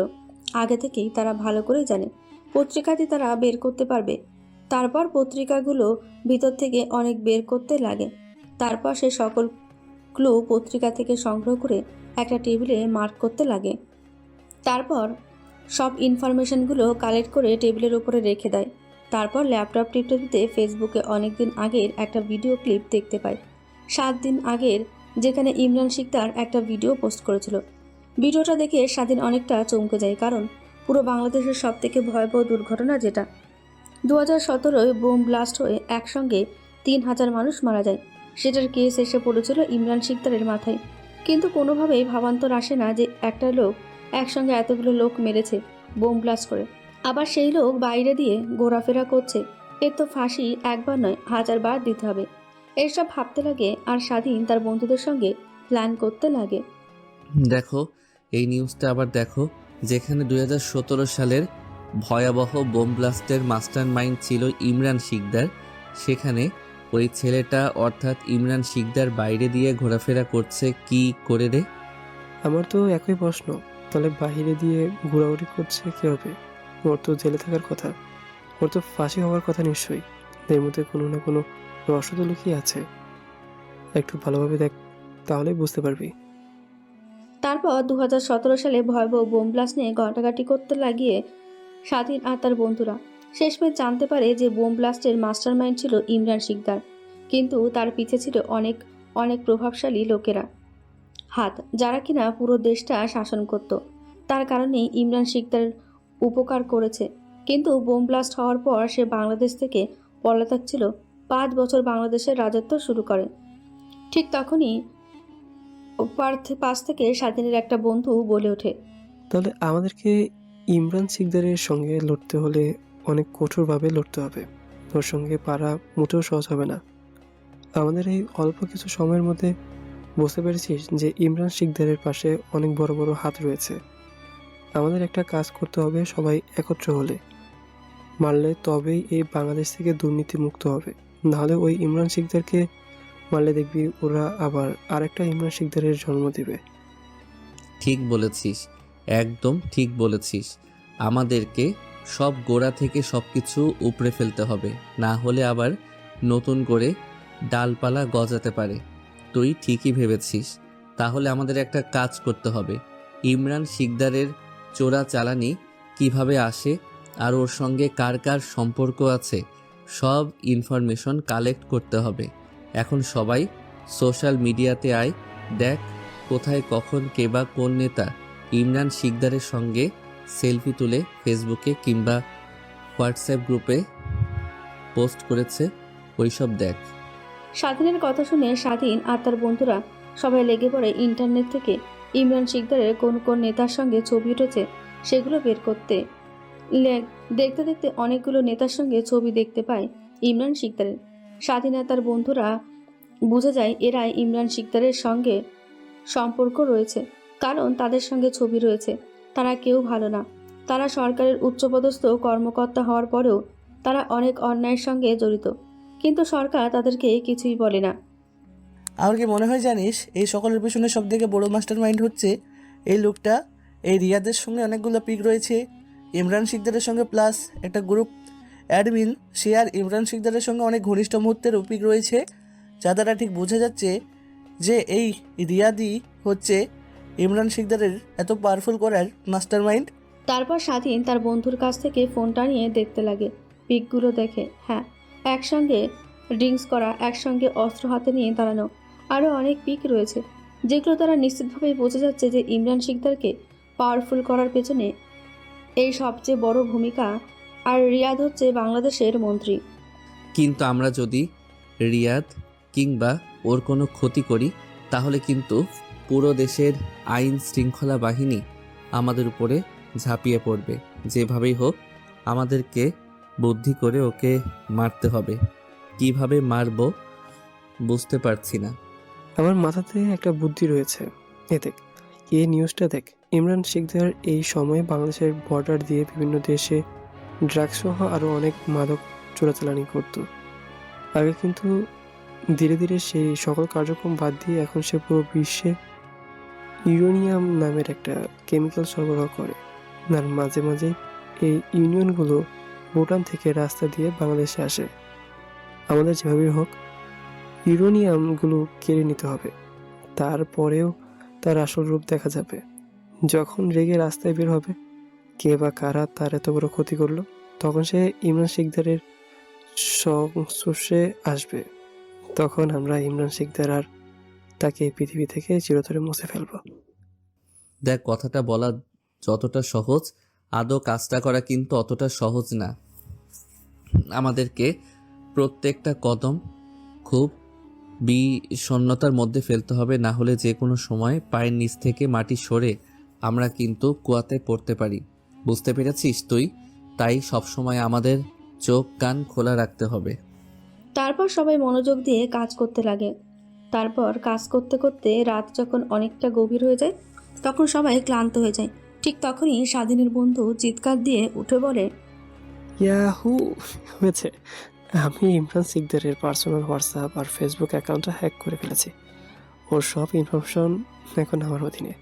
আগে থেকেই তারা ভালো করে জানে পত্রিকাটি তারা বের করতে পারবে। তারপর পত্রিকাগুলো ভিতর থেকে অনেক বের করতে লাগে। তারপর সে সকল ক্লু পত্রিকা থেকে সংগ্রহ করে একটা টেবিলে মার্ক করতে লাগে। তারপর সব ইনফরমেশনগুলো কালেক্ট করে টেবিলের উপরে রেখে দেয়। তারপর ল্যাপটপ টিপতে দিতে ফেসবুকে অনেকদিন আগের একটা ভিডিও ক্লিপ দেখতে পায়। 7 দিন আগের, যেখানে ইমরান শিকদার একটা ভিডিও পোস্ট করেছিল। ভিডিওটা দেখে স্বাধীন অনেকটা চমকে যায়, কারণ পুরো বাংলাদেশের সবথেকে ভয়াবহ দুর্ঘটনা যেটা 2017 বোম ব্লাস্ট হয়ে একসঙ্গে 3000 মানুষ মারা যায়, সেটার কেস এসে পড়েছিল ইমরান শিকদারের মাথায়। কিন্তু কোনোভাবেই ভাবান্তর আসে না যে একটা লোক একসঙ্গে এতগুলো লোক মেরেছে বোম ব্লাস্ট করে, আবার সেই লোক বাইরে দিয়ে ঘোরাফেরা করছে। এর তো ফাঁসি একবার নয় 1000 বার দিতে হবে। এইসব ভাবতে লাগে আর স্বাধীন তার বন্ধুদের সঙ্গে প্ল্যান করতে লাগে। দেখো এই নিউজটা আবার দেখো, যেখানে 2017 সালের ভয়াবহ বোম ব্লাস্টের মাস্টার মাইন্ড ছিল ইমরান শিকদার, সেখানে ওই ছেলেটা অর্থাৎ ইমরান শিকদার বাইরে দিয়ে ঘোরাফেরা করছে কি করে রে? আমার তো একই প্রশ্ন, তাহলে বাইরে দিয়ে ঘোরাঘুরি করছে কী হবে? ওর তো জেলে থাকার কথা, ওর তো ফাঁসি হওয়ার কথা নিশ্চয়ই। এর মধ্যে কোনো না কোনো রহস্য তো লুকিয়ে আছে। একটু ভালোভাবে দেখ, তাহলেই বুঝতে পারবি। তারপর 2017 সালে ভয়াবহ বোম ব্লাস্ট নিয়ে ঘটাঘাটি করতে লাগিয়ে স্বাধীন আর তার বন্ধুরা শেষমেশ জানতে পারে যে বোম ব্লাস্টের মাস্টারমাইন্ড ছিল ইমরান শিকদার, কিন্তু তার পিছে ছিল অনেক অনেক প্রভাবশালী লোকেরা হাত, যারা কিনা পুরো দেশটা শাসন করত। তার কারণেই ইমরান শিকদার উপকার করেছে। কিন্তু বোম ব্লাস্ট হওয়ার পর সে বাংলাদেশ থেকে পলাতক ছিল। 5 বছর বাংলাদেশের রাজত্ব শুরু করে। ঠিক তখনই পাশ থেকে স্বাধীনের একটা বন্ধু বলে ওঠে, তাহলে আমাদেরকে ইমরান শিকদারের সঙ্গে লড়তে হলে অনেক কঠোরভাবে লড়তে হবে। ওর সঙ্গে পারা মোটেও সহজ হবে না। আমাদের এই অল্প কিছু সময়ের মধ্যে বুঝতে পেরেছিস যে ইমরান শিকদারের পাশে অনেক বড় বড় হাত রয়েছে। আমাদের একটা কাজ করতে হবে, সবাই একত্র হলে মারলে তবেই এই বাংলাদেশ থেকে দুর্নীতি মুক্ত হবে। নাহলে ওই ইমরান শিকদারকে মারলে দেখবি ওরা আবার আরেকটা ইমরান শিকদারের জন্ম দিবে। ঠিক বলেছিস, একদম ঠিক বলেছিস। আমাদেরকে সব গোড়া থেকে সব কিছু উপড়ে ফেলতে হবে, না হলে আবার নতুন করে ডালপালা গজাতে পারে। তুই ঠিকই ভেবেছিস। তাহলে আমাদের একটা কাজ করতে হবে, ইমরান শিকদারের চোরা চালানি কিভাবে আসে আর ওর সঙ্গে কার কার সম্পর্ক আছে সব ইনফরমেশন কালেক্ট করতে হবে। এখন সবাই সোশ্যাল মিডিয়াতে আয়, দেখ কোথায় কখন কে বা কোন নেতা ইমরান শিকদারের সঙ্গে সেলফি তুলে ফেসবুকে কিংবা হোয়াটসঅ্যাপ গ্রুপে পোস্ট করেছে, ওইসব দেখ। স্বাধীনের কথা শুনে স্বাধীন আর তার বন্ধুরা সবাই লেগে পড়ে ইন্টারনেট থেকে ইমরান শিকদারের কোন কোন নেতার সঙ্গে ছবি উঠেছে সেগুলো বের করতে। দেখতে দেখতে অনেকগুলো নেতার সঙ্গে ছবি দেখতে পায় ইমরান শিকদারের। স্বাধীন আর তার বন্ধুরা বুঝে যায় এরাই ইমরান শিকদারের সঙ্গে সম্পর্ক রয়েছে, কারণ তাদের সঙ্গে ছবি রয়েছে। তারা কেউ ভালো না। তারা সরকারের উচ্চপদস্থ কর্মকর্তা হওয়ার পরেও তারা অনেক অন্যায়ের সঙ্গে জড়িত, কিন্তু সরকার তাদেরকে কিছুই বলে না। আমার কি মনে হয় জানিস, এই সকলের পেছনে সব থেকে বড় মাস্টার মাইন্ড হচ্ছে এই লোকটা। এই রিয়াদের সঙ্গে অনেকগুলো পিক রয়েছে ইমরান শিকদারের সঙ্গে, প্লাস একটা গ্রুপ অ্যাডমিন, সে আর ইমরান শিকদারের সঙ্গে অনেক ঘনিষ্ঠ মুহূর্তের পিক রয়েছে, যা দ্বারা ঠিক বোঝা যাচ্ছে যে এই রিয়াদি হচ্ছে ইমরান শিকদারের এত পাওয়ারফুল করার মাস্টার মাইন্ড। তারপর স্বাধীন তার বন্ধুর কাছ থেকে ফোনটা নিয়ে দেখতে লাগে। পিকগুলো দেখে, হ্যাঁ, একসঙ্গে ড্রিঙ্কস করা, একসঙ্গে অস্ত্র হাতে নিয়ে দাঁড়ানো, আরও অনেক পিক রয়েছে, যেগুলো তারা নিশ্চিতভাবেই বোঝা যাচ্ছে যে ইমরান শিকদারকে পাওয়ারফুল করার পেছনে এই সবচেয়ে বড় ভূমিকা। আর রিয়াদ হচ্ছে বাংলাদেশের মন্ত্রী। কিন্তু আমরা যদি রিয়াদ কিংবা ওর কোনো ক্ষতি করি, তাহলে কিন্তু পুরো দেশের আইন শৃঙ্খলা বাহিনী আমাদের উপরে ঝাঁপিয়ে পড়বে। যেভাবেই হোক আমাদেরকে বুদ্ধি করে ওকে মারতে হবে। কিভাবে মারবো বুঝতে পারছি না। আমার মাথাতে একটা বুদ্ধি রয়েছে। এ দেখ, এই নিউজটা দেখ। ইমরান শিকদার এই সময়ে বাংলাদেশের বর্ডার দিয়ে বিভিন্ন দেশে ড্রাগস সহ আরও অনেক মাদক চোরাচালানি করত। আগে কিন্তু ধীরে ধীরে সেই সকল কার্যক্রম বাদ দিয়ে এখন সে পুরো বিশ্বে ইউরেনিয়াম নামের একটা কেমিক্যাল সরবরাহ করে। আর মাঝে মাঝে এই ইউনিয়নগুলো ভুটান থেকে রাস্তা দিয়ে বাংলাদেশে আসে। আমাদের যেভাবেই হোক ইউরেনিয়ামগুলো কেড়ে নিতে হবে, তারপরেও তার আসল রূপ দেখা যাবে। যখন রেগে রাস্তায় বের হবে, কে বা কারা তার এত বড় ক্ষতি করলো, তখন সে ইমরান শিকদারের সংস্পর্শে আসবে। তখন আমরা ইমরান শিকদার আর তাকে এই পৃথিবী থেকে চিরতরে মুছে ফেলবো। দেখ, কথাটা বলা যতটা সহজ, আদৌ কাজটা করা কিন্তু অতটা সহজ না। আমাদেরকে প্রত্যেকটা কদম খুব বিষণ্ণতার মধ্যে ফেলতে হবে, না হলে যে কোনো সময় পায়ের নিচ থেকে মাটি সরে আমরা কিন্তু কুয়াতে পড়তে পারি। বুঝতে পেরেছিস তুই? তাই সবসময় আমাদের চোখ কান খোলা রাখতে হবে। তারপর সবাই মনোযোগ দিয়ে কাজ করতে লাগে। তারপর কাজ করতে করতে রাত যখন অনেকটা গভীর হয়ে যায়, তখন সবাই ক্লান্ত হয়ে যায়। ঠিক তখনই স্বাধীনের বন্ধু চিৎকার দিয়ে উঠে বলে, ইয়াহু, হয়েছে! আমি ইমরান শিকদারের পার্সোনাল হোয়াটসঅ্যাপ আর ফেসবুক অ্যাকাউন্টটা হ্যাক করে ফেলেছি। ওর সব ইনফরমেশন এখন আমার অধীনে।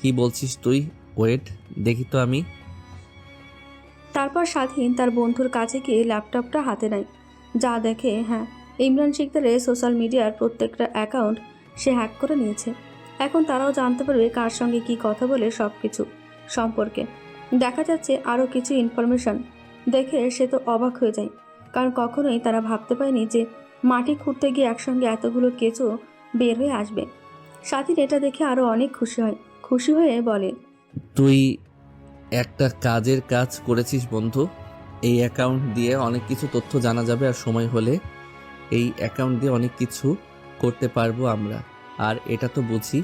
কি বলছিস তুই? ওয়েট, দেখি তো আমি। তারপর স্বাধীন তার বন্ধুর কাছে গিয়ে ল্যাপটপটা হাতে নেয়। যা দেখে, হ্যাঁ, ইমরান শিকদারের সোশ্যাল মিডিয়ার প্রত্যেকটা অ্যাকাউন্ট সে হ্যাক করে নিয়েছে। এখন তারাও জানতে পারবে কার সঙ্গে কি কথা বলে সব কিছু সম্পর্কে। দেখা যাচ্ছে আরও কিছু ইনফরমেশন দেখে সে তো অবাক হয়ে যায়, কারণ কখনোই তারা ভাবতে পারেনি যে মাটি খুঁড়তে গিয়ে একসঙ্গে এতগুলো কেঁচো বের হয়ে আসবে। স্বাধীন এটা দেখে আরও অনেক খুশি হয়ে বলে, তুই একটা কাজের কাজ করেছিস বন্ধু। এই অ্যাকাউন্ট দিয়ে অনেক কিছু তথ্য জানা যাবে, আর সময় হলে এই অ্যাকাউন্ট দিয়ে অনেক কিছু করতে পারবো আমরা। আর এটা তো বুঝি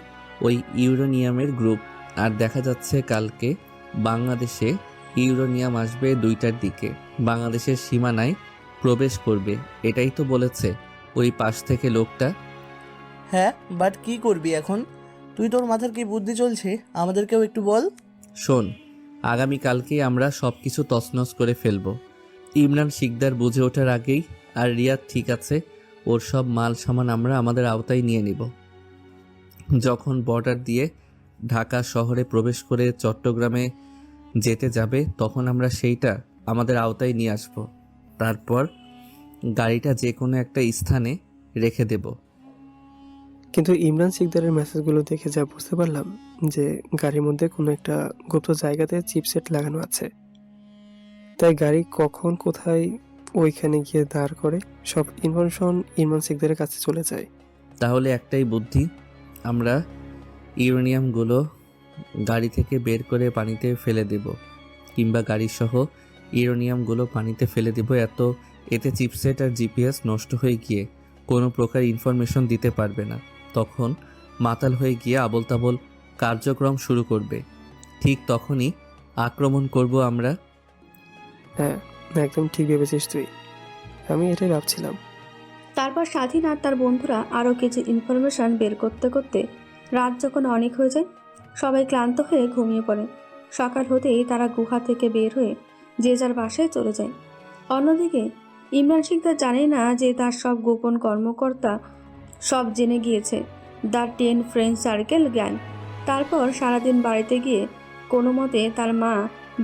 ওই ইউরেনিয়ামের গ্রুপ। আর দেখা যাচ্ছে কালকে বাংলাদেশে ইউরেনিয়াম আসবে 2টার দিকে, বাংলাদেশের সীমানায় প্রবেশ করবে। এটাই তো বলেছে ওই পাশ থেকে লোকটা। হ্যাঁ, বাট কি করবি এখন? তুই তোর মাথার কি বুদ্ধি চলছে আমাদেরকেও একটু বল। শোন, আগামীকালকেই আমরা সব কিছু তছনছ করে ফেলবো। ইমরান শিকদার বুঝে ওঠার আগেই। আর রিয়াদ ঠিক আছে, ওর সব মাল সামান আমরা আমাদের আওতায় নিয়ে নিব। যখন বর্ডার দিয়ে ঢাকা শহরে প্রবেশ করে চট্টগ্রামে যেতে যাবে, তখন আমরা সেইটা আমাদের আওতায় নিয়ে আসব। তারপর গাড়িটা যে কোনো একটা স্থানে রেখে দেব। কিন্তু ইমরান শিকদারের মেসেজগুলো দেখে যা বুঝতে পারলাম যে গাড়ির মধ্যে কোনো একটা গুপ্ত জায়গাতে চিপসেট লাগানো আছে। তাই গাড়ি কখন কোথায় ওইখানে গিয়ে দাঁড় করে সব ইনফরমেশন ইমরান শিকদারের কাছে চলে যায়। তাহলে একটাই বুদ্ধি, আমরা ইউরেনিয়ামগুলো গাড়ি থেকে বের করে পানিতে ফেলে দেব, কিংবা গাড়িসহ ইউরেনিয়ামগুলো পানিতে ফেলে দেব। এতে চিপসেট আর জিপিএস নষ্ট হয়ে গিয়ে কোনো প্রকার ইনফরমেশন দিতে পারবে না। তখন মাতাল হয়ে গিয়ে আবল তাবল কার্যক্রম শুরু করবে। ঠিক তখনই আক্রমণ করব আমরা। হ্যাঁ, একদম ঠিক ভেবেছিস তুই, আমি এটাই ভাবছিলাম। তারপর স্বাধীন আর তার বন্ধুরা আরও কিছু ইনফরমেশন বের করতে করতে রাত যখন অনেক হয়ে যায়, সবাই ক্লান্ত হয়ে ঘুমিয়ে পড়ে। সকাল হতেই তারা গুহা থেকে বের হয়ে যে যার বাসায় চলে যায়। অন্যদিকে ইমরান শিকদার জানে না যে তার সব গোপন কর্মকর্তা সব জেনে গিয়েছে, দ্য 10 ফ্রেন্ড সার্কেল গ্যাং। তারপর সারাদিন বাড়িতে গিয়ে কোনো মতে তার মা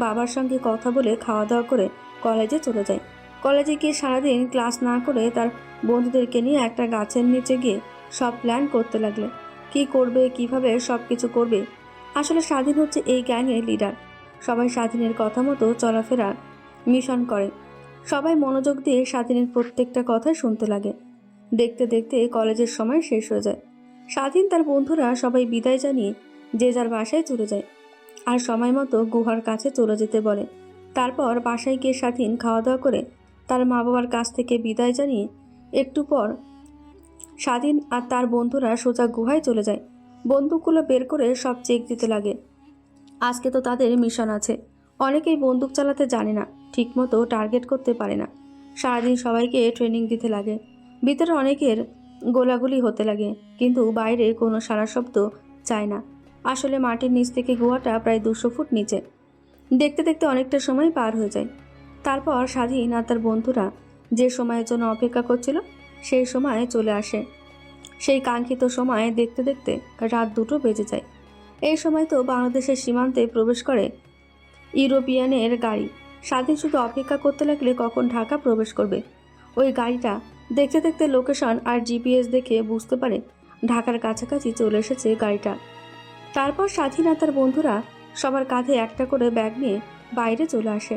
বাবার সঙ্গে কথা বলে খাওয়া দাওয়া করে কলেজে চলে যায়। কলেজে গিয়ে সারাদিন ক্লাস না করে তার বন্ধুদেরকে নিয়ে একটা গাছের নিচে গিয়ে সব প্ল্যান করতে লাগলে। কি করবে, কিভাবে সব কিছু করবে। আসলে স্বাধীন হচ্ছে এই গ্যাংয়ের লিডার। সবাই স্বাধীনের কথা মতো চলাফেরার মিশন করে। সবাই মনোযোগ দিয়ে স্বাধীনের প্রত্যেকটা কথা শুনতে লাগে। দেখতে দেখতে কলেজের সময় শেষ হয়ে যায়। স্বাধীন তার বন্ধুরা সবাই বিদায় জানিয়ে যে যার বাসায় চলে যায় আর সময় মতো গুহার কাছে চলে যেতে বলে। তারপর বাসায় গিয়ে স্বাধীন খাওয়া দাওয়া করে তার মা বাবার কাছ থেকে বিদায় জানিয়ে একটু পর স্বাধীন আর তার বন্ধুরা সোজা গুহায় চলে যায়। বন্দুকগুলো বের করে সব চেক দিতে লাগে। আজকে তো তাদের মিশন আছে। অনেকেই বন্দুক চালাতে জানে না, ঠিকমতো টার্গেট করতে পারে না। সারাদিন সবাইকে ট্রেনিং দিতে লাগে। ভিতরে অনেকের গোলাগুলি হতে লাগে, কিন্তু বাইরে কোনো সারা শব্দ চায় না। আসলে মাটির নিচ থেকে গুহাটা প্রায় 200 ফুট নিচে। দেখতে দেখতে অনেকটা সময় পার হয়ে যায়। তারপর স্বাধীন আর তার বন্ধুরা যে সময়ের জন্য অপেক্ষা করছিল সেই সময়ে চলে আসে। সেই কাঙ্ক্ষিত সময়ে দেখতে দেখতে রাত 2টো বেজে যায়। এই সময় তো বাংলাদেশের সীমান্তে প্রবেশ করে ইউরোপিয়ানের গাড়ি। স্বাধীন শুধু অপেক্ষা করতে লাগলে কখন ঢাকা প্রবেশ করবে। ওই গাড়িটা দেখতে দেখতে লোকেশন আর জিপিএস দেখে বুঝতে পারে ঢাকার কাছাকাছি চলে এসেছে গাড়িটা। তারপর স্বাধীন আর তার বন্ধুরা সবার কাঁধে একটা করে ব্যাগ নিয়ে বাইরে চলে আসে।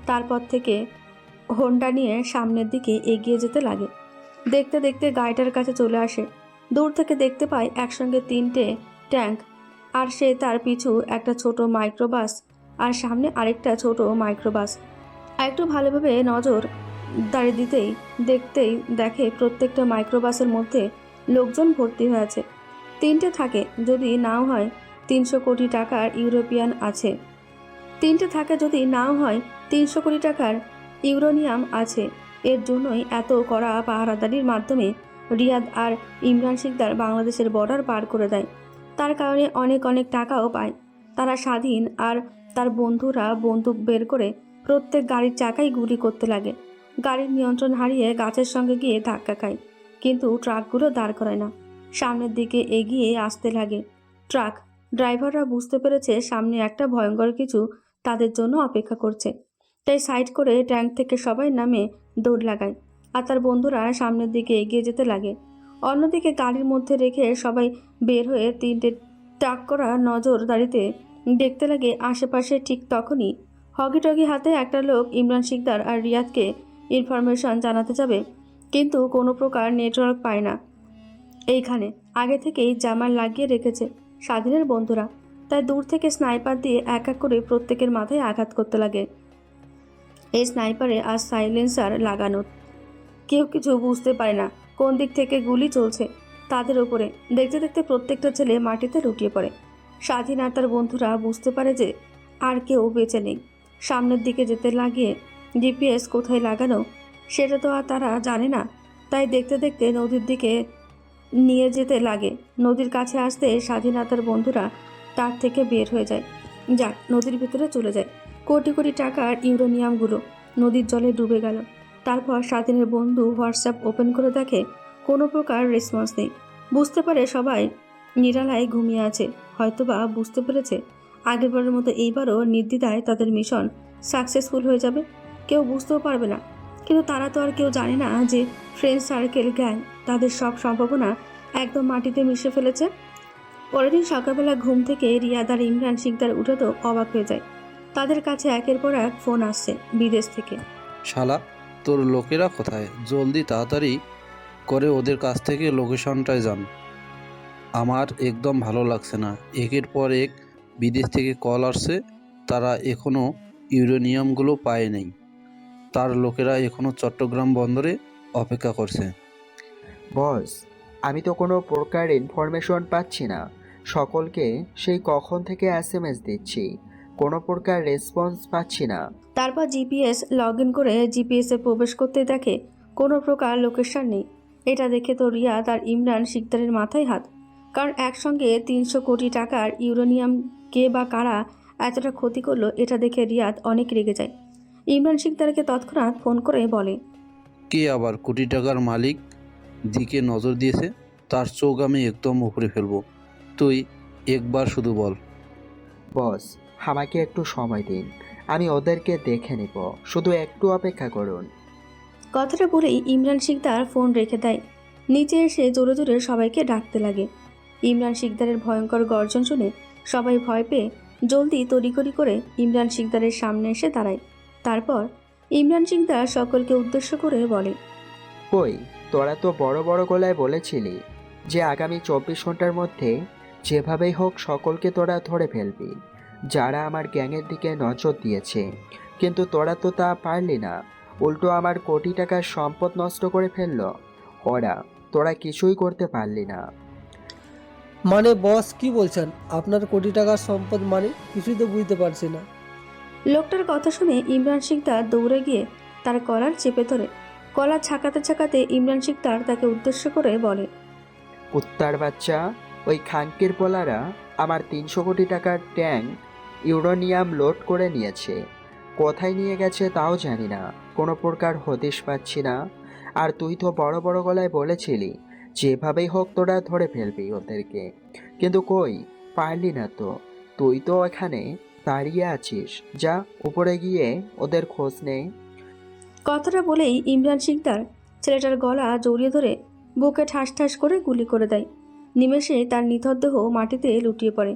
তারপর থেকে হোন্ডা নিয়ে সামনের দিকে এগিয়ে যেতে লাগে। দেখতে দেখতে গাড়িটার কাছে চলে আসে। দূর থেকে দেখতে পায় একসঙ্গে 3টে ট্যাঙ্ক, আর সে তার পিছু একটা ছোট মাইক্রোবাস, আর সামনে আরেকটা ছোট মাইক্রোবাস। একটু ভালোভাবে নজর দাঁড়িয়ে দেখতেই দেখে প্রত্যেকটা মাইক্রোবাসের মধ্যে লোকজন ভর্তি হয়ে আছে। 3টে থাকে, যদি নাও হয় 300 কোটি টাকার ইউরোপিয়ান আছে। 3টে থাকে, যদি নাও হয় 300 কোটি টাকার ইউরেনিয়াম আছে। এর জন্যই এত কড়া পাহারাদারির মাধ্যমে রিয়াদ আর ইমরান শিকদার বাংলাদেশের বর্ডার পার করে দেয়। তার কারণে অনেক অনেক টাকাও পায় তারা। স্বাধীন আর তার বন্ধুরা বন্দুক বের করে প্রত্যেক গাড়ির চাকায় গুলি করতে লাগে। গাড়ির নিয়ন্ত্রণ হারিয়ে গাছের সঙ্গে গিয়ে ধাক্কা খায়, কিন্তু ট্রাকগুলো দাঁড় করায় না, সামনের দিকে এগিয়ে আসতে লাগে। ট্রাক ড্রাইভাররা বুঝতে পেরেছে সামনে একটা ভয়ঙ্কর কিছু তাদের জন্য অপেক্ষা করছে, তাই সাইড করে ট্যাঙ্ক থেকে সবাই নামে দৌড় লাগায়, আর তার বন্ধুরা সামনের দিকে এগিয়ে যেতে লাগে। অন্যদিকে গাড়ির মধ্যে রেখে সবাই বের হয়ে 3টে টাক করা নজরদারিতে দেখতে লাগে আশেপাশে। ঠিক তখনই হগিটগি হাতে একটা লোক ইমরান শিকদার আর রিয়াদকে ইনফরমেশন জানাতে যাবে, কিন্তু কোনো প্রকার নেটওয়ার্ক পায় না। এইখানে আগে থেকেই জামার লাগিয়ে রেখেছে স্বাধীনের বন্ধুরা, তাই দূর থেকে স্নাইপার দিয়ে এক এক করে প্রত্যেকের মাথায় আঘাত করতে লাগে। এই স্নাইপারে আর সাইলেন্সার লাগানো, কেউ কিছু বুঝতে পারে না কোন দিক থেকে গুলি চলছে তাদের উপরে। দেখতে দেখতে প্রত্যেকটা ছেলে মাটিতে লুটিয়ে পড়ে। স্বাধীন আর তার বন্ধুরা বুঝতে পারে যে আর কেউ বেঁচে নেই। সামনের দিকে যেতে লাগিয়ে জিপিএস কোথায় লাগানো সেটা তো আর তারা জানে না, তাই দেখতে দেখতে নদীর দিকে নিয়ে যেতে লাগে। নদীর কাছে আসতে স্বাধীন আর তার বন্ধুরা তার থেকে বের হয়ে যায়। যাক, নদীর ভিতরে চলে যায়। কোটি কোটি টাকার ইউরেনিয়ামগুলো নদীর জলে ডুবে গেল। তারপর স্বাধীনের বন্ধু হোয়াটসঅ্যাপ ওপেন করে দেখে কোনো প্রকার রেসপন্স নেই। বুঝতে পারে সবাই নিরালায় ঘুমিয়ে আছে, হয়তোবা বুঝতে পেরেছে আগেরবারের মতো এইবারও নির্দ্বিধায় তাদের মিশন সাকসেসফুল হয়ে যাবে, কেউ বুঝতেও পারবে না। কিন্তু তারা তো আর কেউ জানে না যে ফ্রেন্ড সার্কেল গ্যাং তাদের সব সম্ভাবনা একদম মাটিতে মিশে ফেলেছে। পরের দিন সকালবেলা ঘুম থেকে রিয়াদ আর ইমরান শিকদার উঠে তো অবাক হয়ে যায়। তাদের কাছে একের পর এক ফোন আসছে বিদেশ থেকে। শালা, তোর লোকেরা কোথায়? জলদি তাড়াতাড়ি করে ওদের কাছ থেকে লোকেশনটায় যান। আমার একদম ভালো লাগছে না, একের পর এক বিদেশ থেকে কল আসছে, তারা এখনও ইউরেনিয়ামগুলো পায়নি। তার লোকেরা এখনও চট্টগ্রাম বন্দরে অপেক্ষা করছে। বস, আমি তো কোনো প্রকার ইনফরমেশন পাচ্ছি না। সকলকে সেই কখন থেকে এসএমএস দিচ্ছি, কোনো প্রকার রেসপন্স পাচ্ছি না। তারপর জিপিএস লগ ইন করে জিপিএসে প্রবেশ করতে দেখে কোনো প্রকার লোকেশন নেই। এটা দেখে তো রিয়াদ আর ইমরান শিকদারের মাথায় হাত, কারণ একসঙ্গে 300 কোটি টাকার ইউরেনিয়াম কে বা কারা এতটা ক্ষতি করলো এটা দেখে রিয়াদ অনেক রেগে যায়। ইমরান শিকদারকে তৎক্ষণাৎ ফোন করে বলে, কে আবার কোটি টাকার মালিক দিকে নজর দিয়েছে? তার চোখ আমি একদম উপরে ফেলবো। তুই একবার শুধু বল। বস, আমাকে একটু সময় দিন, আমি ওদেরকে দেখে নেব, শুধু একটু অপেক্ষা করুন। কথাটা বলেই ইমরান শিকদার ফোন রেখে দেয়। নিচে এসে জোরে জোরে সবাইকে ডাকতে লাগে। ইমরান শিকদারের ভয়ঙ্কর গর্জন শুনে সবাই ভয় পেয়ে জলদি তড়িঘড়ি করে ইমরান শিকদারের সামনে এসে দাঁড়ায়। তারপর ইমরান শিকদার সকলকে উদ্দেশ্য করে বলে, কই, তোরা তো বড় বড় গলায় বলেছিলি যে আগামী 24 ঘন্টার মধ্যে যেভাবেই হোক সকলকে তোরা ধরে ফেলবি যারা আমার গ্যাংয়ের দিকে নজর দিয়েছে, কিন্তু তোরা তো তা পারলি না, উল্টো আমার কোটি টাকার সম্পদ নষ্ট করে ফেললো ওরা। তোরা কিছুই করতে পারলি না। মানে বস কি বলছেন? আপনার কোটি টাকার সম্পদ মানে কিছুই তো বুঝতে পারছি না। লোকটার কথা শুনে ইমরান শিকদার দৌড়ে গিয়ে তার কলার চেপে ধরে। কলা ছাকাতে ছাকাতে ইমরান শিকদার তাকে উদ্দেশ্য করে বলে, কুত্তার বাচ্চা, ওই খানকির পোলারা আমার 300 কোটি টাকার ট্যাঙ্ক ইউরেনিয়াম লোড করে নিয়েছে। কোথায় নিয়ে গেছে তাও জানি না, কোনো প্রকার হদিশ পাচ্ছি না। আর তুই তো বড় বড় গলায় বলেছিলি যেভাবেই হোক তোরা ধরে ফেলবি ওদেরকে, কিন্তু কই পারলি না তো। তুই তো এখানে দাঁড়িয়ে আছিস, যা উপরে গিয়ে ওদের খোঁজ নে। কথাটা বলেই ইমরান শিকদার ছেলেটার গলা জড়িয়ে ধরে বুকে ঠাস ঠাস করে গুলি করে দেয়। নিমেষে তার নিথর মাটিতে লুটিয়ে পড়ে।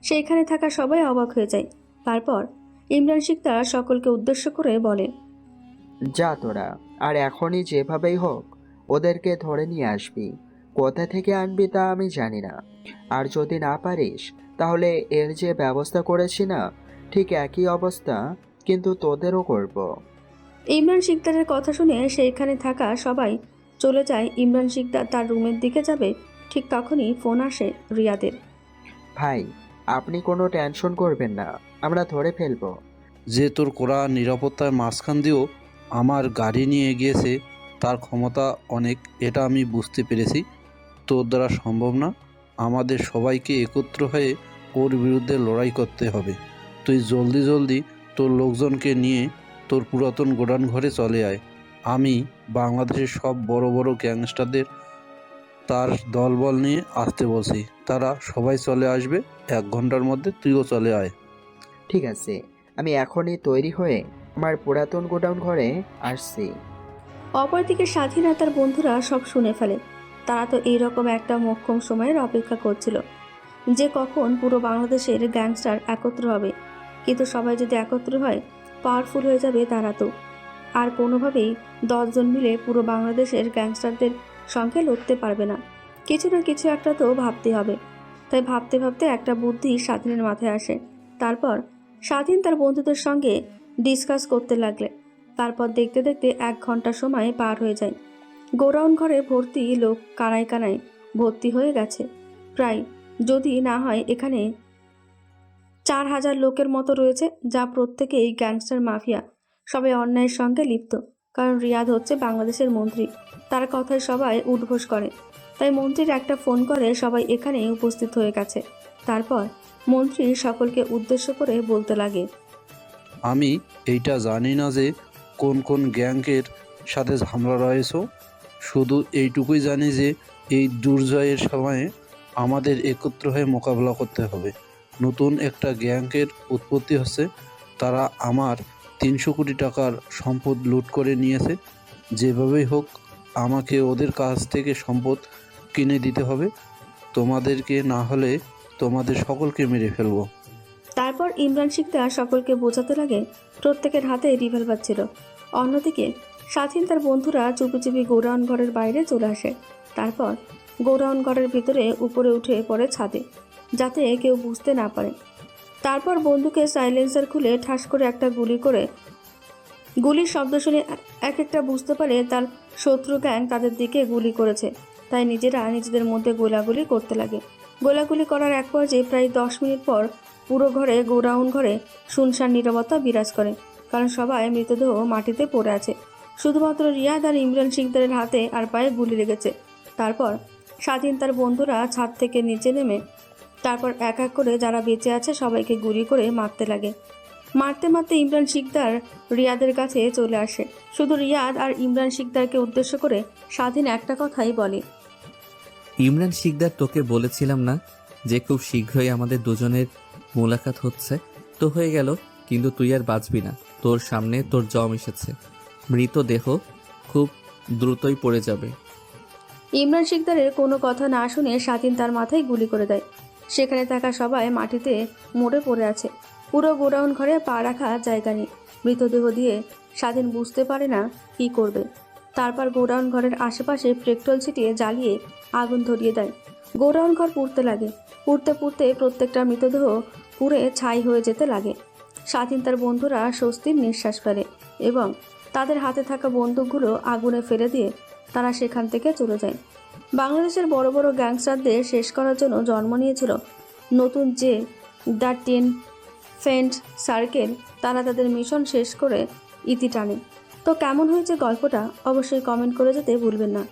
সেইখানে থাকা সবাই অবাক হয়ে যায়। তারপর ইমরান শিকদার সকলকে উদ্দেশ্য করে বলে, যা তোরা, আর এখনই যেভাবেই হোক ওদেরকে ধরে নিয়ে আসবি। কোথা থেকে আনবি তা আমি জানি না, আর যদি না পারিস তাহলে এর যে ব্যবস্থা করেছি না, ঠিক একই অবস্থা কিন্তু তোদেরও করব। ইমরান শিকদারের কথা শুনে সেইখানে থাকা সবাই চলে যায়। ইমরান শিকদার তার রুমের দিকে যাবে, ঠিক তখনই ফোন আসে রিয়াদের। ভাই, আপনি কোনো টেনশন করবেন না, আমরা ধরে ফেলবো। যে তোর কড়া নিরাপত্তার মাঝখান দিয়েও আমার গাড়ি নিয়ে গিয়েছে, তার ক্ষমতা অনেক, এটা আমি বুঝতে পেরেছি। তোর দ্বারা সম্ভব না। আমাদের সবাইকে একত্র হয়ে ওর বিরুদ্ধে লড়াই করতে হবে। তুই জলদি জলদি তোর লোকজনকে নিয়ে তোর পুরাতন গোডাউন ঘরে চলে আয়। আমি বাংলাদেশের সব বড় বড় গ্যাংস্টারদের তার দলবল নিয়ে আসতে বলছি, তারা সবাই চলে আসবে। 1 ঘন্টার মধ্যে তুইও চলে আয়। ঠিক আছে, আমি এখনই তৈরি হয়ে আমার পুরাতন গোডাউন ঘরে আসছি। অপরদিকে স্বাধীন আর তার বন্ধুরা সব শুনে ফেলে। তারা তো এইরকম একটা মোক্ষম সময়ের অপেক্ষা করছিল, যে কখন পুরো বাংলাদেশের গ্যাংস্টার একত্র হবে। কিন্তু সবাই যদি একত্র হয়, পাওয়ারফুল হয়ে যাবে তারা তো। আর কোনোভাবেই 10 জন মিলে পুরো বাংলাদেশের গ্যাংস্টারদের সঙ্গে লড়তে পারবে না। কিছু না কিছু একটা তো ভাবতে হবে। তাই ভাবতে ভাবতে একটা বুদ্ধি স্বাধীনের মাথায় আসে। তারপর স্বাধীন তার বন্ধুদের সঙ্গে ডিসকাস করতে লাগলে। তারপর দেখতে দেখতে 1 ঘন্টা সময় পার হয়ে যায়। গোডাউন ঘরে ভর্তি লোক কানায় কানায় ভর্তি হয়ে গেছে। প্রায় যদি না হয় এখানে 4000 লোকের মতো রয়েছে, যা প্রত্যেকেই গ্যাংস্টার মাফিয়া। সবাই অন্যায়ের সঙ্গে লিপ্ত, কারণ রিয়াদ হচ্ছে বাংলাদেশের মন্ত্রী। তার কথায় সবাই উদ্ঘোষ করে। তাই মন্ত্রীর একটা ফোন করে সবাই এখানে উপস্থিত হয়ে গেছে। তারপর মন্ত্রী সকলকে উদ্দেশ্য করে বলতে লাগে, আমি এইটা জানি না যে কোন কোন গ্যাংয়ের সাথে ঝামেলা রয়েছে, শুধু এইটুকুই জানি যে এই দুর্জয়ের সময়ে আমাদের একত্র হয়ে মোকাবেলা করতে হবে। নতুন একটা গ্যাংয়ের উৎপত্তি হচ্ছে, তারা আমার 300 কোটি টাকার সম্পদ লুট করে নিয়েছে। যেভাবেই হোক আমাকে ওদের কাছ থেকে সম্পদ কিনে দিতে হবে। তোমাদেরকে না হলে তোমাদের সকলকে মেরে ফেলবো। তারপর ইমরান শিকদার সকলকে বোঝাতে লাগে প্রত্যেকের হাতে রিভলভার ছিল। অন্যদিকে স্বাধীন তার বন্ধুরা চুপি চুপি গোডাউন ঘরের বাইরে চলে আসে। তারপর গোডাউন ঘরের ভিতরে উপরে উঠে পড়ে ছাদে, যাতে কেউ বুঝতে না পারে। তারপর বন্দুকের সাইলেন্সার খুলে ঠাস করে একটা গুলি করে, গুলির শব্দ শুনে এক একটা বুঝতে পারে তার শত্রু গ্যাং তাদের দিকে গুলি করেছে। তাই নিজেরা নিজেদের মধ্যে গোলাগুলি করতে লাগে। গোলাগুলি করার এক পর্যায়ে প্রায় 10 মিনিট পর পুরো ঘরে গোডাউন ঘরে শুনশান নীরবতা বিরাজ করে, কারণ সবাই মৃতদেহ মাটিতে পড়ে আছে। শুধুমাত্র রিয়াদ আর ইমরান শিকদারের হাতে আর পায়ে গুলি লেগেছে। তারপর স্বাধীন তার বন্ধুরা ছাদ থেকে নিচে নেমে তারপর এক এক করে যারা বেঁচে আছে সবাইকে গুলি করে মারতে লাগে। মারতে মারতে ইমরান শিকদার রিয়াদের কাছে চলে আসে। শুধু রিয়াদ আর ইমরান শিকদারকে উদ্দেশ্য করে স্বাধীন একটা কথাই বলে, ইমরান শিকদার, তোকে বলেছিলাম না যে খুব শীঘ্রই আমাদের দুজনের মোলাকাত হচ্ছে? তো হয়ে গেল, কিন্তু তুই আর বাঁচবি না। তোর সামনে তোর জম এসেছে, মৃতদেহ খুব দ্রুতই পড়ে যাবে। ইমরান শিকদারের কোনো কথা না শুনে স্বাধীন তার মাথায় গুলি করে দেয়। সেখানে থাকা সবাই মাটিতে মরে পড়ে আছে। পুরো গোডাউন ঘরে পা রাখা জায়গা নেই। মৃতদেহ দিয়ে স্বাধীন বুঝতে পারে না কি করবে। তারপর গোডাউন ঘরের আশেপাশে পেট্রোল ছিটিয়ে জ্বালিয়ে আগুন ধরিয়ে দেয়। গোডাউন ঘর পুড়তে লাগে। পুড়তে পুড়তে প্রত্যেকটা মৃতদেহ পুড়ে ছাই হয়ে যেতে লাগে। স্বাধীন তার বন্ধুরা স্বস্তির নিঃশ্বাস ফেলে এবং তাদের হাতে থাকা বন্দুকগুলো আগুনে ফেলে দিয়ে তারা সেখান থেকে চলে যায়। বাংলাদেশের বড় বড় গ্যাংস্টারদের শেষ করার জন্য জন্ম নিয়েছিল নতুন যে দ্য 10 ফ্রেন্ড সার্কেল। তারা তাদের মিশন শেষ করে ইতি টানে। তো কেমন হয়েছে গল্পটা অবশ্যই কমেন্ট করে যেতে ভুলবেন না।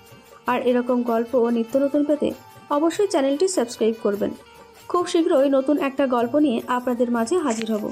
আর এরকম গল্প ও নিত্য নতুন পেতে অবশ্যই চ্যানেলটি সাবস্ক্রাইব করবেন। খুব শীঘ্রই নতুন একটা গল্প নিয়ে আপনাদের মাঝে হাজির হব।